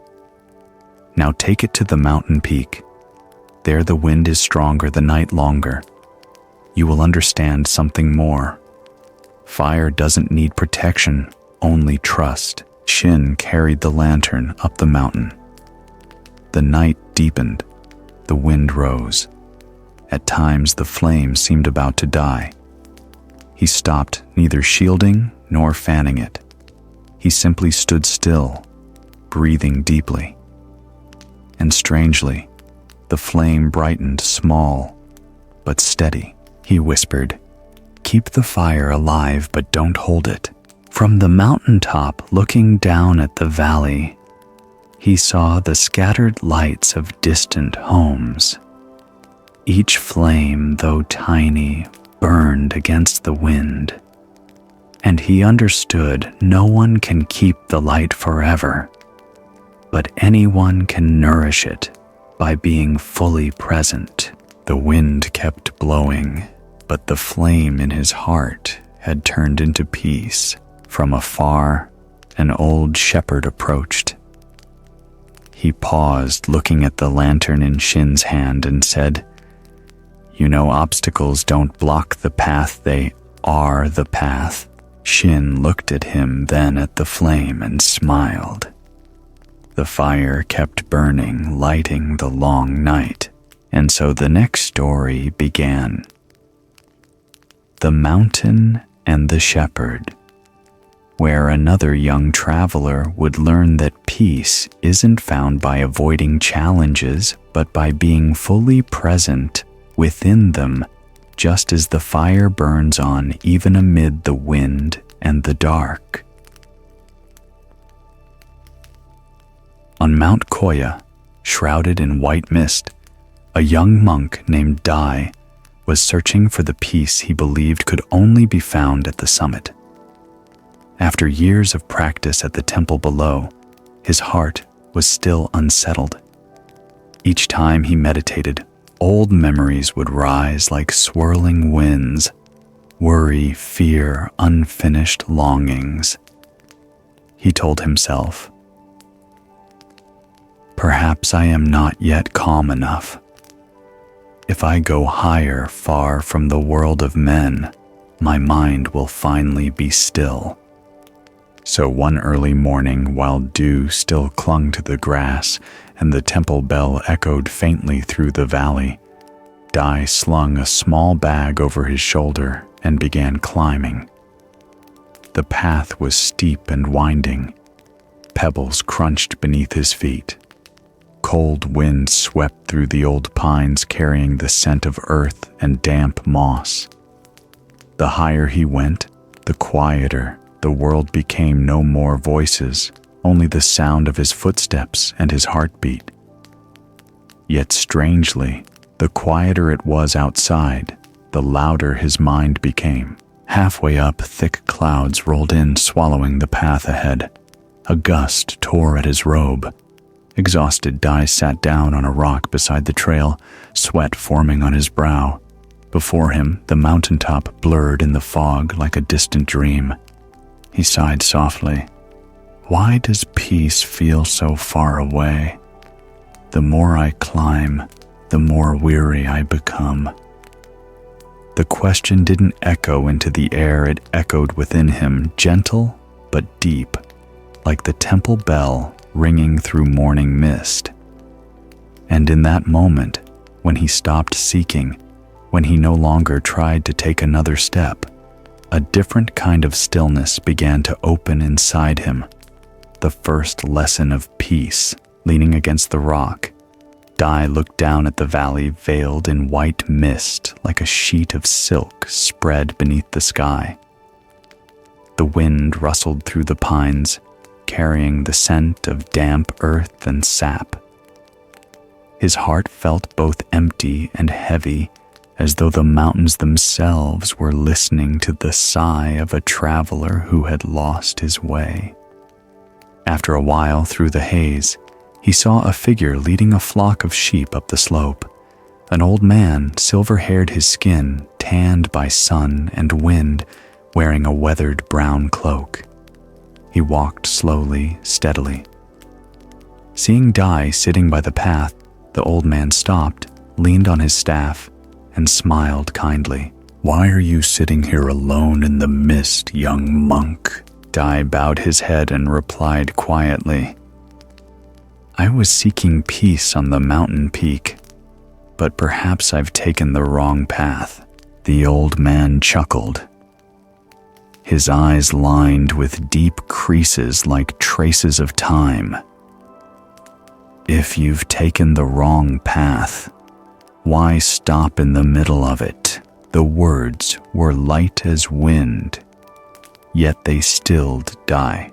"Now take it to the mountain peak. There the wind is stronger, the night longer. You will understand something more. Fire doesn't need protection, only trust." Shin carried the lantern up the mountain. The night deepened. The wind rose. At times, the flame seemed about to die. He stopped, neither shielding nor fanning it. He simply stood still, breathing deeply. And strangely, the flame brightened small, but steady. He whispered, "Keep the fire alive, but don't hold it." From the mountaintop, looking down at the valley, he saw the scattered lights of distant homes. Each flame, though tiny, burned against the wind, and he understood no one can keep the light forever, but anyone can nourish it by being fully present. The wind kept blowing, but the flame in his heart had turned into peace. From afar, an old shepherd approached. He paused, looking at the lantern in Shin's hand, and said, "You know, obstacles don't block the path, they are the path." Shin looked at him, then at the flame, and smiled. The fire kept burning, lighting the long night, and so the next story began. The Mountain and the Shepherd, where another young traveler would learn that peace isn't found by avoiding challenges, but by being fully present within them, just as the fire burns on even amid the wind and the dark. On Mount Koya, shrouded in white mist, a young monk named Dai was searching for the peace he believed could only be found at the summit. After years of practice at the temple below, his heart was still unsettled. Each time he meditated, old memories would rise like swirling winds, worry, fear, unfinished longings. He told himself, "Perhaps I am not yet calm enough. If I go higher, far from the world of men, my mind will finally be still." So one early morning, while dew still clung to the grass and the temple bell echoed faintly through the valley, Dai slung a small bag over his shoulder and began climbing. The path was steep and winding. Pebbles crunched beneath his feet. Cold wind swept through the old pines, carrying the scent of earth and damp moss. The higher he went, the quieter the world became. No more voices, only the sound of his footsteps and his heartbeat. Yet strangely, the quieter it was outside, the louder his mind became. Halfway up, thick clouds rolled in, swallowing the path ahead. A gust tore at his robe. Exhausted, Dai sat down on a rock beside the trail, sweat forming on his brow. Before him, the mountaintop blurred in the fog like a distant dream. He sighed softly. Why does peace feel so far away? The more I climb, the more weary I become. The question didn't echo into the air, it echoed within him, gentle but deep, like the temple bell ringing through morning mist. And in that moment, when he stopped seeking, when he no longer tried to take another step, a different kind of stillness began to open inside him. The first lesson of peace. Leaning against the rock, Dai looked down at the valley veiled in white mist like a sheet of silk spread beneath the sky. The wind rustled through the pines, carrying the scent of damp earth and sap. His heart felt both empty and heavy, as though the mountains themselves were listening to the sigh of a traveler who had lost his way. After a while, through the haze, he saw a figure leading a flock of sheep up the slope. An old man, silver-haired, his skin tanned by sun and wind, wearing a weathered brown cloak. He walked slowly, steadily. Seeing Dai sitting by the path, the old man stopped, leaned on his staff, and smiled kindly. "Why are you sitting here alone in the mist, young monk?" Dai bowed his head and replied quietly, "I was seeking peace on the mountain peak. but perhaps I've taken the wrong path." The old man chuckled, his eyes lined with deep creases like traces of time. "If you've taken the wrong path, why stop in the middle of it?" The words were light as wind, yet they stilled Dai.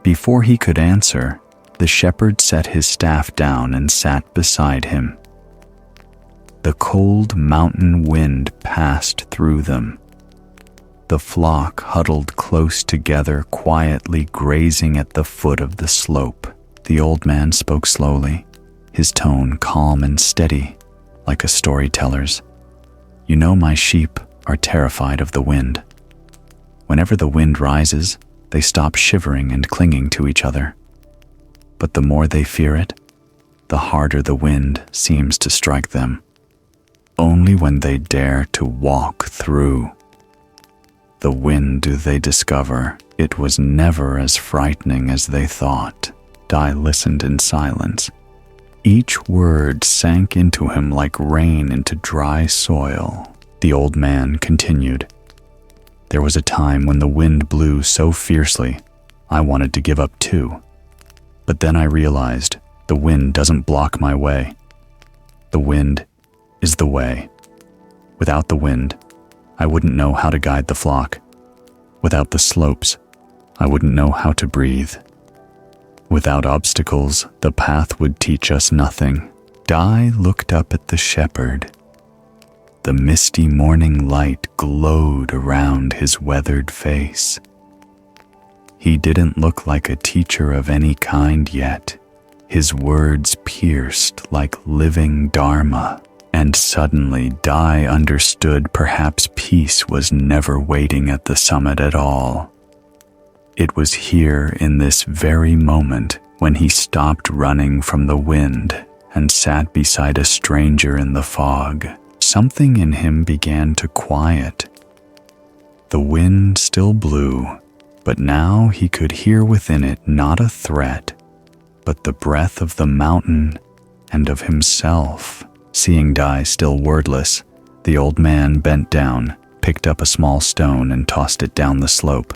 Before he could answer, the shepherd set his staff down and sat beside him. The cold mountain wind passed through them. The flock huddled close together, quietly grazing at the foot of the slope. The old man spoke slowly, his tone calm and steady, like a storyteller's. "You know, my sheep are terrified of the wind. Whenever the wind rises, they stop shivering and clinging to each other. But the more they fear it, the harder the wind seems to strike them. Only when they dare to walk through the wind do they discover it was never as frightening as they thought." Dai listened in silence. Each word sank into him like rain into dry soil. The old man continued, "There was a time when the wind blew so fiercely, I wanted to give up too. But then I realized the wind doesn't block my way. The wind is the way. Without the wind, I wouldn't know how to guide the flock. Without the slopes, I wouldn't know how to breathe. Without obstacles, the path would teach us nothing." Dai looked up at the shepherd. The misty morning light glowed around his weathered face. He didn't look like a teacher of any kind yet. His words pierced like living dharma, and suddenly Dai understood perhaps peace was never waiting at the summit at all. It was here in this very moment when he stopped running from the wind and sat beside a stranger in the fog. Something in him began to quiet. The wind still blew, but now he could hear within it not a threat, but the breath of the mountain and of himself. Seeing Dai still wordless, the old man bent down, picked up a small stone and tossed it down the slope.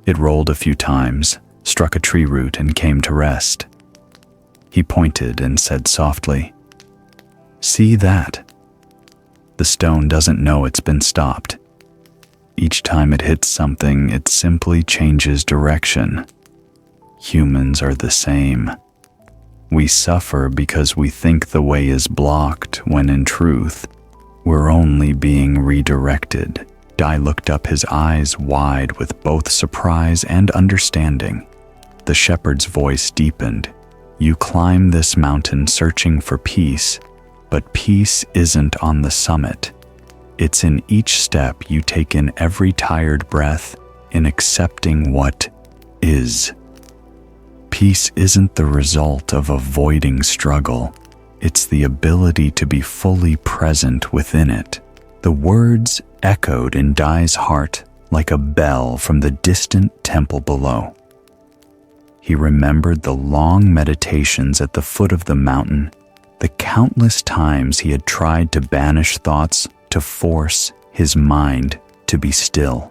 It rolled a few times, struck a tree root and came to rest. He pointed and said softly, "See that? The stone doesn't know it's been stopped. Each time it hits something, it simply changes direction. Humans are the same. We suffer because we think the way is blocked, when in truth, we're only being redirected." Dai looked up, his eyes wide with both surprise and understanding. The shepherd's voice deepened. "You climb this mountain searching for peace, but peace isn't on the summit. It's in each step you take, in every tired breath, in accepting what is. Peace isn't the result of avoiding struggle. It's the ability to be fully present within it." The words echoed in Dai's heart like a bell from the distant temple below. He remembered the long meditations at the foot of the mountain, the countless times he had tried to banish thoughts, to force his mind to be still.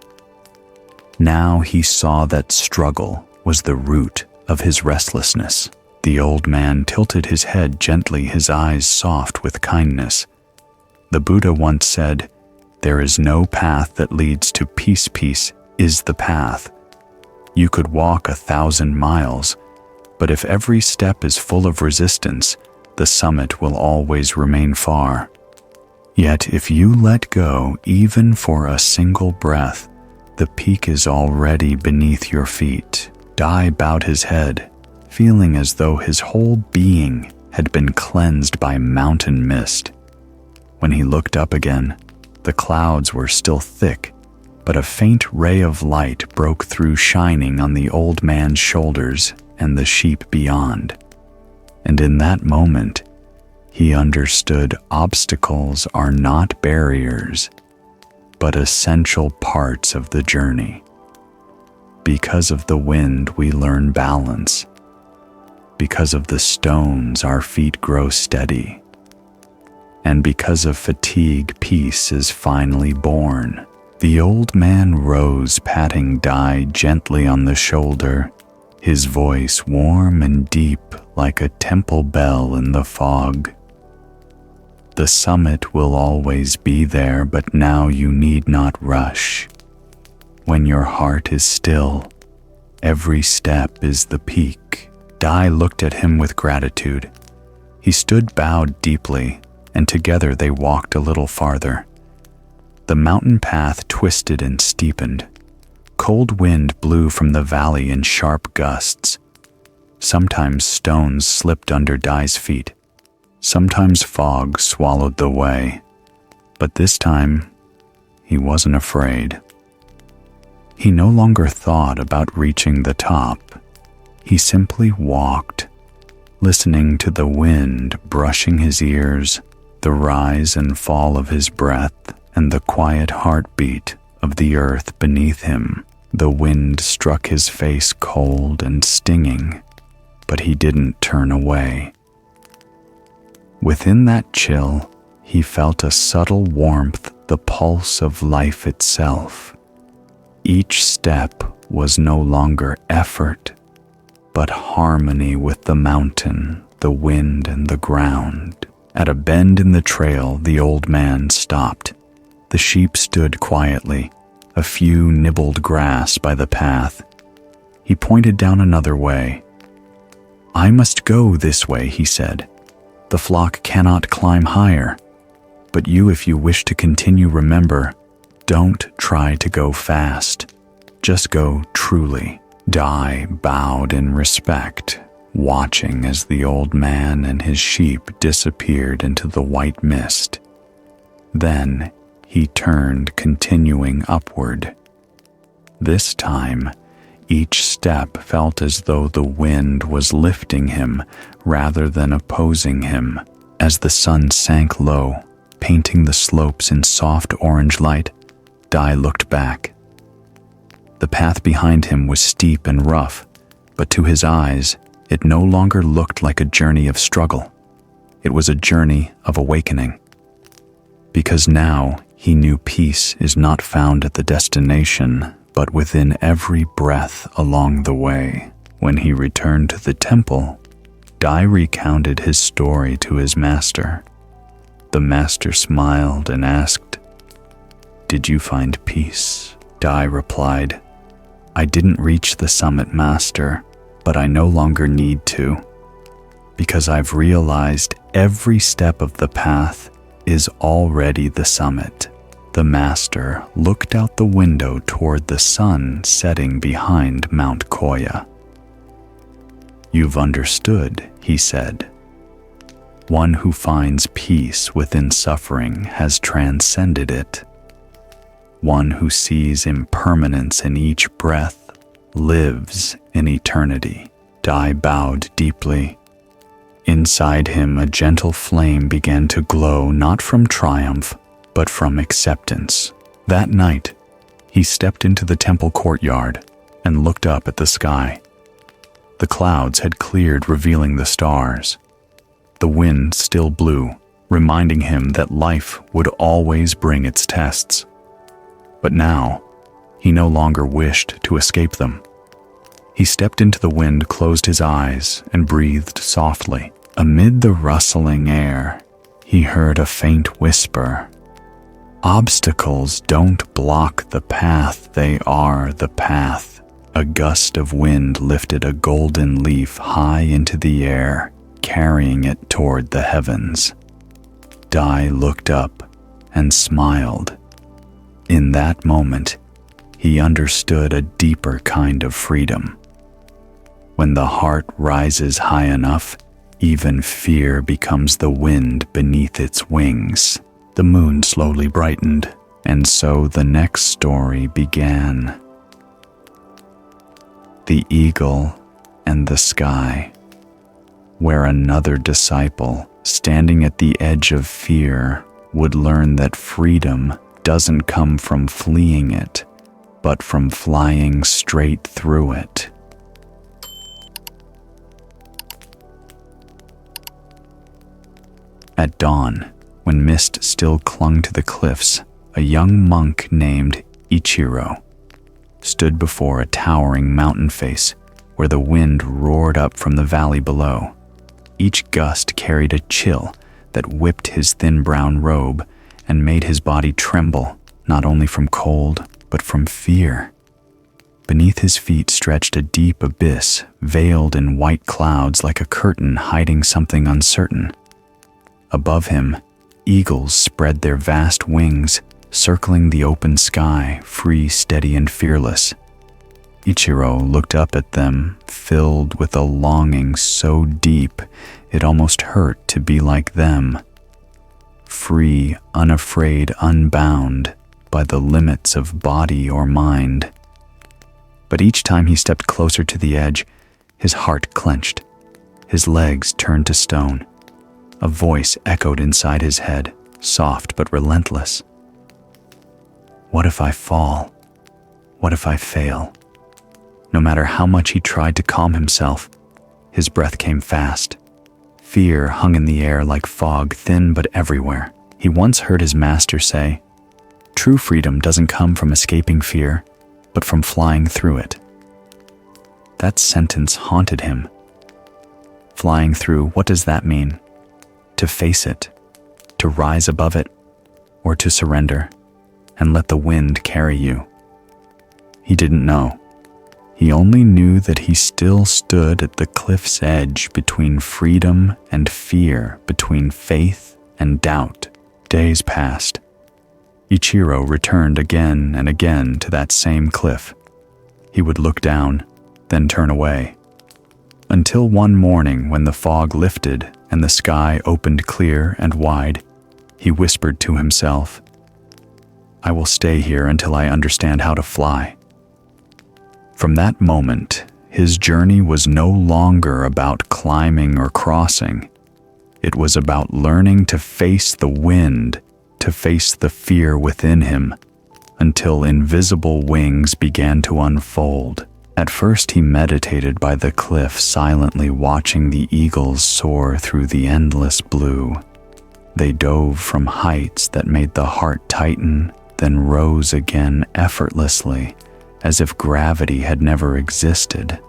Now he saw that struggle was the root of his restlessness. The old man tilted his head gently, his eyes soft with kindness. The Buddha once said, "There is no path that leads to peace. Peace is the path. You could walk 1,000 miles, but if every step is full of resistance, the summit will always remain far. Yet if you let go even for a single breath, the peak is already beneath your feet." Dai bowed his head, feeling as though his whole being had been cleansed by mountain mist. When he looked up again, the clouds were still thick, but a faint ray of light broke through, shining on the old man's shoulders and the sheep beyond. And in that moment, he understood obstacles are not barriers, but essential parts of the journey. Because of the wind, we learn balance. Because of the stones, our feet grow steady. and because of fatigue, peace is finally born. The old man rose, patting Dai gently on the shoulder, his voice warm and deep like a temple bell in the fog. The summit will always be there, but now you need not rush. When your heart is still, every step is the peak. Dai looked at him with gratitude. He stood bowed deeply, and together they walked a little farther. The mountain path twisted and steepened. Cold wind blew from the valley in sharp gusts. Sometimes stones slipped under Dai's feet. Sometimes fog swallowed the way. But this time, he wasn't afraid. He no longer thought about reaching the top. He simply walked, listening to the wind brushing his ears, the rise and fall of his breath, and the quiet heartbeat of the earth beneath him. The wind struck his face cold and stinging, but he didn't turn away. Within that chill, he felt a subtle warmth, the pulse of life itself. Each step was no longer effort, but harmony with the mountain, the wind, and the ground. At a bend in the trail, the old man stopped. The sheep stood quietly. A few nibbled grass by the path. He pointed down another way. "I must go this way," he said. "The flock cannot climb higher. But you, if you wish to continue, remember, don't try to go fast. Just go truly." Dai bowed in respect, watching as the old man and his sheep disappeared into the white mist. Then he turned, continuing upward. This time, each step felt as though the wind was lifting him rather than opposing him. As the sun sank low, painting the slopes in soft orange light, Dai looked back. The path behind him was steep and rough, but to his eyes, it no longer looked like a journey of struggle. It was a journey of awakening. Because now he knew peace is not found at the destination, but within every breath along the way. When he returned to the temple, Dai recounted his story to his master. The master smiled and asked, "Did you find peace?" Dai replied, "I didn't reach the summit, master, but I no longer need to, because I've realized every step of the path is already the summit." The master looked out the window toward the sun setting behind Mount Koya. "You've understood," he said. "One who finds peace within suffering has transcended it. One who sees impermanence in each breath lives in eternity." Dai bowed deeply. Inside him, a gentle flame began to glow, not from triumph, but from acceptance. That night, he stepped into the temple courtyard and looked up at the sky. The clouds had cleared, revealing the stars. The wind still blew, reminding him that life would always bring its tests. But now, he no longer wished to escape them. He stepped into the wind, closed his eyes, and breathed softly. Amid the rustling air, he heard a faint whisper. "Obstacles don't block the path, they are the path." A gust of wind lifted a golden leaf high into the air, carrying it toward the heavens. Dai looked up and smiled. In that moment, he understood a deeper kind of freedom. When the heart rises high enough, even fear becomes the wind beneath its wings. The moon slowly brightened, and so the next story began. The Eagle and the Sky, where another disciple, standing at the edge of fear, would learn that freedom doesn't come from fleeing it, but from flying straight through it. At dawn, when mist still clung to the cliffs, a young monk named Ichiro stood before a towering mountain face where the wind roared up from the valley below. Each gust carried a chill that whipped his thin brown robe and made his body tremble, not only from cold, but from fear. Beneath his feet stretched a deep abyss, veiled in white clouds like a curtain hiding something uncertain. Above him, eagles spread their vast wings, circling the open sky, free, steady, and fearless. Ichiro looked up at them, filled with a longing so deep it almost hurt to be like them. Free, unafraid, unbound by the limits of body or mind. But each time he stepped closer to the edge, his heart clenched, his legs turned to stone. A voice echoed inside his head, soft but relentless. What if I fall? What if I fail? No matter how much he tried to calm himself, his breath came fast. Fear hung in the air like fog, thin but everywhere. He once heard his master say, "True freedom doesn't come from escaping fear, but from flying through it." That sentence haunted him. Flying through, what does that mean? To face it, to rise above it, or to surrender and let the wind carry you? He didn't know. He only knew that he still stood at the cliff's edge between freedom and fear, between faith and doubt. Days passed. Ichiro returned again and again to that same cliff. He would look down, then turn away. Until one morning when the fog lifted and the sky opened clear and wide, he whispered to himself, "I will stay here until I understand how to fly." From that moment, his journey was no longer about climbing or crossing. It was about learning to face the wind, to face the fear within him, until invisible wings began to unfold. At first he meditated by the cliff, silently watching the eagles soar through the endless blue. They dove from heights that made the heart tighten, then rose again effortlessly, as if gravity had never existed.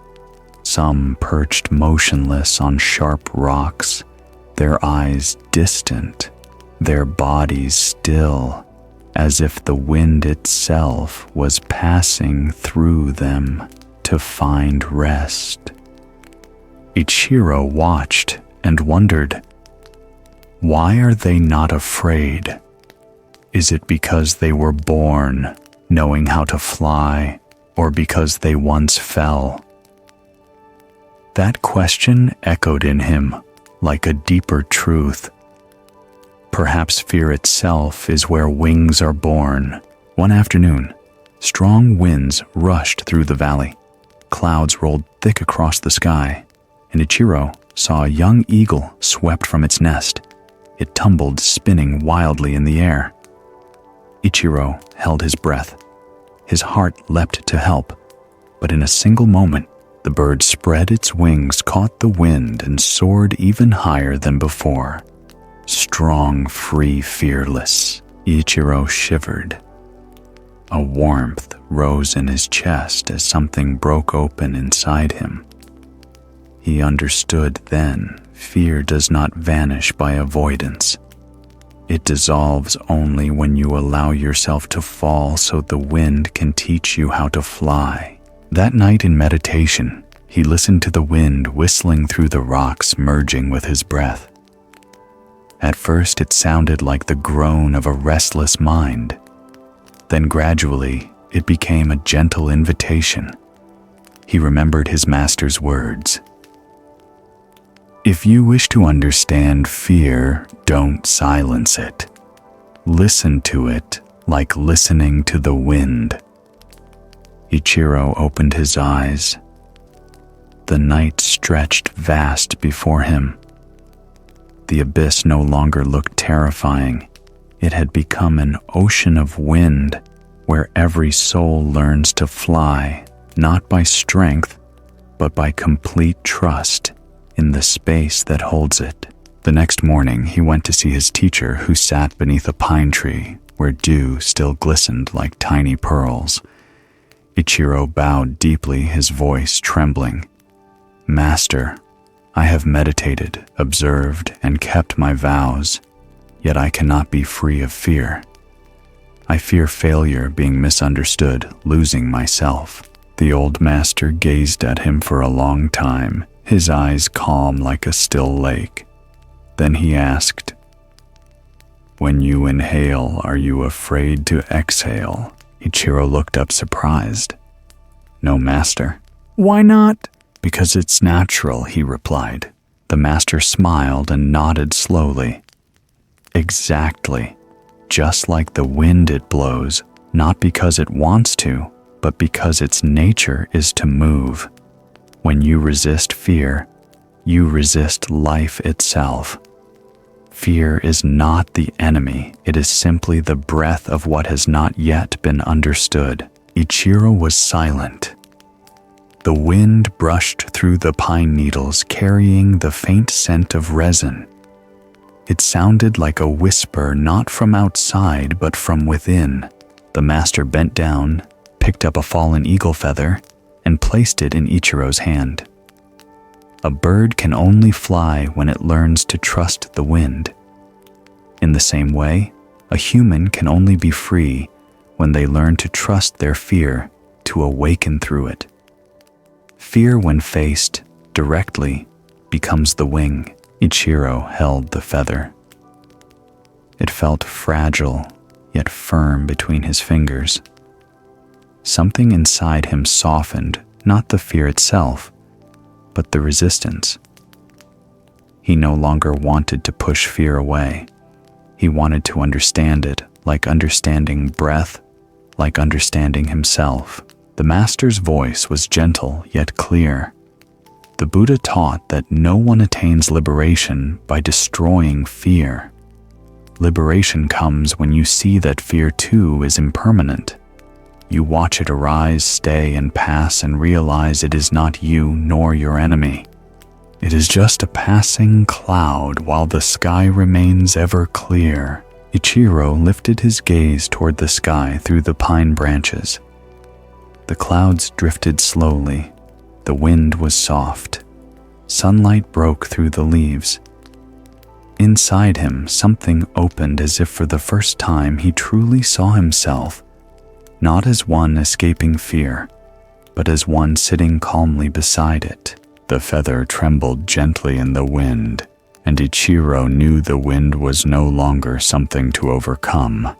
Some perched motionless on sharp rocks, their eyes distant, their bodies still, as if the wind itself was passing through them to find rest. Ichiro watched and wondered, why are they not afraid? Is it because they were born knowing how to fly, or because they once fell? That question echoed in him like a deeper truth. Perhaps fear itself is where wings are born. One afternoon, strong winds rushed through the valley. Clouds rolled thick across the sky, and Ichiro saw a young eagle swept from its nest. It tumbled, spinning wildly in the air. Ichiro held his breath. His heart leapt to help, but in a single moment, the bird spread its wings, caught the wind, and soared even higher than before. Strong, free, fearless, Ichiro shivered. A warmth rose in his chest as something broke open inside him. He understood then, fear does not vanish by avoidance. It dissolves only when you allow yourself to fall so the wind can teach you how to fly. That night in meditation, he listened to the wind whistling through the rocks, merging with his breath. At first, it sounded like the groan of a restless mind. Then gradually, it became a gentle invitation. He remembered his master's words. If you wish to understand fear, don't silence it. Listen to it like listening to the wind. Ichiro opened his eyes. The night stretched vast before him. The abyss no longer looked terrifying. It had become an ocean of wind where every soul learns to fly, not by strength, but by complete trust in the space that holds it. The next morning, he went to see his teacher, who sat beneath a pine tree where dew still glistened like tiny pearls. Ichiro bowed deeply, his voice trembling. "Master, I have meditated, observed, and kept my vows, yet I cannot be free of fear. I fear failure, being misunderstood, losing myself." The old master gazed at him for a long time, his eyes calm like a still lake. Then he asked, "When you inhale, are you afraid to exhale?" Ichiro looked up surprised. "No, master." "Why not?" "Because it's natural," he replied. The master smiled and nodded slowly. "Exactly. Just like the wind, it blows, not because it wants to, but because its nature is to move. When you resist fear, you resist life itself. Fear is not the enemy, it is simply the breath of what has not yet been understood." Ichiro was silent. The wind brushed through the pine needles, carrying the faint scent of resin. It sounded like a whisper, not from outside, but from within. The master bent down, picked up a fallen eagle feather, and placed it in Ichiro's hand. A bird can only fly when it learns to trust the wind. In the same way, a human can only be free when they learn to trust their fear, to awaken through it. Fear, when faced directly, becomes the wing. Ichiro held the feather. It felt fragile, yet firm between his fingers. Something inside him softened, not the fear itself, but the resistance. He no longer wanted to push fear away. He wanted to understand it, like understanding breath, like understanding himself. The master's voice was gentle yet clear. The Buddha taught that no one attains liberation by destroying fear. Liberation comes when you see that fear too is impermanent. You watch it arise, stay, and pass, and realize it is not you nor your enemy. It is just a passing cloud while the sky remains ever clear. Ichiro lifted his gaze toward the sky through the pine branches. The clouds drifted slowly. The wind was soft. Sunlight broke through the leaves. Inside him, something opened as if for the first time he truly saw himself, not as one escaping fear, but as one sitting calmly beside it. The feather trembled gently in the wind, and Ichiro knew the wind was no longer something to overcome.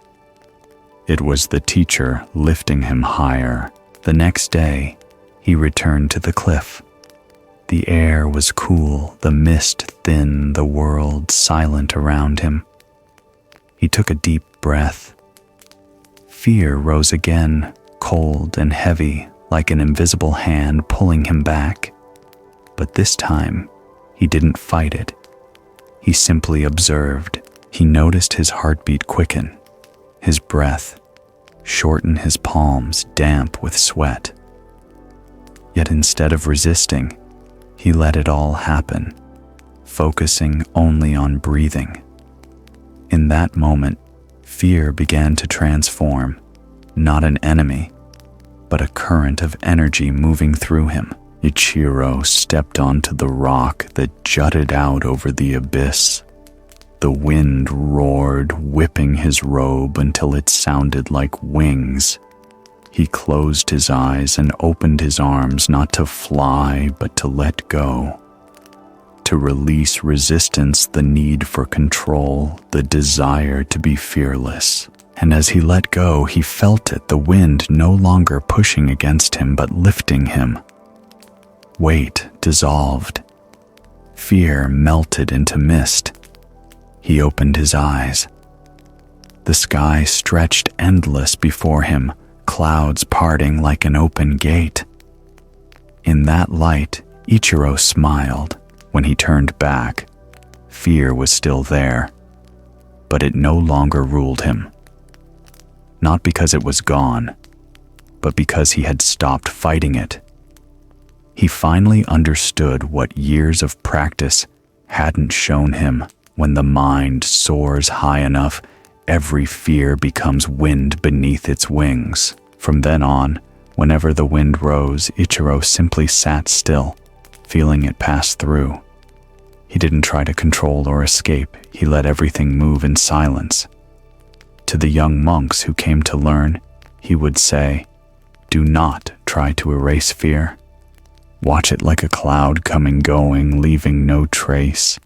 It was the teacher lifting him higher. The next day, he returned to the cliff. The air was cool, the mist thin, the world silent around him. He took a deep breath. Fear rose again, cold and heavy, like an invisible hand pulling him back. But this time, he didn't fight it. He simply observed. He noticed his heartbeat quicken, his breath shorten, his palms damp with sweat. Yet instead of resisting, he let it all happen, focusing only on breathing. In that moment, fear began to transform, not an enemy, but a current of energy moving through him. Ichiro stepped onto the rock that jutted out over the abyss. The wind roared, whipping his robe until it sounded like wings. He closed his eyes and opened his arms, not to fly, but to let go. To release resistance, the need for control, the desire to be fearless. And as he let go, he felt it, the wind no longer pushing against him, but lifting him. Weight dissolved. Fear melted into mist. He opened his eyes. The sky stretched endless before him, clouds parting like an open gate. In that light, Ichiro smiled. When he turned back, fear was still there, but it no longer ruled him. Not because it was gone, but because he had stopped fighting it. He finally understood what years of practice hadn't shown him. When the mind soars high enough, every fear becomes wind beneath its wings. From then on, whenever the wind rose, Ichiro simply sat still, feeling it pass through. He didn't try to control or escape. He let everything move in silence. To the young monks who came to learn, he would say, "Do not try to erase fear. Watch it like a cloud coming going, leaving no trace.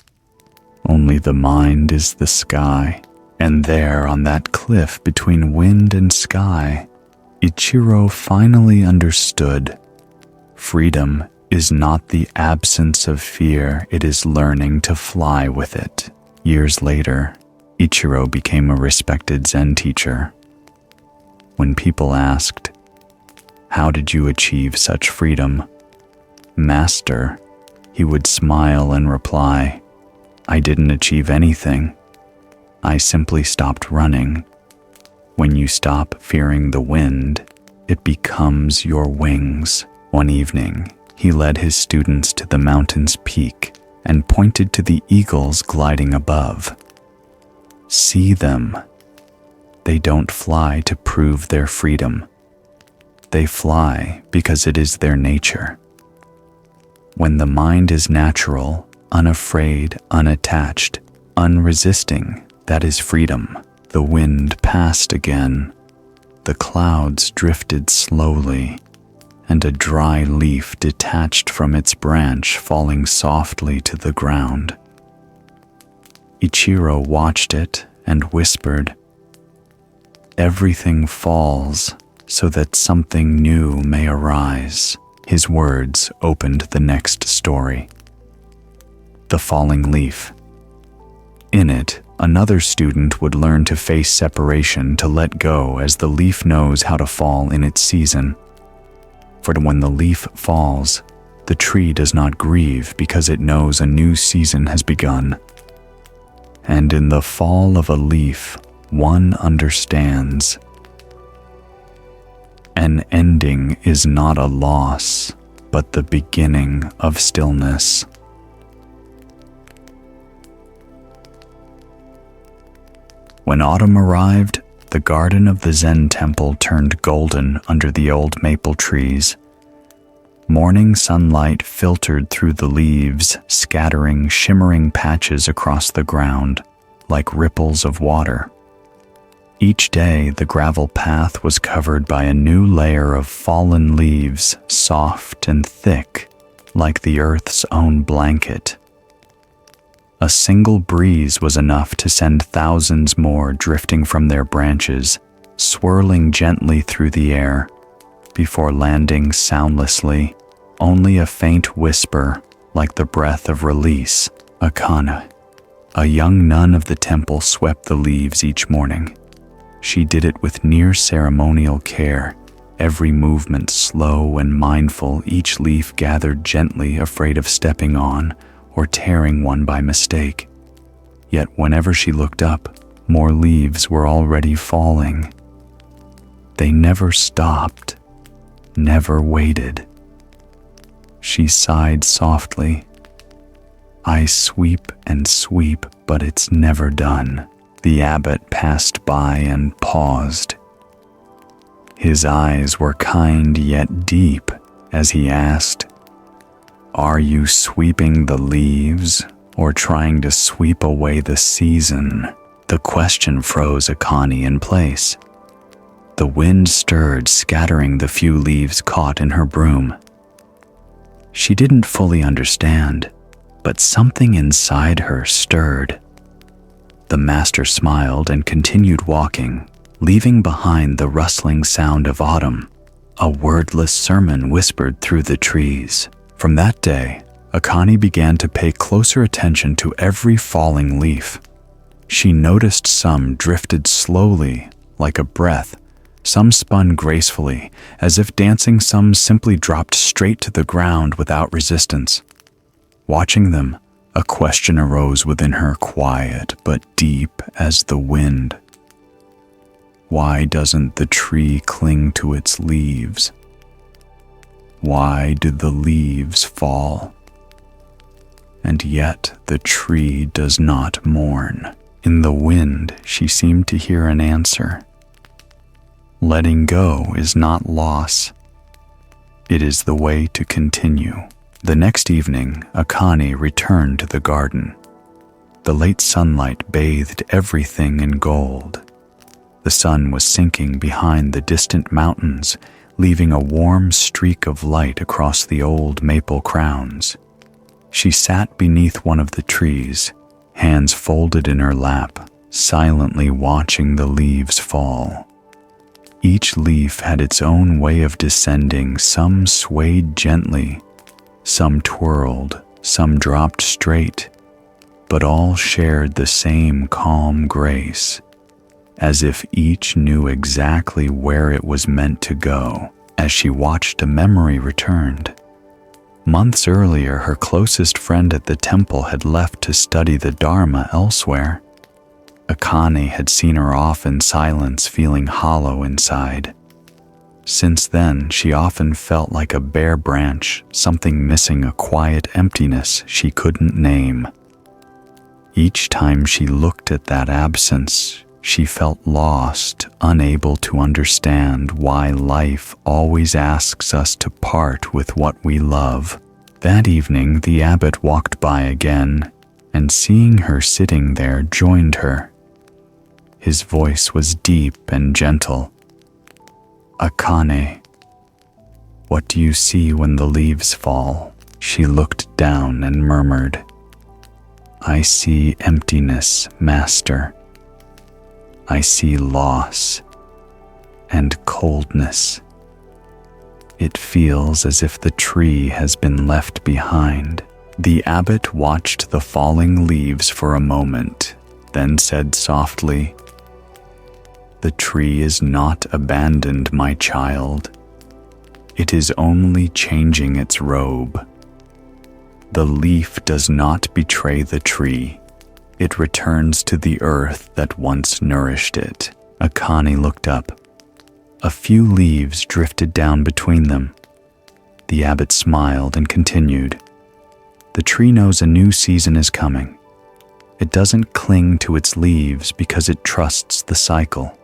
Only the mind is the sky." And there on that cliff between wind and sky, Ichiro finally understood. Freedom is not the absence of fear, it is learning to fly with it. Years later, Ichiro became a respected Zen teacher. When people asked, "How did you achieve such freedom, Master?" he would smile and reply, "I didn't achieve anything. I simply stopped running. When you stop fearing the wind, it becomes your wings." One evening, he led his students to the mountain's peak and pointed to the eagles gliding above. "See them. They don't fly to prove their freedom. They fly because it is their nature. When the mind is natural, unafraid, unattached, unresisting, that is freedom." The wind passed again. The clouds drifted slowly, and a dry leaf detached from its branch, falling softly to the ground. Ichiro watched it and whispered, "Everything falls so that something new may arise." His words opened the next story. The falling leaf. In it, another student would learn to face separation, to let go, as the leaf knows how to fall in its season. For when the leaf falls, the tree does not grieve because it knows a new season has begun. And in the fall of a leaf, one understands. An ending is not a loss, but the beginning of stillness. When autumn arrived, the garden of the Zen temple turned golden under the old maple trees. Morning sunlight filtered through the leaves, scattering shimmering patches across the ground, like ripples of water. Each day, the gravel path was covered by a new layer of fallen leaves, soft and thick, like the earth's own blanket. A single breeze was enough to send thousands more drifting from their branches, swirling gently through the air, before landing soundlessly, only a faint whisper, like the breath of release. Akane, a young nun of the temple, swept the leaves each morning. She did it with near ceremonial care, every movement slow and mindful, each leaf gathered gently, afraid of stepping on or tearing one by mistake. Yet whenever she looked up, more leaves were already falling. They never stopped, never waited. She sighed softly. "I sweep and sweep, but it's never done." The abbot passed by and paused. His eyes were kind yet deep as he asked, "Are you sweeping the leaves or trying to sweep away the season?" The question froze Akane in place. The wind stirred, scattering the few leaves caught in her broom. She didn't fully understand, but something inside her stirred. The master smiled and continued walking, leaving behind the rustling sound of autumn. A wordless sermon whispered through the trees. From that day, Akane began to pay closer attention to every falling leaf. She noticed some drifted slowly, like a breath, some spun gracefully, as if dancing, some simply dropped straight to the ground without resistance. Watching them, a question arose within her, quiet but deep as the wind. Why doesn't the tree cling to its leaves? Why do the leaves fall? and yet the tree does not mourn. In the wind, she seemed to hear an answer. Letting go is not loss. It is the way to continue. The next evening, Akane returned to the garden. The late sunlight bathed everything in gold. The sun was sinking behind the distant mountains, leaving a warm streak of light across the old maple crowns. She sat beneath one of the trees, hands folded in her lap, silently watching the leaves fall. Each leaf had its own way of descending. Some swayed gently, some twirled, some dropped straight, but all shared the same calm grace, as if each knew exactly where it was meant to go. As she watched, a memory returned. Months earlier, her closest friend at the temple had left to study the Dharma elsewhere. Akane had seen her off in silence, feeling hollow inside. Since then, she often felt like a bare branch, something missing, a quiet emptiness she couldn't name. Each time she looked at that absence, she felt lost, unable to understand why life always asks us to part with what we love. That evening, the abbot walked by again, and seeing her sitting there, joined her. His voice was deep and gentle. "Akane, what do you see when the leaves fall?" She looked down and murmured, "I see emptiness, Master. I see loss and coldness. It feels as if the tree has been left behind." The abbot watched the falling leaves for a moment, then said softly, "The tree is not abandoned, my child. It is only changing its robe. The leaf does not betray the tree. It returns to the earth that once nourished it." Akane looked up. A few leaves drifted down between them. The abbot smiled and continued, "The tree knows a new season is coming. It doesn't cling to its leaves because it trusts the cycle.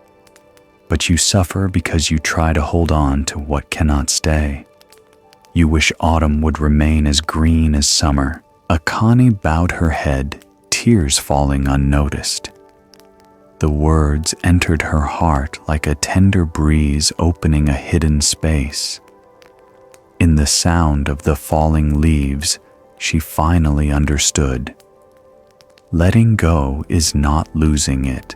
But you suffer because you try to hold on to what cannot stay. You wish autumn would remain as green as summer." Akane bowed her head, tears falling unnoticed. The words entered her heart like a tender breeze opening a hidden space. In the sound of the falling leaves, she finally understood. Letting go is not losing it,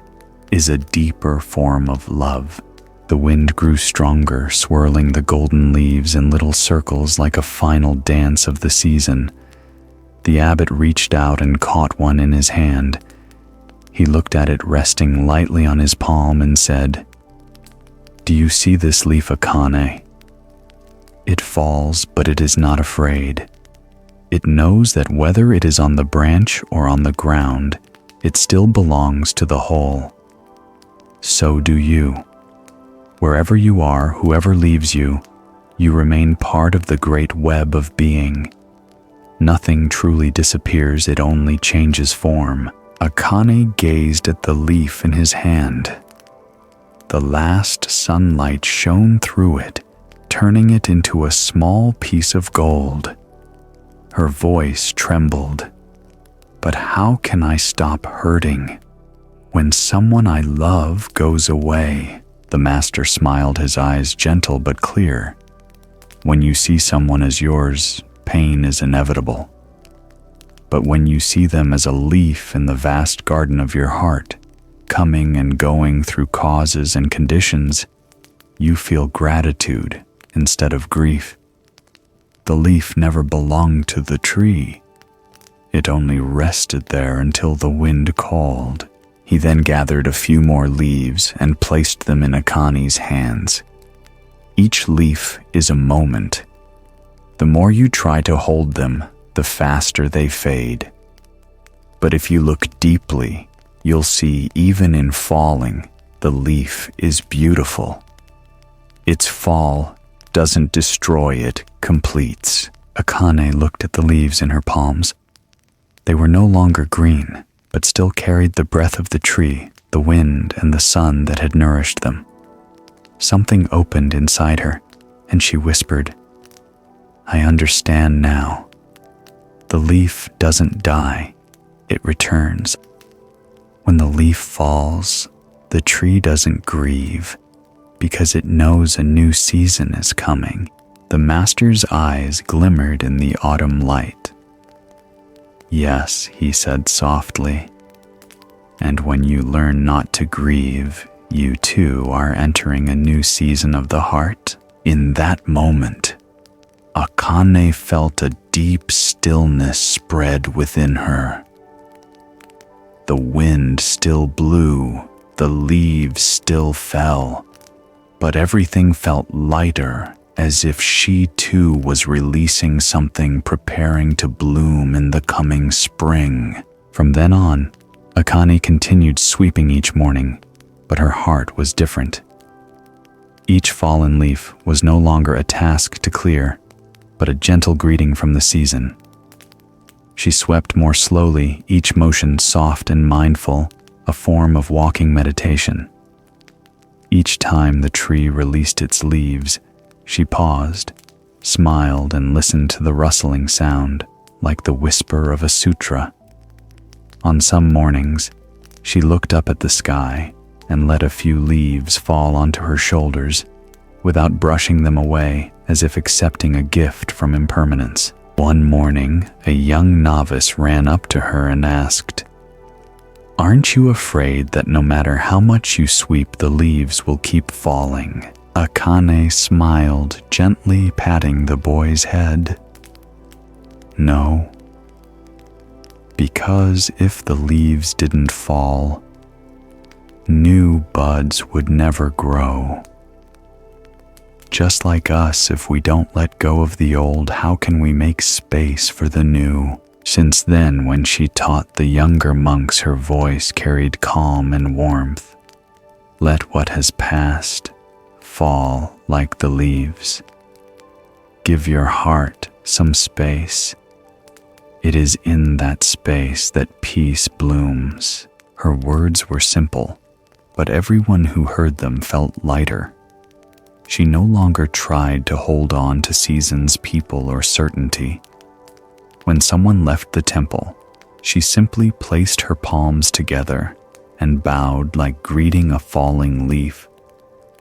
is a deeper form of love. The wind grew stronger, swirling the golden leaves in little circles like a final dance of the season. The abbot reached out and caught one in his hand. He looked at it resting lightly on his palm and said, "Do you see this leaf, Akane? It falls, but it is not afraid. It knows that whether it is on the branch or on the ground, it still belongs to the whole. So do you. Wherever you are, whoever leaves you, you remain part of the great web of being. Nothing truly disappears, it only changes form." Akane gazed at the leaf in his hand. The last sunlight shone through it, turning it into a small piece of gold. Her voice trembled. "But how can I stop hurting when someone I love goes away?" The master smiled, his eyes gentle but clear. "When you see someone as yours, pain is inevitable. But when you see them as a leaf in the vast garden of your heart, coming and going through causes and conditions, you feel gratitude instead of grief. The leaf never belonged to the tree. It only rested there until the wind called." He then gathered a few more leaves and placed them in Akane's hands. Each leaf is a moment. The more you try to hold them, the faster they fade. But if you look deeply, you'll see even in falling, the leaf is beautiful. Its fall doesn't destroy, it completes. Akane looked at the leaves in her palms. They were no longer green, but still carried the breath of the tree, the wind, and the sun that had nourished them. Something opened inside her, and she whispered, "I understand now. The leaf doesn't die, it returns. When the leaf falls, the tree doesn't grieve, because it knows a new season is coming." The master's eyes glimmered in the autumn light. "Yes," he said softly, "and when you learn not to grieve, you too are entering a new season of the heart." In that moment, Akane felt a deep stillness spread within her. The wind still blew, the leaves still fell, but everything felt lighter, as if she too was releasing something preparing to bloom in the coming spring. From then on, Akane continued sweeping each morning, but her heart was different. Each fallen leaf was no longer a task to clear, but a gentle greeting from the season. She swept more slowly, each motion soft and mindful, a form of walking meditation. Each time the tree released its leaves, she paused, smiled, and listened to the rustling sound, like the whisper of a sutra. On some mornings, she looked up at the sky and let a few leaves fall onto her shoulders, without brushing them away, as if accepting a gift from impermanence. One morning, a young novice ran up to her and asked, "Aren't you afraid that no matter how much you sweep, the leaves will keep falling?" Akane smiled, gently patting the boy's head. "No, because if the leaves didn't fall, new buds would never grow. Just like us, if we don't let go of the old, how can we make space for the new?" Since then, when she taught the younger monks, her voice carried calm and warmth. Let what has passed fall like the leaves. Give your heart some space. It is in that space that peace blooms. Her words were simple, but everyone who heard them felt lighter. She no longer tried to hold on to seasons, people, or certainty. When someone left the temple, she simply placed her palms together and bowed like greeting a falling leaf,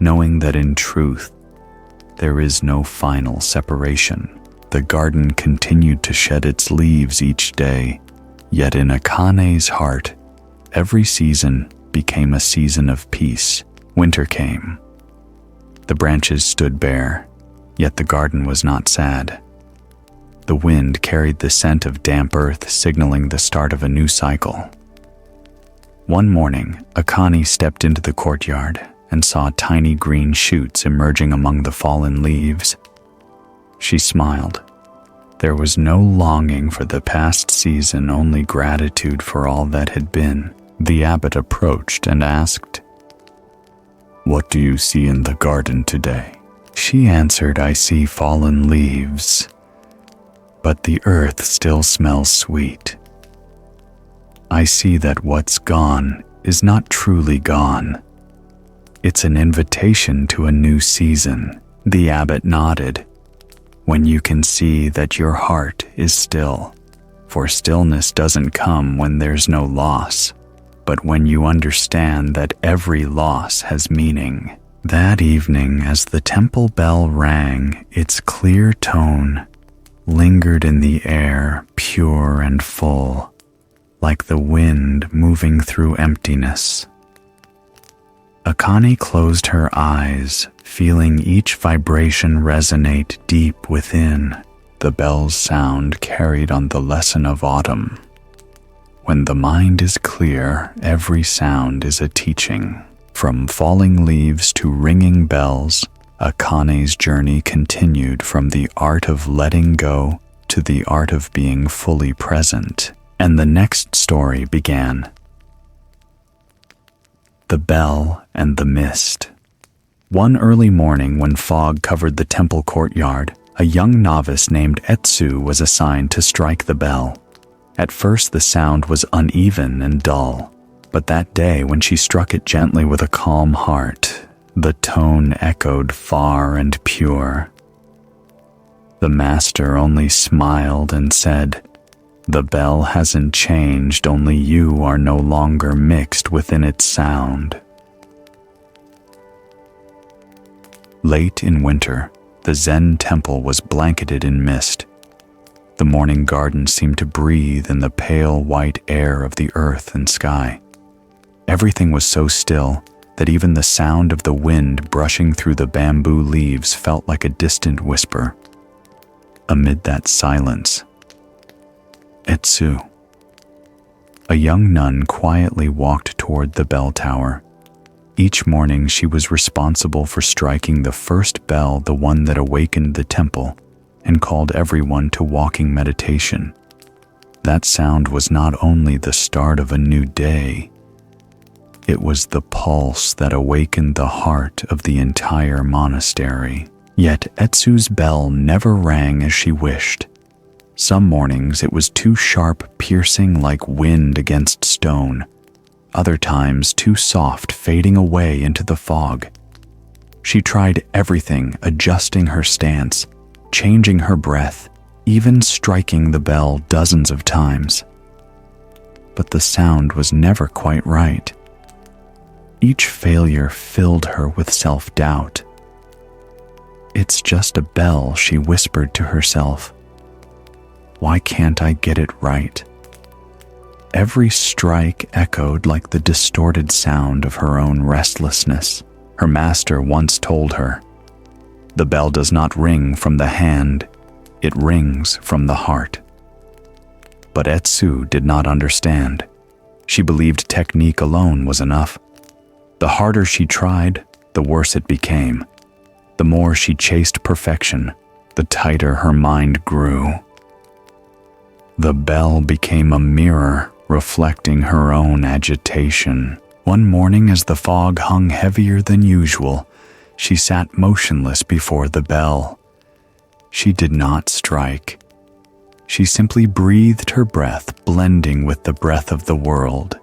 knowing that in truth, there is no final separation. The garden continued to shed its leaves each day, yet in Akane's heart, every season became a season of peace. Winter came. The branches stood bare, yet the garden was not sad. The wind carried the scent of damp earth, signaling the start of a new cycle. One morning, Akane stepped into the courtyard and saw tiny green shoots emerging among the fallen leaves. She smiled. There was no longing for the past season, only gratitude for all that had been. The abbot approached and asked, "What do you see in the garden today?" She answered, "I see fallen leaves, but the earth still smells sweet. I see that what's gone is not truly gone. It's an invitation to a new season." The abbot nodded. "When you can see that your heart is still, for stillness doesn't come when there's no loss, but when you understand that every loss has meaning." That evening, as the temple bell rang, its clear tone lingered in the air, pure and full, like the wind moving through emptiness. Akane closed her eyes, feeling each vibration resonate deep within. The bell's sound carried on the lesson of autumn. When the mind is clear, every sound is a teaching. From falling leaves to ringing bells, Akane's journey continued from the art of letting go to the art of being fully present. And the next story began. The Bell and the Mist. One early morning when fog covered the temple courtyard, a young novice named Etsu was assigned to strike the bell. At first the sound was uneven and dull, but that day when she struck it gently with a calm heart, the tone echoed far and pure. The master only smiled and said, "The bell hasn't changed, only you are no longer mixed within its sound." Late in winter, the Zen temple was blanketed in mist. The morning garden seemed to breathe in the pale white air of the earth and sky. Everything was so still that even the sound of the wind brushing through the bamboo leaves felt like a distant whisper. Amid that silence, Etsu, a young nun, quietly walked toward the bell tower. Each morning she was responsible for striking the first bell, the one that awakened the temple and called everyone to walking meditation. That sound was not only the start of a new day, it was the pulse that awakened the heart of the entire monastery. Yet Etsu's bell never rang as she wished. Some mornings it was too sharp, piercing like wind against stone. Other times too soft, fading away into the fog. She tried everything, adjusting her stance, changing her breath, even striking the bell dozens of times. But the sound was never quite right. Each failure filled her with self-doubt. "It's just a bell," she whispered to herself. "Why can't I get it right?" Every strike echoed like the distorted sound of her own restlessness. Her master once told her, "The bell does not ring from the hand, it rings from the heart." But Etsu did not understand. She believed technique alone was enough. The harder she tried, the worse it became. The more she chased perfection, the tighter her mind grew. The bell became a mirror, reflecting her own agitation. One morning, as the fog hung heavier than usual, she sat motionless before the bell. She did not strike. She simply breathed her breath, blending with the breath of the world.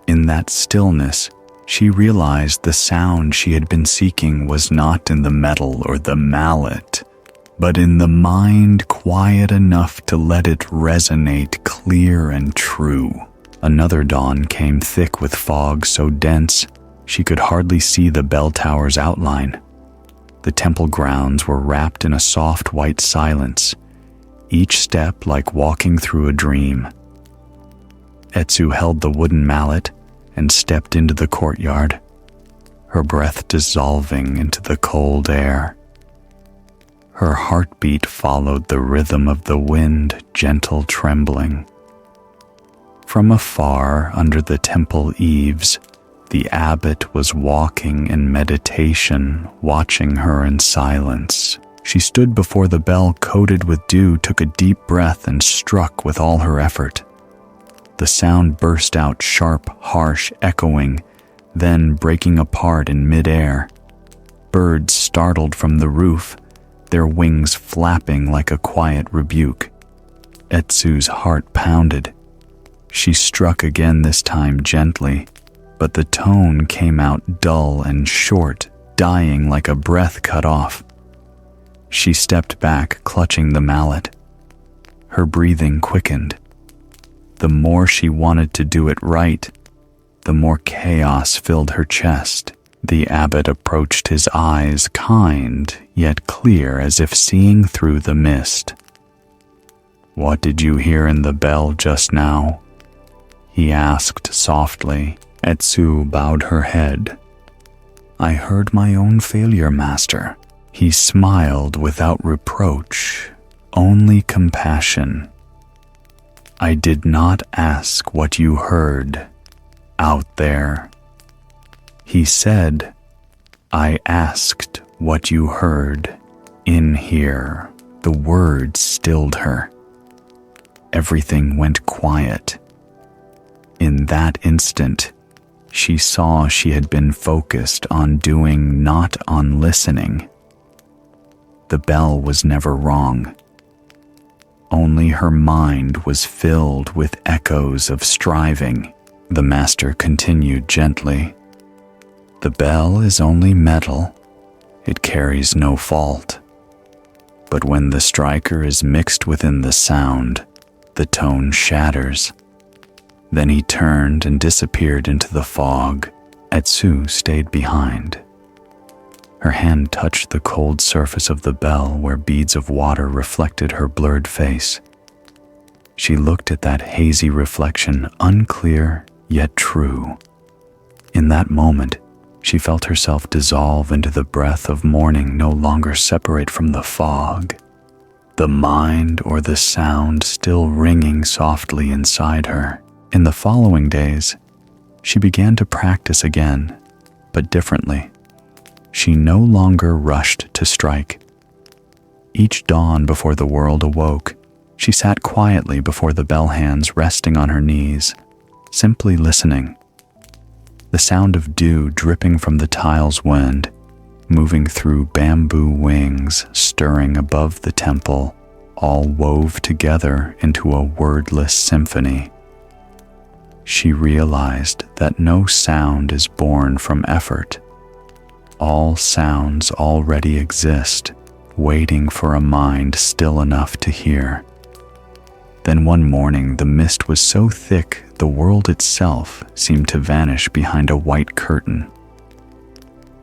In that stillness, she realized the sound she had been seeking was not in the metal or the mallet, but in the mind quiet enough to let it resonate clear and true. Another dawn came, thick with fog so dense she could hardly see the bell tower's outline. The temple grounds were wrapped in a soft white silence, each step like walking through a dream. Etsu held the wooden mallet and stepped into the courtyard, her breath dissolving into the cold air. Her heartbeat followed the rhythm of the wind, gentle trembling. From afar, under the temple eaves, the abbot was walking in meditation, watching her in silence. She stood before the bell coated with dew, took a deep breath, and struck with all her effort. The sound burst out sharp, harsh, echoing, then breaking apart in midair. Birds startled from the roof, their wings flapping like a quiet rebuke. Etsu's heart pounded. She struck again, this time gently, but the tone came out dull and short, dying like a breath cut off. She stepped back, clutching the mallet. Her breathing quickened. The more she wanted to do it right, the more chaos filled her chest. The abbot approached, his eyes kind yet clear, as if seeing through the mist. "What did you hear in the bell just now?" he asked softly. Etsu bowed her head. "I heard my own failure, master." He smiled without reproach, only compassion. "I did not ask what you heard out there." He said, "I asked what you heard in here." The words stilled her. Everything went quiet. In that instant, she saw she had been focused on doing, not on listening. The bell was never wrong. only her mind was filled with echoes of striving. The master continued gently, "The bell is only metal. It carries no fault. But when the striker is mixed within the sound, the tone shatters." Then he turned and disappeared into the fog. Etsu stayed behind. Her hand touched the cold surface of the bell where beads of water reflected her blurred face. She looked at that hazy reflection, unclear yet true. In that moment, she felt herself dissolve into the breath of morning, no longer separate from the fog, the mind or the sound still ringing softly inside her. In the following days, she began to practice again, but differently. She no longer rushed to strike. Each dawn before the world awoke, she sat quietly before the bell hands, resting on her knees, simply listening. The sound of dew dripping from the tile's wind, moving through bamboo wings, stirring above the temple, all wove together into a wordless symphony. She realized that no sound is born from effort. All sounds already exist, waiting for a mind still enough to hear. Then one morning, the mist was so thick the world itself seemed to vanish behind a white curtain.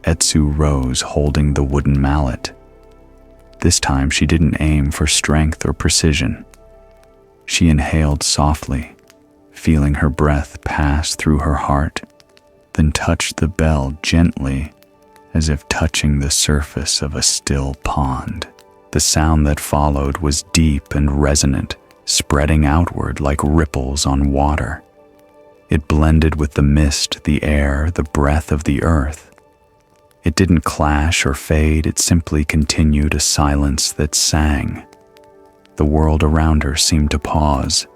Etsu rose holding the wooden mallet. This time she didn't aim for strength or precision. She inhaled softly, feeling her breath pass through her heart, then touched the bell gently, as if touching the surface of a still pond. The sound that followed was deep and resonant, spreading outward like ripples on water. It blended with the mist, the air, the breath of the earth. It didn't clash or fade, it simply continued, a silence that sang. The world around her seemed to pause.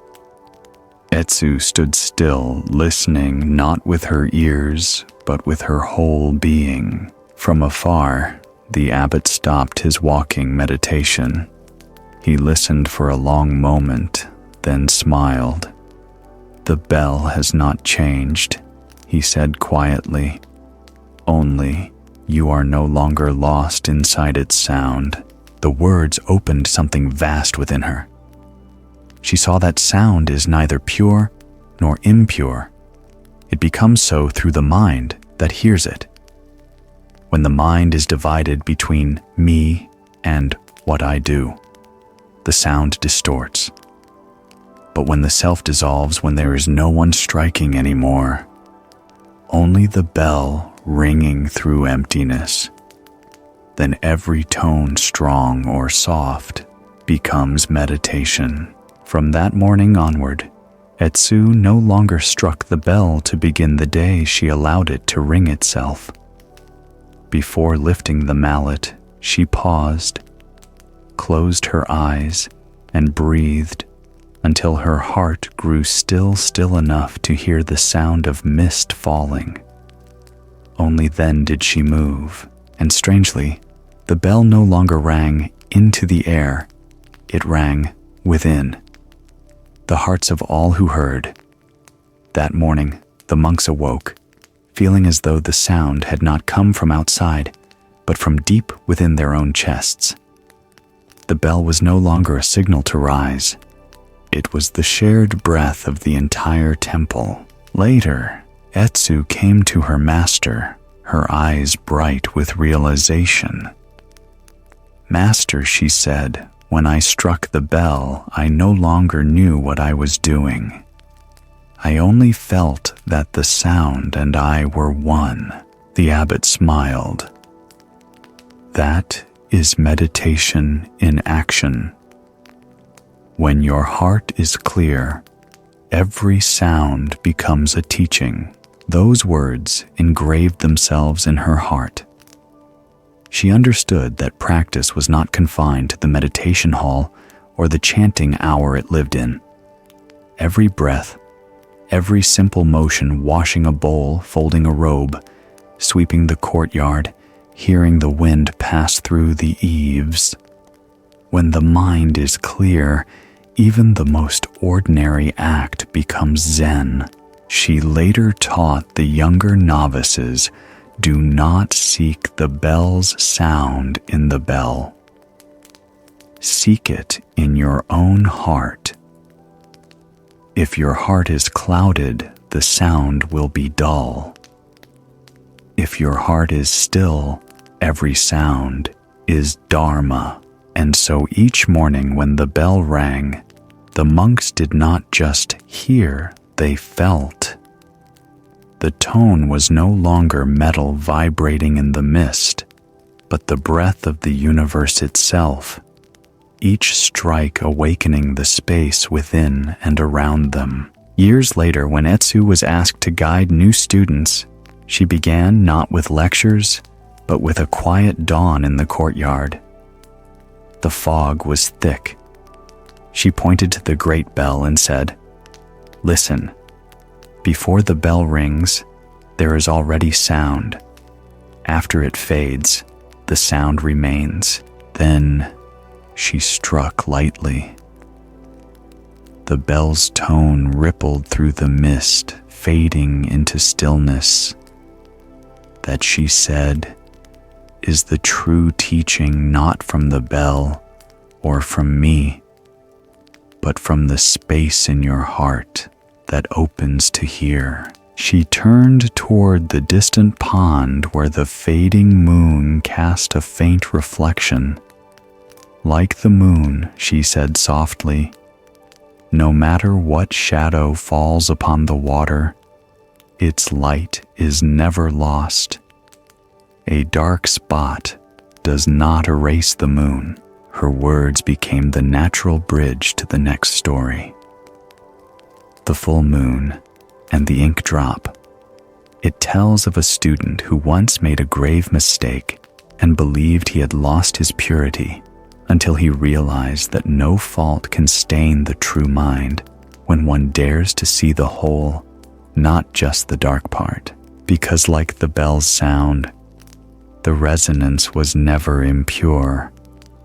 Etsu stood still, listening, not with her ears, but with her whole being. From afar, the abbot stopped his walking meditation. He listened for a long moment, then smiled. "The bell has not changed," he said quietly. "Only you are no longer lost inside its sound." The words opened something vast within her. She saw that sound is neither pure nor impure. It becomes so through the mind that hears it. When the mind is divided between me and what I do, the sound distorts. But when the self dissolves, when there is no one striking anymore, only the bell ringing through emptiness, then every tone, strong or soft, becomes meditation. From that morning onward, Etsu no longer struck the bell to begin the day, she allowed it to ring itself. Before lifting the mallet, she paused, closed her eyes, and breathed until her heart grew still enough to hear the sound of mist falling. Only then did she move, and strangely, the bell no longer rang into the air, it rang within. The hearts of all who heard. That morning, the monks awoke, feeling as though the sound had not come from outside, but from deep within their own chests. The bell was no longer a signal to rise. It was the shared breath of the entire temple. Later, Etsu came to her master, her eyes bright with realization. "Master," she said, "when I struck the bell, I no longer knew what I was doing. I only felt that the sound and I were one." The abbot smiled. "That is meditation in action. When your heart is clear, every sound becomes a teaching." Those words engraved themselves in her heart. She understood that practice was not confined to the meditation hall or the chanting hour it lived in. Every breath, every simple motion, washing a bowl, folding a robe, sweeping the courtyard, hearing the wind pass through the eaves. When the mind is clear, even the most ordinary act becomes Zen. She later taught the younger novices, do not seek the bell's sound in the bell. Seek it in your own heart. If your heart is clouded, the sound will be dull. If your heart is still, every sound is Dharma. And so each morning when the bell rang, the monks did not just hear, they felt. The tone was no longer metal vibrating in the mist, but the breath of the universe itself, each strike awakening the space within and around them. Years later, when Etsu was asked to guide new students, she began not with lectures, but with a quiet dawn in the courtyard. The fog was thick. She pointed to the great bell and said, "Listen, before the bell rings, there is already sound. After it fades, the sound remains." Then she struck lightly. The bell's tone rippled through the mist, fading into stillness. That, she said, is the true teaching, not from the bell or from me, but from the space in your heart that opens to hear. She turned toward the distant pond where the fading moon cast a faint reflection. Like the moon, she said softly, no matter what shadow falls upon the water, its light is never lost. A dark spot does not erase the moon. Her words became the natural bridge to the next story. The full moon and the ink drop. It tells of a student who once made a grave mistake and believed he had lost his purity until he realized that no fault can stain the true mind when one dares to see the whole, not just the dark part. Because like the bell's sound, the resonance was never impure,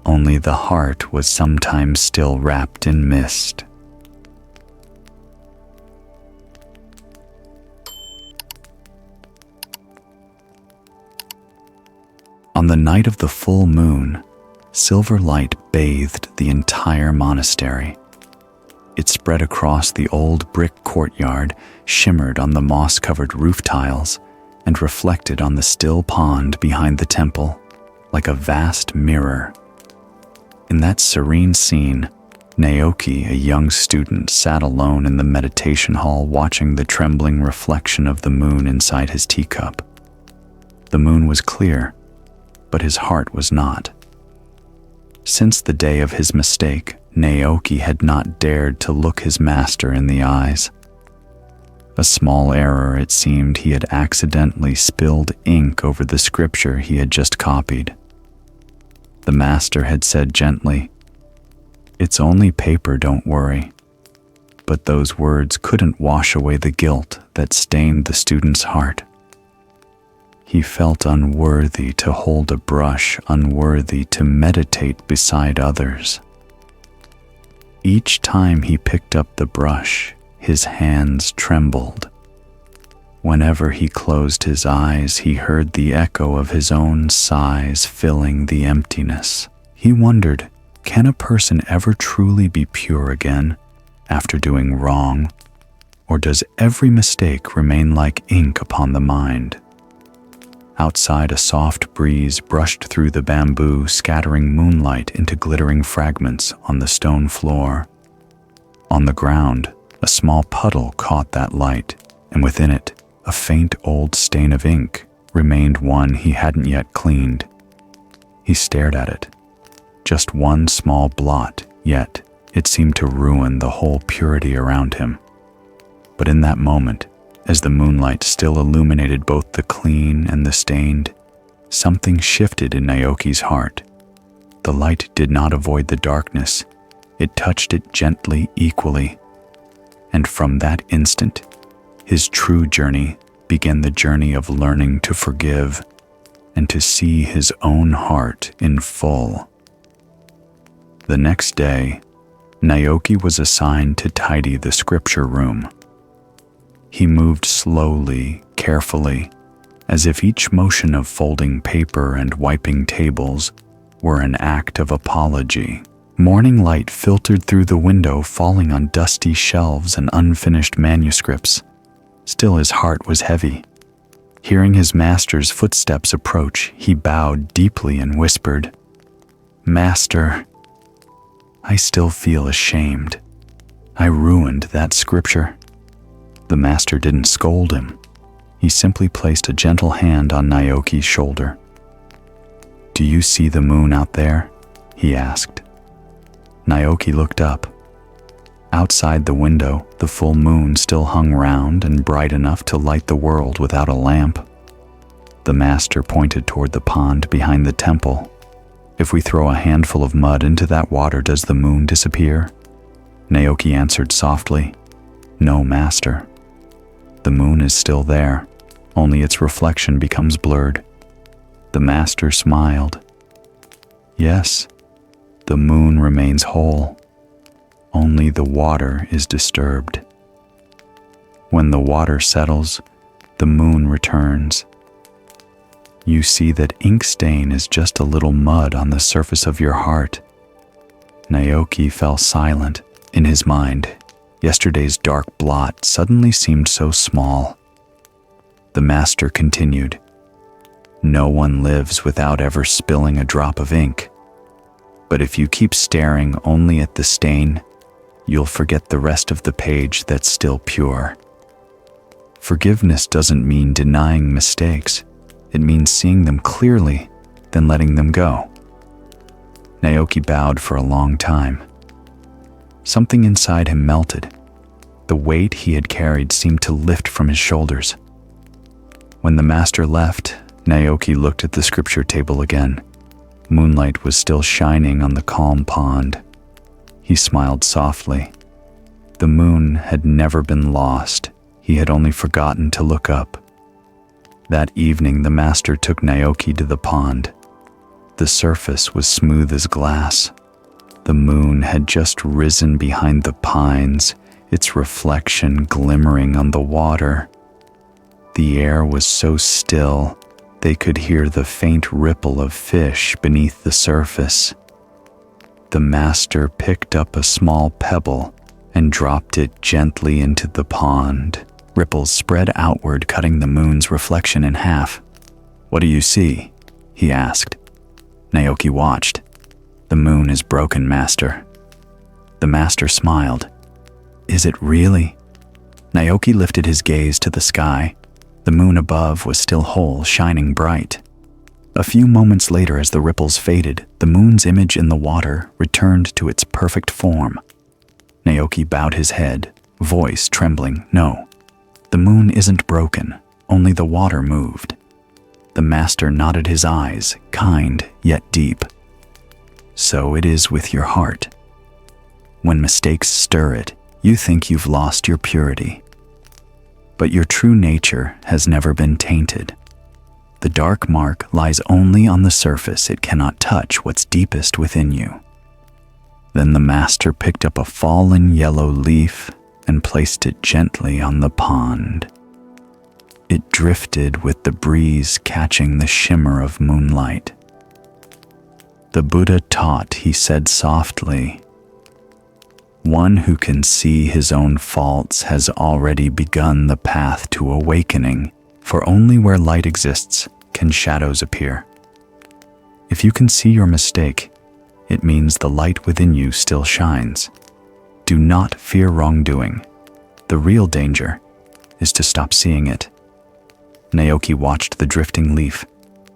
only the heart was sometimes still wrapped in mist. On the night of the full moon, silver light bathed the entire monastery. It spread across the old brick courtyard, shimmered on the moss-covered roof tiles, and reflected on the still pond behind the temple like a vast mirror. In that serene scene, Naoki, a young student, sat alone in the meditation hall watching the trembling reflection of the moon inside his teacup. The moon was clear, but his heart was not. Since the day of his mistake, Naoki had not dared to look his master in the eyes. A small error, it seemed he had accidentally spilled ink over the scripture he had just copied. The master had said gently, "It's only paper, don't worry." But those words couldn't wash away the guilt that stained the student's heart. He felt unworthy to hold a brush, unworthy to meditate beside others. Each time he picked up the brush, his hands trembled. Whenever he closed his eyes, he heard the echo of his own sighs filling the emptiness. He wondered, can a person ever truly be pure again after doing wrong? Or does every mistake remain like ink upon the mind? Outside, a soft breeze brushed through the bamboo, scattering moonlight into glittering fragments on the stone floor. On the ground, a small puddle caught that light, and within it, a faint old stain of ink remained, one he hadn't yet cleaned. He stared at it. Just one small blot, yet it seemed to ruin the whole purity around him. But in that moment, as the moonlight still illuminated both the clean and the stained, something shifted in Naoki's heart. The light did not avoid the darkness. It touched it gently, equally. And from that instant, his true journey began, the journey of learning to forgive and to see his own heart in full. The next day, Naoki was assigned to tidy the scripture room. He moved slowly, carefully, as if each motion of folding paper and wiping tables were an act of apology. Morning light filtered through the window, falling on dusty shelves and unfinished manuscripts. Still, his heart was heavy. Hearing his master's footsteps approach, he bowed deeply and whispered, "Master, I still feel ashamed. I ruined that scripture." The master didn't scold him. He simply placed a gentle hand on Naoki's shoulder. "Do you see the moon out there?" he asked. Naoki looked up. Outside the window, the full moon still hung round and bright enough to light the world without a lamp. The master pointed toward the pond behind the temple. "If we throw a handful of mud into that water, does the moon disappear?" Naoki answered softly, "No, master. The moon is still there, only its reflection becomes blurred." The master smiled. "Yes, the moon remains whole. Only the water is disturbed. When the water settles, the moon returns. You see that ink stain is just a little mud on the surface of your heart." Naoki fell silent. In his mind, yesterday's dark blot suddenly seemed so small. The master continued, "No one lives without ever spilling a drop of ink. But if you keep staring only at the stain, you'll forget the rest of the page that's still pure." Forgiveness doesn't mean denying mistakes. It means seeing them clearly, then letting them go. Naoki bowed for a long time. Something inside him melted. The weight he had carried seemed to lift from his shoulders. When the master left, Naoki looked at the scripture table again. Moonlight was still shining on the calm pond. He smiled softly. The moon had never been lost. He had only forgotten to look up. That evening, the master took Naoki to the pond. The surface was smooth as glass. The moon had just risen behind the pines, its reflection glimmering on the water. The air was so still, they could hear the faint ripple of fish beneath the surface. The master picked up a small pebble and dropped it gently into the pond. Ripples spread outward, cutting the moon's reflection in half. "What do you see?" he asked. Naoki watched. "The moon is broken, master." The master smiled. "Is it really?" Naoki lifted his gaze to the sky. The moon above was still whole, shining bright. A few moments later, as the ripples faded, the moon's image in the water returned to its perfect form. Naoki bowed his head, voice trembling. "No, the moon isn't broken, only the water moved." The master nodded his eyes, kind yet deep. "So it is with your heart. When mistakes stir it, you think you've lost your purity. But your true nature has never been tainted. The dark mark lies only on the surface. It cannot touch what's deepest within you." Then the master picked up a fallen yellow leaf and placed it gently on the pond. It drifted with the breeze, catching the shimmer of moonlight. "The Buddha taught," he said softly, "one who can see his own faults has already begun the path to awakening, for only where light exists can shadows appear. If you can see your mistake, it means the light within you still shines. Do not fear wrongdoing. The real danger is to stop seeing it." Naoki watched the drifting leaf,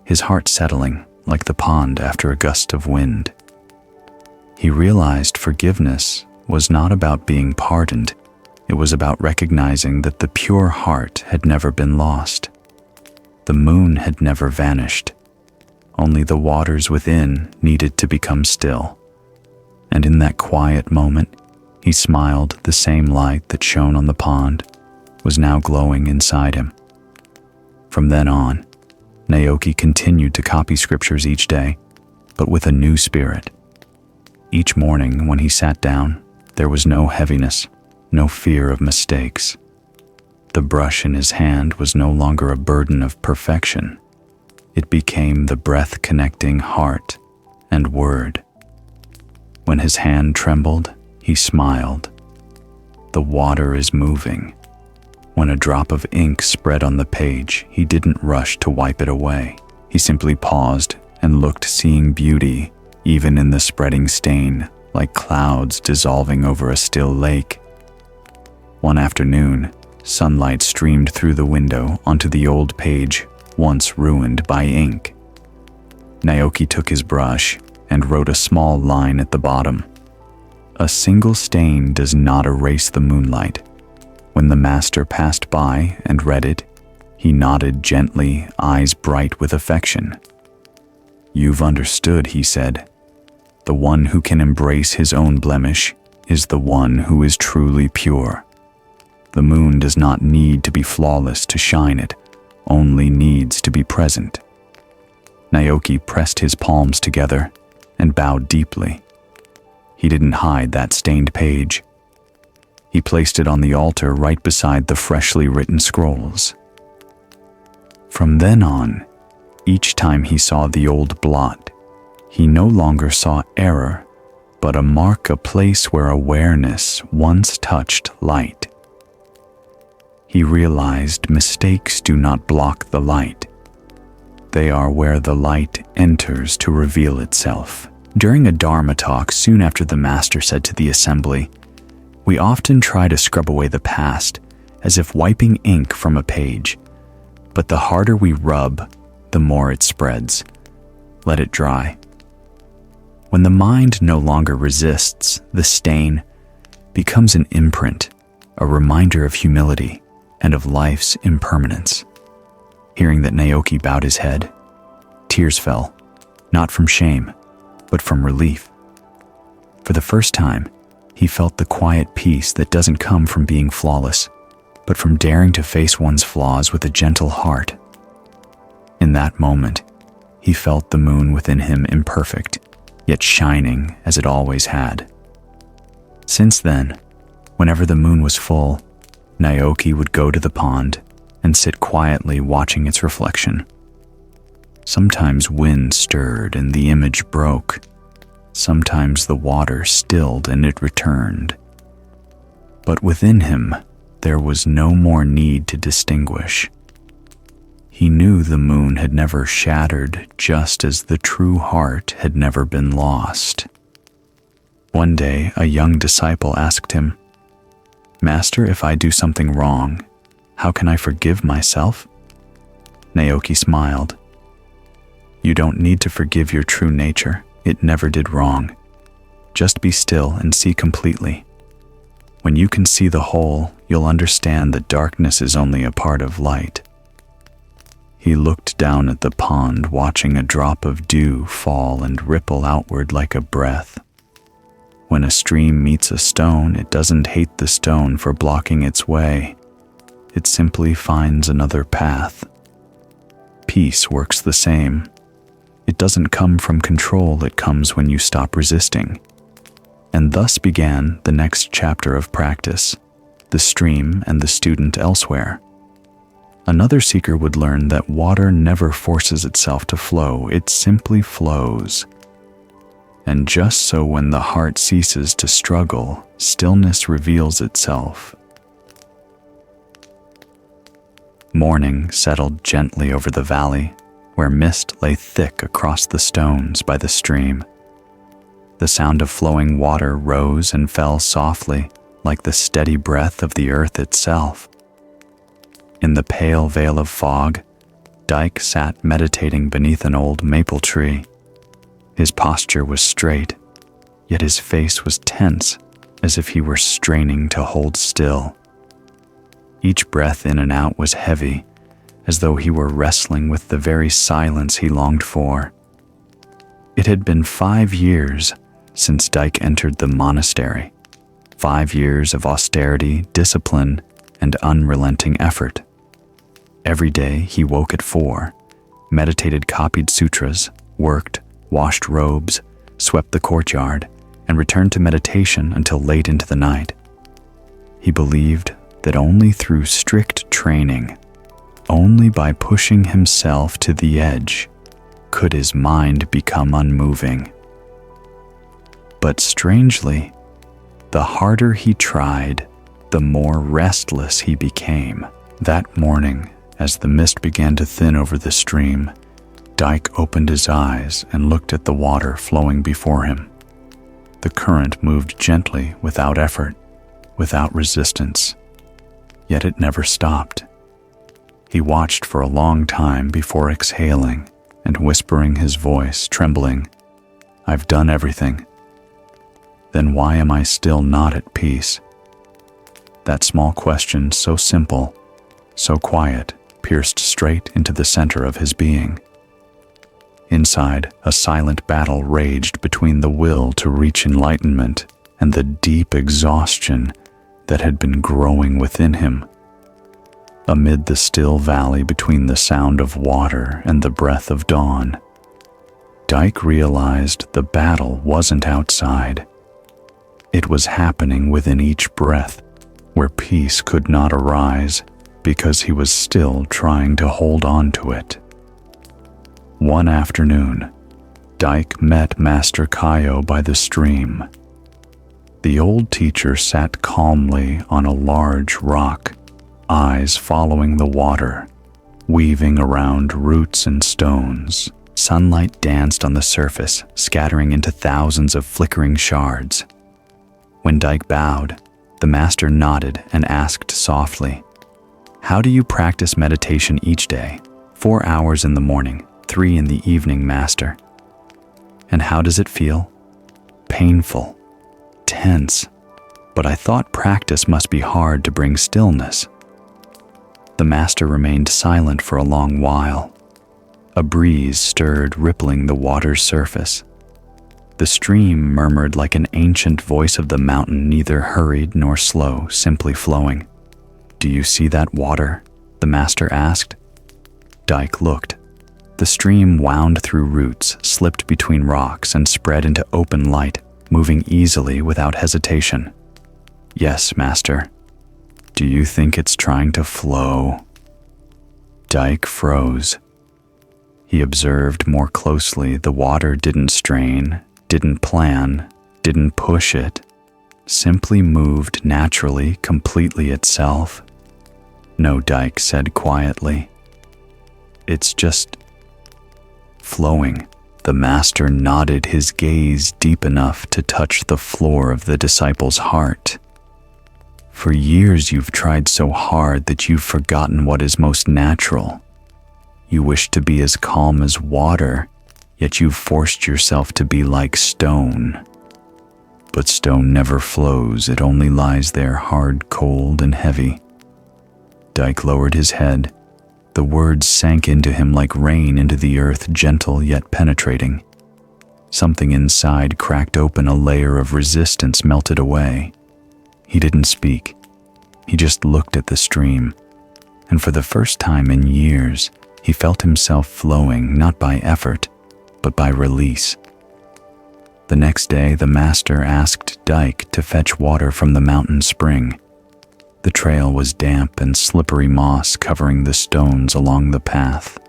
his heart settling like the pond after a gust of wind. He realized forgiveness was not about being pardoned. It was about recognizing that the pure heart had never been lost. The moon had never vanished. Only the waters within needed to become still. And in that quiet moment, he smiled. The same light that shone on the pond was now glowing inside him. From then on, Naoki continued to copy scriptures each day, but with a new spirit. Each morning when he sat down, There was no heaviness, no fear of mistakes. The brush in his hand was no longer a burden of perfection. It became the breath-connecting heart and word. When his hand trembled, he smiled. The water is moving. When a drop of ink spread on the page, he didn't rush to wipe it away. He simply paused and looked, seeing beauty even in the spreading stain, like clouds dissolving over a still lake. One afternoon, sunlight streamed through the window onto the old page, once ruined by ink. Naoki took his brush and wrote a small line at the bottom. A single stain does not erase the moonlight. When the master passed by and read it, he nodded gently, eyes bright with affection. "You've understood," he said. "The one who can embrace his own blemish is the one who is truly pure. The moon does not need to be flawless to shine, it only needs to be present." Naoki pressed his palms together and bowed deeply. He didn't hide that stained page. He placed it on the altar right beside the freshly written scrolls. From then on, each time he saw the old blot, he no longer saw error, but a mark, a place where awareness once touched light. He realized mistakes do not block the light. They are where the light enters to reveal itself. During a Dharma talk soon after the master said to the assembly, "We often try to scrub away the past as if wiping ink from a page, but the harder we rub, the more it spreads. Let it dry." When the mind no longer resists, the stain becomes an imprint, a reminder of humility and of life's impermanence. Hearing that Naoki bowed his head, tears fell, not from shame, but from relief. For the first time, he felt the quiet peace that doesn't come from being flawless, but from daring to face one's flaws with a gentle heart. In that moment, he felt the moon within him imperfect, yet shining as it always had. Since then, whenever the moon was full, Naoki would go to the pond and sit quietly watching its reflection. Sometimes wind stirred and the image broke. Sometimes the water stilled and it returned. But within him, there was no more need to distinguish. He knew the moon had never shattered, just as the true heart had never been lost. One day, a young disciple asked him, "Master, if I do something wrong, how can I forgive myself?" Naoki smiled. "You don't need to forgive your true nature. It never did wrong. Just be still and see completely. When you can see the whole, you'll understand that darkness is only a part of light." He looked down at the pond, watching a drop of dew fall and ripple outward like a breath. When a stream meets a stone, it doesn't hate the stone for blocking its way. It simply finds another path. Peace works the same. It doesn't come from control, it comes when you stop resisting. And thus began the next chapter of practice, the stream and the student elsewhere. Another seeker would learn that water never forces itself to flow, it simply flows. And just so when the heart ceases to struggle, stillness reveals itself. Morning settled gently over the valley, where mist lay thick across the stones by the stream. The sound of flowing water rose and fell softly, like the steady breath of the earth itself. In the pale veil of fog, Dyke sat meditating beneath an old maple tree. His posture was straight, yet his face was tense, as if he were straining to hold still. Each breath in and out was heavy, as though he were wrestling with the very silence he longed for. It had been 5 years since Dyke entered the monastery. 5 years of austerity, discipline, and unrelenting effort. Every day he woke at 4, meditated, copied sutras, worked, washed robes, swept the courtyard, and returned to meditation until late into the night. He believed that only through strict training, only by pushing himself to the edge, could his mind become unmoving. But strangely, the harder he tried, the more restless he became. That morning, as the mist began to thin over the stream, Dyke opened his eyes and looked at the water flowing before him. The current moved gently, without effort, without resistance, yet it never stopped. He watched for a long time before exhaling and whispering, his voice trembling, "I've done everything. Then why am I still not at peace?" That small question, so simple, so quiet, pierced straight into the center of his being. Inside, a silent battle raged between the will to reach enlightenment and the deep exhaustion that had been growing within him. Amid the still valley between the sound of water and the breath of dawn, Dyke realized the battle wasn't outside. It was happening within each breath, where peace could not arise because he was still trying to hold on to it. One afternoon, Dyke met Master Kaio by the stream. The old teacher sat calmly on a large rock, eyes following the water, weaving around roots and stones. Sunlight danced on the surface, scattering into thousands of flickering shards. When Dyke bowed, the master nodded and asked softly, "How do you practice meditation each day?" 4 hours in the morning, 3 in the evening, master." "And how does it feel?" "Painful, tense, but I thought practice must be hard to bring stillness." The master remained silent for a long while. A breeze stirred, rippling the water's surface. The stream murmured like an ancient voice of the mountain, neither hurried nor slow, simply flowing. "Do you see that water?" the master asked. Dyke looked. The stream wound through roots, slipped between rocks, and spread into open light, moving easily without hesitation. "Yes, master." "Do you think it's trying to flow?" Dyke froze. He observed more closely. The water didn't strain, didn't plan, didn't push it, simply moved naturally, completely itself. "No," Dyke said quietly. "It's just flowing." The master nodded, his gaze deep enough to touch the floor of the disciple's heart. "For years you've tried so hard that you've forgotten what is most natural. You wish to be as calm as water, yet you've forced yourself to be like stone. But stone never flows, it only lies there hard, cold, and heavy." Dyke lowered his head. The words sank into him like rain into the earth, gentle yet penetrating. Something inside cracked open, a layer of resistance melted away. He didn't speak. He just looked at the stream, and for the first time in years, he felt himself flowing, not by effort, but by release. The next day, the master asked Dyke to fetch water from the mountain spring. The trail was damp and slippery, moss covering the stones along the path.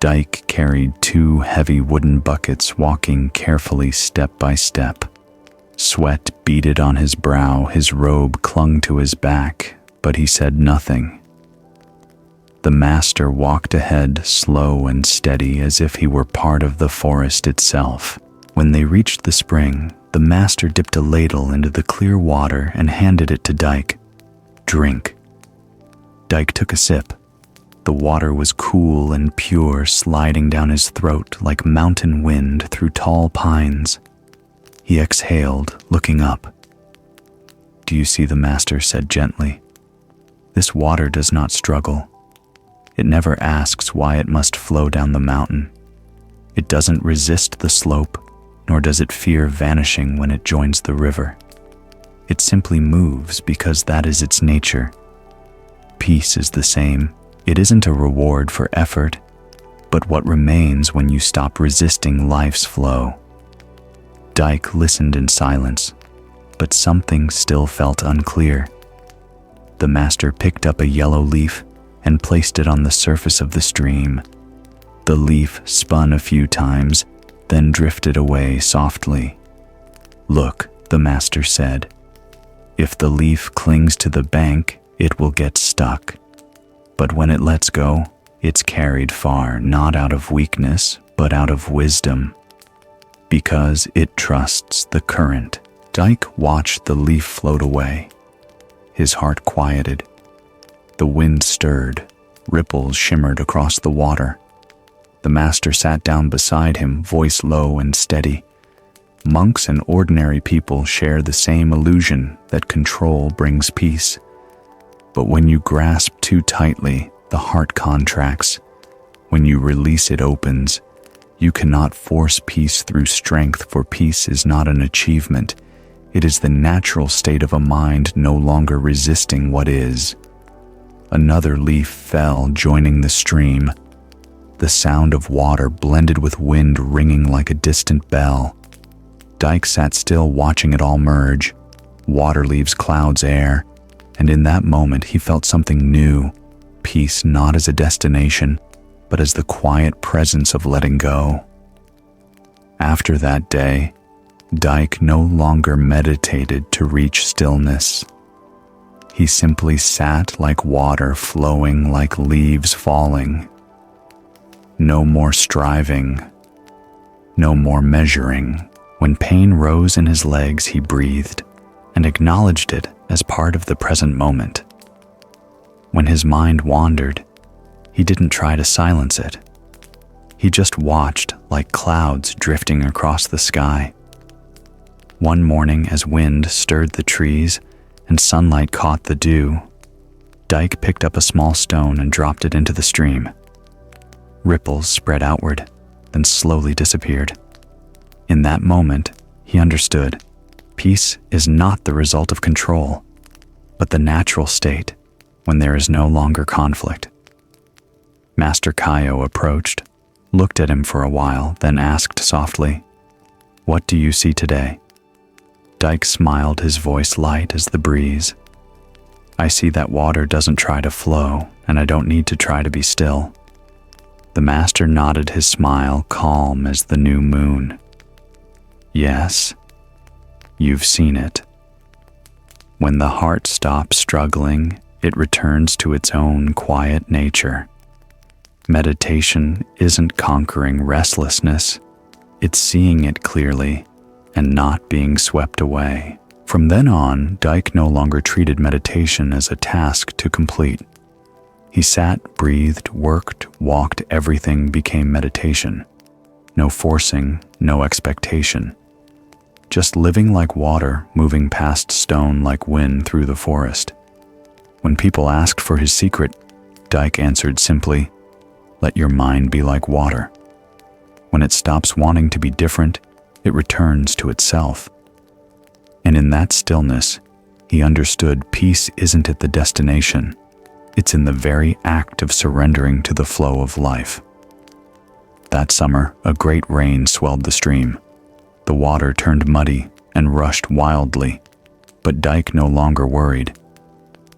Dyke carried 2 heavy wooden buckets, walking carefully step by step. Sweat beaded on his brow, his robe clung to his back, but he said nothing. The master walked ahead, slow and steady, as if he were part of the forest itself. When they reached the spring, the master dipped a ladle into the clear water and handed it to Dyke. "Drink." Dyke took a sip. The water was cool and pure, sliding down his throat like mountain wind through tall pines. He exhaled, looking up. "Do you see?" the master said gently. "This water does not struggle. It never asks why it must flow down the mountain. It doesn't resist the slope, nor does it fear vanishing when it joins the river. It simply moves because that is its nature. Peace is the same. It isn't a reward for effort, but what remains when you stop resisting life's flow." Dyke listened in silence, but something still felt unclear. The master picked up a yellow leaf and placed it on the surface of the stream. The leaf spun a few times, then drifted away softly. "Look," the master said. "If the leaf clings to the bank, it will get stuck. But when it lets go, it's carried far, not out of weakness, but out of wisdom, because it trusts the current." Dyke watched the leaf float away. His heart quieted. The wind stirred. Ripples shimmered across the water. The master sat down beside him, voice low and steady. Monks and ordinary people share the same illusion that control brings peace. But when you grasp too tightly, the heart contracts. When you release, it opens. You cannot force peace through strength, for peace is not an achievement. It is the natural state of a mind no longer resisting what is. Another leaf fell, joining the stream. The sound of water blended with wind ringing like a distant bell. Dyke sat still, watching it all merge. Water leaves clouds, air, and in that moment he felt something new. Peace not as a destination, but as the quiet presence of letting go. After that day, Dyke no longer meditated to reach stillness. He simply sat like water flowing, like leaves falling. No more striving, no more measuring. When pain rose in his legs, he breathed and acknowledged it as part of the present moment. When his mind wandered, he didn't try to silence it. He just watched like clouds drifting across the sky. One morning, as wind stirred the trees and sunlight caught the dew, Dyke picked up a small stone and dropped it into the stream. Ripples spread outward, then slowly disappeared. In that moment, he understood. Peace is not the result of control, but the natural state when there is no longer conflict. Master Kaio approached, looked at him for a while, then asked softly, "What do you see today?" Dyke smiled, his voice light as the breeze. "I see that water doesn't try to flow, and I don't need to try to be still." The master nodded, his smile calm as the new moon. "Yes, you've seen it. When the heart stops struggling, it returns to its own quiet nature. Meditation isn't conquering restlessness, it's seeing it clearly and not being swept away." From then on, Dyke no longer treated meditation as a task to complete. He sat, breathed, worked, walked, everything became meditation. No forcing, no expectation. Just living like water, moving past stone like wind through the forest. When people asked for his secret, Dyke answered simply, "Let your mind be like water. When it stops wanting to be different, it returns to itself." And in that stillness, he understood peace isn't at the destination. It's in the very act of surrendering to the flow of life. That summer, a great rain swelled the stream. The water turned muddy and rushed wildly, but Dyke no longer worried.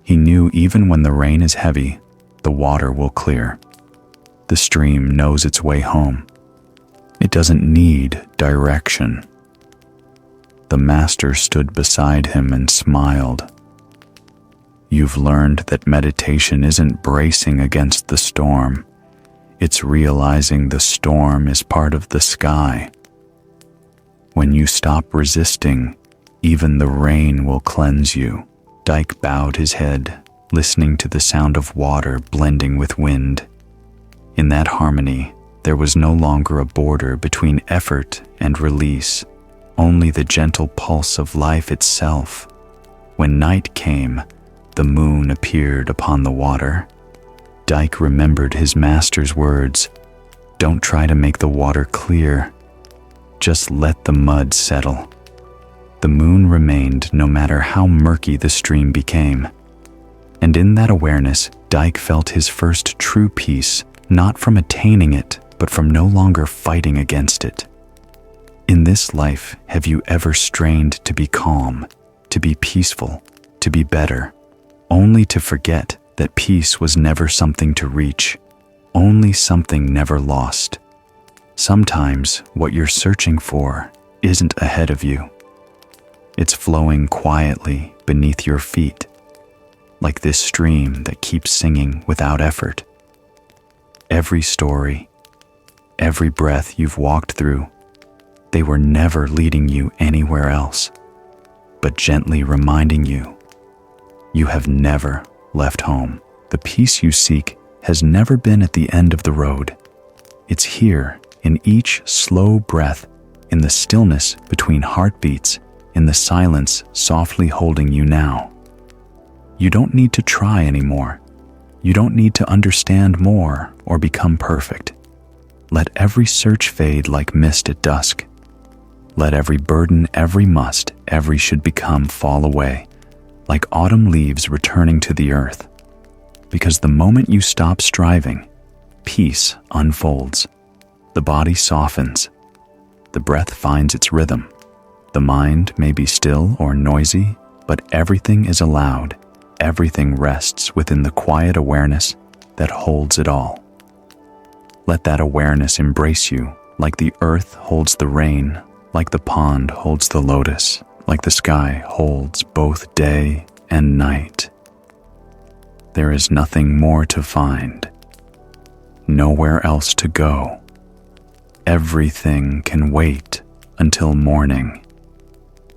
He knew even when the rain is heavy, the water will clear. The stream knows its way home. It doesn't need direction. The master stood beside him and smiled. "You've learned that meditation isn't bracing against the storm. It's realizing the storm is part of the sky. When you stop resisting, even the rain will cleanse you." Dyke bowed his head, listening to the sound of water blending with wind. In that harmony, there was no longer a border between effort and release, only the gentle pulse of life itself. When night came, the moon appeared upon the water. Dyke remembered his master's words, "Don't try to make the water clear. Just let the mud settle." The moon remained no matter how murky the stream became. And in that awareness, Dyke felt his first true peace, not from attaining it, but from no longer fighting against it. In this life, have you ever strained to be calm, to be peaceful, to be better, only to forget that peace was never something to reach, only something never lost? Sometimes what you're searching for isn't ahead of you. It's flowing quietly beneath your feet, like this stream that keeps singing without effort. Every story, every breath you've walked through, they were never leading you anywhere else, but gently reminding you, you have never left home. The peace you seek has never been at the end of the road. It's here in each slow breath, in the stillness between heartbeats, in the silence softly holding you now. You don't need to try anymore. You don't need to understand more or become perfect. Let every search fade like mist at dusk. Let every burden, every must, every should become fall away, like autumn leaves returning to the earth. Because the moment you stop striving, peace unfolds. The body softens. The breath finds its rhythm. The mind may be still or noisy, but everything is allowed. Everything rests within the quiet awareness that holds it all. Let that awareness embrace you, like the earth holds the rain, like the pond holds the lotus, like the sky holds both day and night. There is nothing more to find, nowhere else to go. Everything can wait until morning.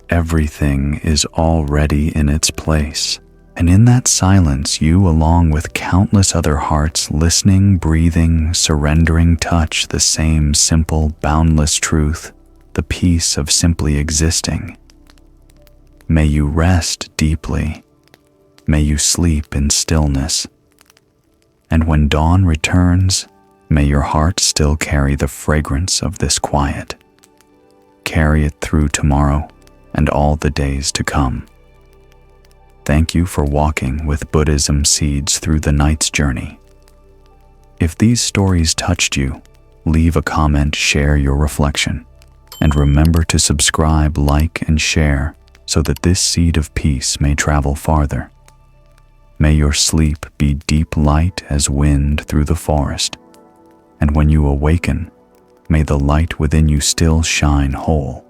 Everything is already in its place. And in that silence, you, along with countless other hearts, listening, breathing, surrendering, touch the same simple, boundless truth, the peace of simply existing. May you rest deeply. May you sleep in stillness. And when dawn returns, may your heart still carry the fragrance of this quiet. Carry it through tomorrow and all the days to come. Thank you for walking with Buddhism seeds through the night's journey. If these stories touched you, leave a comment, share your reflection, and remember to subscribe, like, and share so that this seed of peace may travel farther. May your sleep be deep light as wind through the forest, and when you awaken, may the light within you still shine whole.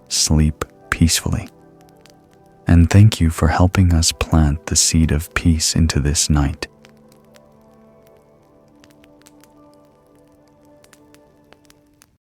Sleep peacefully. And thank you for helping us plant the seed of peace into this night.